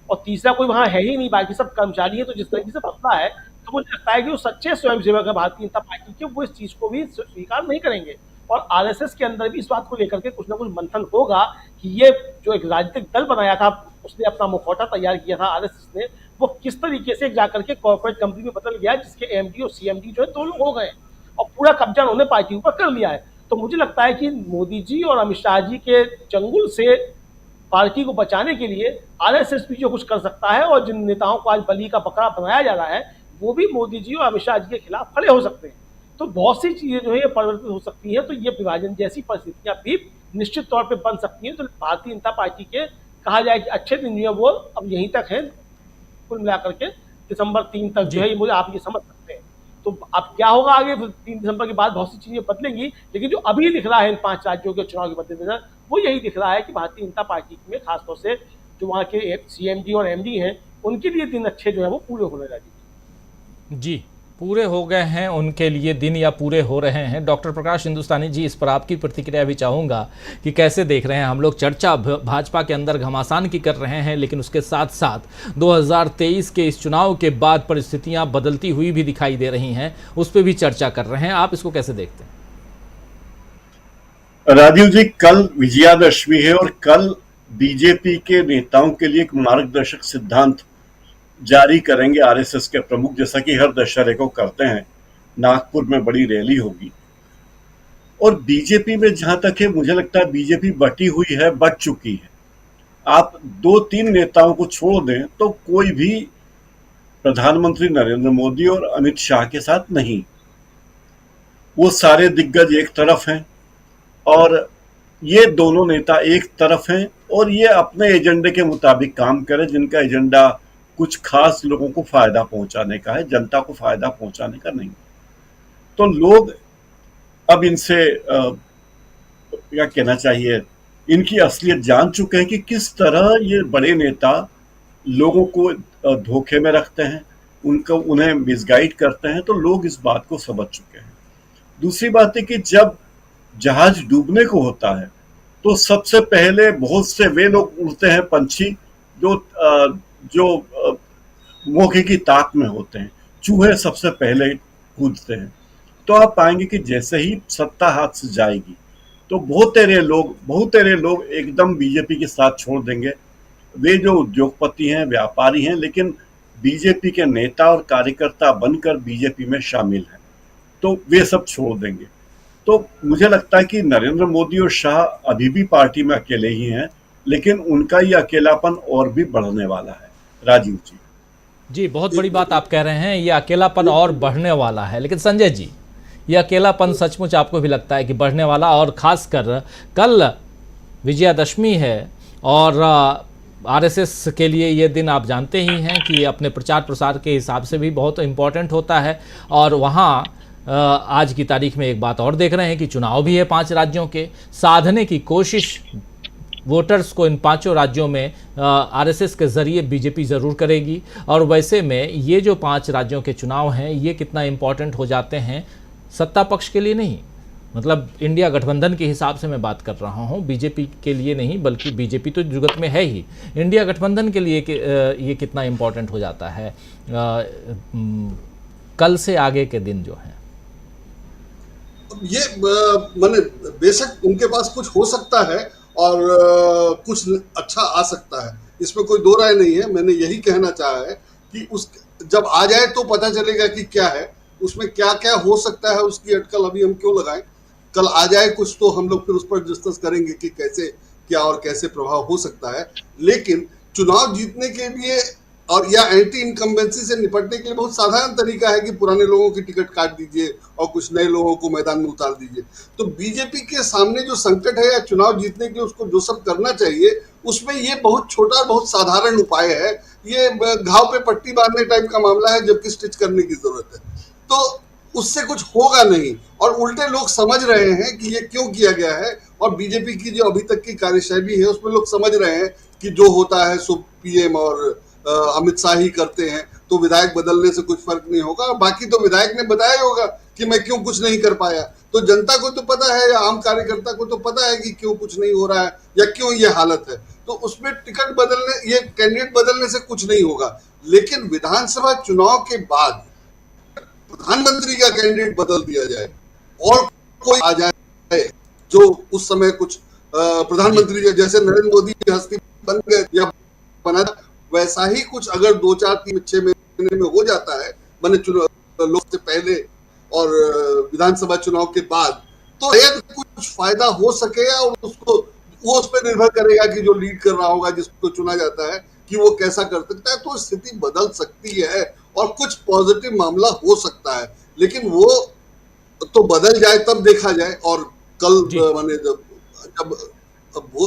और तीसरा कोई वहां है ही नहीं, बाकी सब कर्मचारी हैं, तो जिस तरीके से बदला है, तो मुझे लगता है कि वो सच्चे स्वयंसेवक है भारतीय जनता पार्टी के, वो इस चीज को भी स्वीकार नहीं करेंगे। और आरएसएस के अंदर भी इस बात को लेकर के कुछ ना कुछ मंथन होगा कि ये जो एक राजनीतिक दल बनाया था, उसने अपना मुखौटा तैयार किया था आरएसएस ने, वो किस तरीके से जाकर के कॉर्पोरेट कंपनी में बदल गया, जिसके एमडी और सीएमडी जो है 2 लोग हो गए और पूरा कब्जा उन्होंने पार्टी ऊपर कर लिया है। तो मुझे लगता है कि मोदी जी और अमित शाह जी के चंगुल से पार्टी को बचाने के लिए आरएसएस भी जो कुछ कर सकता है, और जिन नेताओं को आज बलि का बकरा बनाया जा रहा है, वो भी मोदी जी और अमित शाह जी के खिलाफ खड़े हो सकते हैं। तो बहुत सी चीजें जो है ये परिवर्तित हो सकती हैं। तो ये विभाजन जैसी परिस्थितियां भी निश्चित तौर पे बन सकती हैं। तो भारतीय जनता पार्टी के कहा जाए कि अच्छे दिन जो है वो अब यहीं तक है, कुल मिलाकर के दिसंबर 3 तक जो है, मुझे आप ये समझ सकते हैं। तो अब क्या होगा आगे, 3 दिसंबर के बाद बहुत सी चीजें बदलेंगी, लेकिन जो अभी दिख रहा है इन 5 राज्यों के चुनाव के मद्देनजर, वो यही दिख रहा है कि भारतीय जनता पार्टी में खासतौर से जो वहाँ के सीएमडी और एमडी हैं, उनके लिए दिन अच्छे जो है वो पूरे होने लगे। जी, पूरे हो गए हैं उनके लिए दिन, या पूरे हो रहे हैं। डॉक्टर प्रकाश हिंदुस्तानी जी, इस पर आपकी प्रतिक्रिया भी चाहूँगा कि कैसे देख रहे हैं। हम लोग चर्चा भाजपा के अंदर घमासान की कर रहे हैं, लेकिन उसके साथ साथ 2023 के इस चुनाव के बाद परिस्थितियां बदलती हुई भी दिखाई दे रही हैं, उस पर भी चर्चा कर रहे हैं। आप इसको कैसे देखते हैं? राजीव जी, कल विजयादशमी है और कल बीजेपी के नेताओं के लिए एक मार्गदर्शक सिद्धांत जारी करेंगे आरएसएस के प्रमुख, जैसा कि हर दशहरे को करते हैं। नागपुर में बड़ी रैली होगी। और बीजेपी में जहां तक है, मुझे लगता है बीजेपी बटी हुई है, बट चुकी है। आप 2-3 नेताओं को छोड़ दें तो कोई भी प्रधानमंत्री नरेंद्र मोदी और अमित शाह के साथ नहीं। वो सारे दिग्गज एक तरफ हैं और ये दोनों नेता एक तरफ हैं, और ये अपने एजेंडे के मुताबिक काम करें, जिनका एजेंडा कुछ खास लोगों को फायदा पहुंचाने का है, जनता को फायदा पहुंचाने का नहीं। तो लोग अब इनसे क्या कहना चाहिए, इनकी असलियत जान चुके हैं कि किस तरह ये बड़े नेता लोगों को धोखे में रखते हैं, उन्हें मिसगाइड करते हैं। तो लोग इस बात को समझ चुके हैं। दूसरी बात है कि जब जहाज डूबने को होता है तो सबसे पहले बहुत से वे लोग उड़ते हैं, पंछी जो मौके की ताक में होते हैं। चूहे सबसे पहले कूदते हैं। तो आप पाएंगे कि जैसे ही सत्ता हाथ से जाएगी तो बहुत तेरे लोग एकदम बीजेपी के साथ छोड़ देंगे। वे जो उद्योगपति हैं, व्यापारी हैं, लेकिन बीजेपी के नेता और कार्यकर्ता बनकर बीजेपी में शामिल हैं, तो वे सब छोड़ देंगे। तो मुझे लगता है कि नरेंद्र मोदी और शाह अभी भी पार्टी में अकेले ही हैं, लेकिन उनका ये अकेलापन और भी बढ़ने वाला है। राजीव जी, बहुत बड़ी बात आप कह रहे हैं, ये अकेलापन और बढ़ने वाला है। लेकिन संजय जी, ये अकेलापन सचमुच आपको भी लगता है कि बढ़ने वाला, और ख़ासकर कल विजयादशमी है और आरएसएस के लिए ये दिन आप जानते ही हैं कि अपने प्रचार प्रसार के हिसाब से भी बहुत इम्पोर्टेंट होता है। और वहाँ आज की तारीख में एक बात और देख रहे हैं कि चुनाव भी है 5 राज्यों के, साधने की कोशिश वोटर्स को इन 5 राज्यों में आरएसएस के ज़रिए बीजेपी ज़रूर करेगी। और वैसे में ये जो 5 राज्यों के चुनाव हैं ये कितना इम्पोर्टेंट हो जाते हैं सत्ता पक्ष के लिए नहीं, मतलब इंडिया गठबंधन के हिसाब से मैं बात कर रहा हूँ, बीजेपी के लिए नहीं, बल्कि बीजेपी तो जुगत में है ही, इंडिया गठबंधन के लिए ये कितना इम्पोर्टेंट हो जाता है कल से आगे के दिन जो है। ये माने बेशक उनके पास कुछ हो सकता है और कुछ अच्छा आ सकता है, इसमें कोई दो राय नहीं है। मैंने यही कहना चाहा है कि उस जब आ जाए तो पता चलेगा कि क्या है, उसमें क्या क्या हो सकता है, उसकी अटकल अभी हम क्यों लगाएं। कल आ जाए कुछ तो हम लोग फिर उस पर डिस्कस करेंगे कि कैसे क्या और कैसे प्रभाव हो सकता है। लेकिन चुनाव जीतने के लिए और या एंटी इनकम्बेंसी से निपटने के लिए बहुत साधारण तरीका है कि पुराने लोगों की टिकट काट दीजिए और कुछ नए लोगों को मैदान में उतार दीजिए। तो बीजेपी के सामने जो संकट है या चुनाव जीतने के लिए उसको जो सब करना चाहिए, उसमें ये बहुत छोटा बहुत साधारण उपाय है। ये घाव पे पट्टी बांधने टाइप का मामला है, जबकि स्टिच करने की जरूरत है। तो उससे कुछ होगा नहीं, और उल्टे लोग समझ रहे हैं कि ये क्यों किया गया है। और बीजेपी की जो अभी तक की कार्यशैली है उसमें लोग समझ रहे हैं कि जो होता है सो पीएम और अमित शाह ही करते हैं, तो विधायक बदलने से कुछ फर्क नहीं होगा। बाकी तो विधायक ने बताया होगा कि मैं क्यों कुछ नहीं कर पाया, तो जनता को तो पता है या आम कार्यकर्ता को तो पता है कि क्यों कुछ नहीं हो रहा है या क्यों ये हालत है। तो उसमें टिकट बदलने, ये कैंडिडेट बदलने से कुछ नहीं होगा। लेकिन विधानसभा चुनाव के बाद प्रधानमंत्री का कैंडिडेट बदल दिया जाए और कोई आ जाए जो उस समय कुछ प्रधानमंत्री जैसे नरेंद्र मोदी की हस्ती बन गए या बना, वैसा ही कुछ अगर 2, 4, 3, 6 महीने में हो जाता है, मैंने लोक से पहले और विधानसभा चुनाव के बाद, तो शायद कुछ फायदा हो सके। और उसको वो उस पर निर्भर करेगा कि जो लीड कर रहा होगा, जिसको चुना जाता है, कि वो कैसा कर सकता है। तो स्थिति बदल सकती है और कुछ पॉजिटिव मामला हो सकता है, लेकिन वो तो बदल जाए तब देखा जाए। और कल माने जब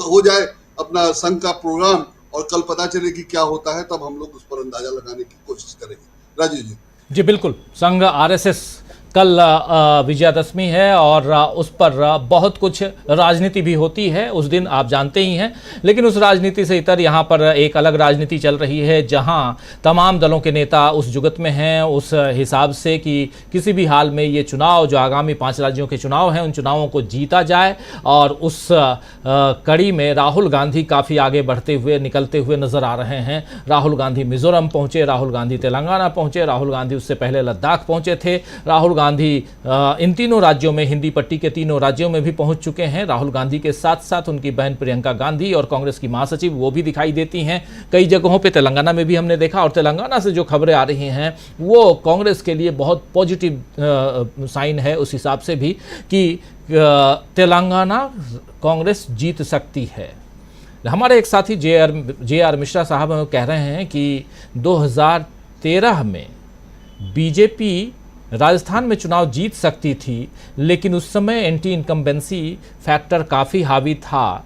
हो जाए अपना संघ का प्रोग्राम और कल पता चले कि क्या होता है, तब हम लोग उस पर अंदाजा लगाने की कोशिश करेंगे। राजीव जी। जी बिल्कुल, संघ आरएसएस कल विजयादशमी है और उस पर बहुत कुछ राजनीति भी होती है उस दिन, आप जानते ही हैं। लेकिन उस राजनीति से इतर यहाँ पर एक अलग राजनीति चल रही है, जहाँ तमाम दलों के नेता उस जुगत में हैं उस हिसाब से कि किसी भी हाल में ये चुनाव, जो आगामी 5 राज्यों के चुनाव हैं, उन चुनावों को जीता जाए। और उस कड़ी में राहुल गांधी काफ़ी आगे बढ़ते हुए, निकलते हुए नज़र आ रहे हैं। राहुल गांधी मिजोरम पहुँचे, राहुल गांधी तेलंगाना पहुँचे, राहुल गांधी उससे पहले लद्दाख पहुँचे थे, राहुल गांधी इन तीनों राज्यों में, हिंदी पट्टी के तीनों राज्यों में भी पहुंच चुके हैं। राहुल गांधी के साथ साथ उनकी बहन प्रियंका गांधी और कांग्रेस की महासचिव वो भी दिखाई देती हैं कई जगहों पे, तेलंगाना में भी हमने देखा। और तेलंगाना से जो खबरें आ रही हैं वो कांग्रेस के लिए बहुत पॉजिटिव साइन है उस हिसाब से भी कि तेलंगाना कांग्रेस जीत सकती है। हमारे एक साथी जे आर मिश्रा साहब कह रहे हैं कि 2013 में बीजेपी राजस्थान में चुनाव जीत सकती थी, लेकिन उस समय एंटी इनकम्बेंसी फैक्टर काफ़ी हावी था।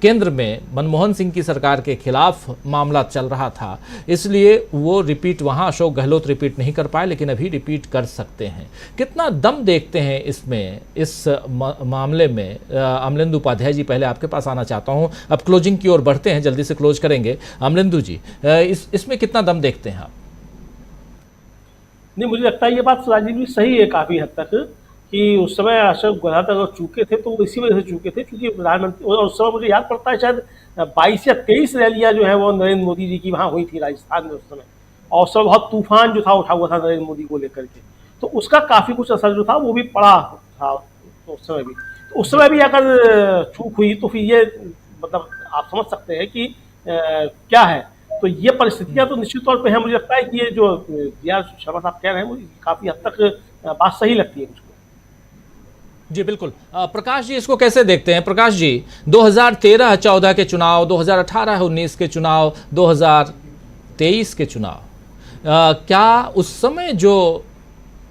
केंद्र में मनमोहन सिंह की सरकार के खिलाफ मामला चल रहा था, इसलिए वो रिपीट, वहाँ अशोक गहलोत रिपीट नहीं कर पाए, लेकिन अभी रिपीट कर सकते हैं। कितना दम देखते हैं इसमें, इस मामले में? अमलेंदु उपाध्याय जी, पहले आपके पास आना चाहता हूँ, अब क्लोजिंग की ओर बढ़ते हैं, जल्दी से क्लोज करेंगे। अमलेंदु जी, इसमें कितना दम देखते हैं आप? नहीं, मुझे लगता है ये बात राजीव जी सही है काफ़ी हद तक, कि उस समय अशोक गहलोत अगर चूके थे तो वो इसी वजह से चूके थे क्योंकि प्रधानमंत्री, और उस समय मुझे याद पड़ता है शायद 22 या 23 रैलियाँ जो है वो नरेंद्र मोदी जी की वहाँ हुई थी राजस्थान में उस समय, और उस समय बहुत तूफान जो था उठा हुआ था नरेंद्र मोदी को लेकर के, तो उसका काफ़ी कुछ असर जो था वो भी पड़ा था उस समय भी। तो उस समय भी अगर चूक हुई तो फिर ये मतलब आप समझ सकते हैं कि क्या है। तो ये परिस्थितियां तो निश्चित तौर पे हैं। मुझे लगता है कि ये जो जे.आर. शर्मा साहब कह रहे हैं वो काफ़ी हद तक बात सही लगती है मुझको। जी बिल्कुल। प्रकाश जी, इसको कैसे देखते हैं? प्रकाश जी, 2013-14 के चुनाव, 2018-19 के चुनाव, 2023 के चुनाव, क्या उस समय जो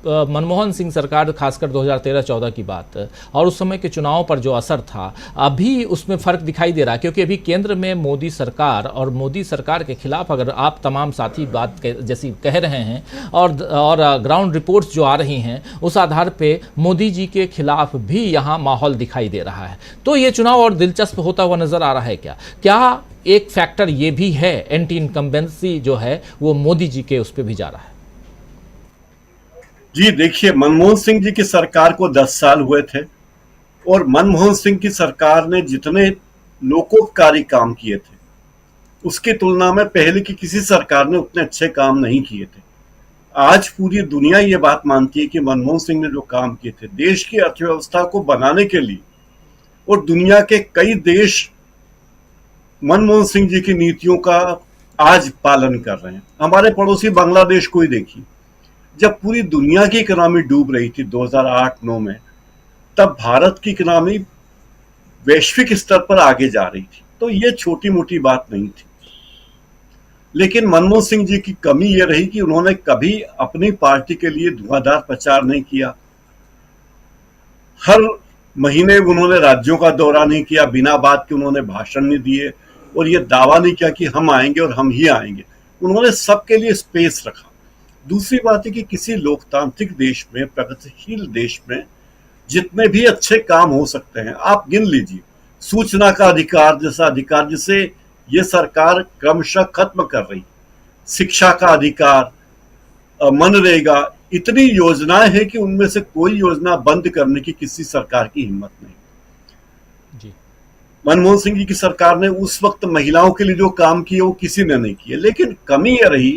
मनमोहन सिंह सरकार, खासकर 2013-14 की बात, और उस समय के चुनाव पर जो असर था, अभी उसमें फ़र्क दिखाई दे रहा है? क्योंकि अभी केंद्र में मोदी सरकार, और मोदी सरकार के खिलाफ अगर आप तमाम साथी बात जैसी कह रहे हैं और ग्राउंड रिपोर्ट्स जो आ रही हैं, उस आधार पे मोदी जी के खिलाफ भी यहाँ माहौल दिखाई दे रहा है। तो ये चुनाव और दिलचस्प होता हुआ नज़र आ रहा है क्या एक फैक्टर ये भी है, एंटी इनकम्बेंसी जो है वो मोदी जी के उस पर भी जा रहा है? जी देखिए, मनमोहन सिंह जी की सरकार को 10 साल हुए थे और मनमोहन सिंह की सरकार ने जितने लोकोपकारी काम किए थे उसकी तुलना में पहले की किसी सरकार ने उतने अच्छे काम नहीं किए थे। आज पूरी दुनिया ये बात मानती है कि मनमोहन सिंह ने जो काम किए थे देश की अर्थव्यवस्था को बनाने के लिए, और दुनिया के कई देश मनमोहन सिंह जी की नीतियों का आज पालन कर रहे हैं। हमारे पड़ोसी बांग्लादेश को ही देखिए, जब पूरी दुनिया की इकोनॉमी डूब रही थी 2008-9 में, तब भारत की इकोनॉमी वैश्विक स्तर पर आगे जा रही थी। तो ये छोटी मोटी बात नहीं थी। लेकिन मनमोहन सिंह जी की कमी ये रही कि उन्होंने कभी अपनी पार्टी के लिए धुआंधार प्रचार नहीं किया। हर महीने उन्होंने राज्यों का दौरा नहीं किया, बिना बात के उन्होंने भाषण नहीं दिए और ये दावा नहीं किया कि हम आएंगे और हम ही आएंगे। उन्होंने सबके लिए स्पेस रखा। दूसरी बात है कि किसी लोकतांत्रिक देश में, प्रगतिशील देश में जितने भी अच्छे काम हो सकते हैं आप गिन लीजिए। सूचना का अधिकार जैसा अधिकार जिसे ये सरकार क्रमशः खत्म कर रही, शिक्षा का अधिकार, मनरेगा, इतनी योजनाएं हैं कि उनमें से कोई योजना बंद करने की किसी सरकार की हिम्मत नहीं। जी। मनमोहन सिंह जी की सरकार ने उस वक्त महिलाओं के लिए जो काम किए वो किसी ने नहीं किए। लेकिन कमी यह रही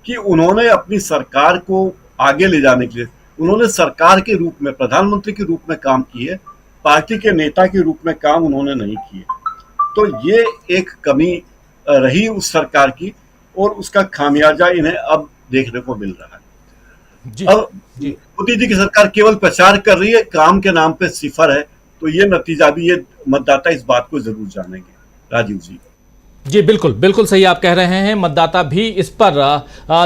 कि उन्होंने अपनी सरकार को आगे ले जाने के लिए उन्होंने सरकार के रूप में, प्रधानमंत्री के रूप में काम किए, पार्टी के नेता के रूप में काम उन्होंने नहीं किए। तो ये एक कमी रही उस सरकार की और उसका खामियाजा इन्हें अब देखने को मिल रहा है। जी, अब मोदी जी की सरकार केवल प्रचार कर रही है, काम के नाम पे सिफर है। तो ये नतीजा भी, ये मतदाता इस बात को जरूर जानेंगे। राजीव जी। जी बिल्कुल, बिल्कुल सही आप कह रहे हैं। मतदाता भी इस पर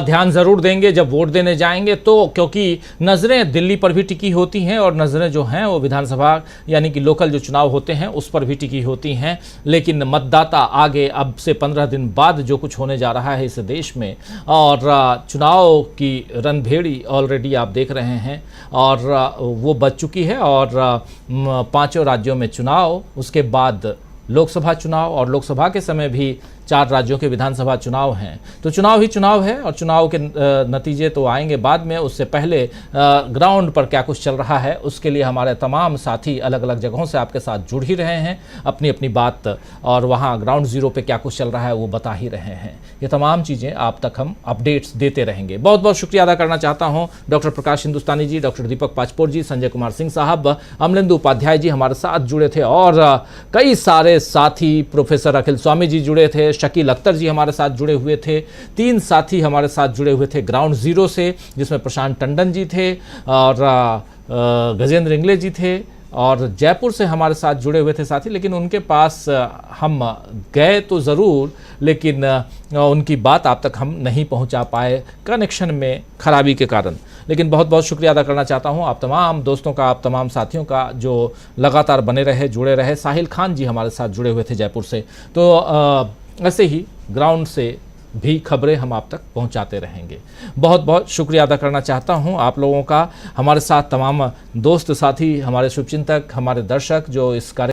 ध्यान ज़रूर देंगे जब वोट देने जाएंगे तो, क्योंकि नज़रें दिल्ली पर भी टिकी होती हैं और नज़रें जो हैं वो विधानसभा यानी कि लोकल जो चुनाव होते हैं उस पर भी टिकी होती हैं। लेकिन मतदाता आगे अब से 15 दिन बाद जो कुछ होने जा रहा है इस देश में, और चुनाव की रणभेड़ी ऑलरेडी आप देख रहे हैं और वो बच चुकी है। और 5 राज्यों में चुनाव, उसके बाद लोकसभा चुनाव, और लोकसभा के समय भी 4 राज्यों के विधानसभा चुनाव हैं। तो चुनाव ही चुनाव है और चुनाव के नतीजे तो आएंगे बाद में। उससे पहले ग्राउंड पर क्या कुछ चल रहा है उसके लिए हमारे तमाम साथी अलग अलग जगहों से आपके साथ जुड़ ही रहे हैं, अपनी अपनी बात, और वहाँ ग्राउंड ज़ीरो पे क्या कुछ चल रहा है वो बता ही रहे हैं। ये तमाम चीज़ें आप तक हम अपडेट्स देते रहेंगे। बहुत बहुत शुक्रिया अदा करना चाहता हूँ डॉक्टर प्रकाश हिंदुस्तानी जी, डॉक्टर दीपक पाचपोर जी, संजय कुमार सिंह साहब, अमलेंदु उपाध्याय जी हमारे साथ जुड़े थे, और कई सारे साथी, प्रोफेसर अखिल स्वामी जी जुड़े थे, शकील अख्तर जी हमारे साथ जुड़े हुए थे, 3 साथी हमारे साथ जुड़े हुए थे ग्राउंड ज़ीरो से, जिसमें प्रशांत टंडन जी थे और गजेंद्र इंगले जी थे, और जयपुर से हमारे साथ जुड़े हुए थे साथी। लेकिन उनके पास हम गए तो ज़रूर, लेकिन उनकी बात आप तक हम नहीं पहुंचा पाए कनेक्शन में खराबी के कारण। लेकिन बहुत बहुत शुक्रिया अदा करना चाहता हूं आप तमाम दोस्तों का, आप तमाम साथियों का जो लगातार बने रहे, जुड़े रहे। साहिल खान जी हमारे साथ जुड़े हुए थे जयपुर से। तो ऐसे ही ग्राउंड से भी खबरें हम आप तक पहुंचाते रहेंगे। बहुत बहुत शुक्रिया अदा करना चाहता हूं आप लोगों का, हमारे साथ तमाम दोस्त साथी, हमारे शुभचिंतक, हमारे दर्शक जो इस कार्य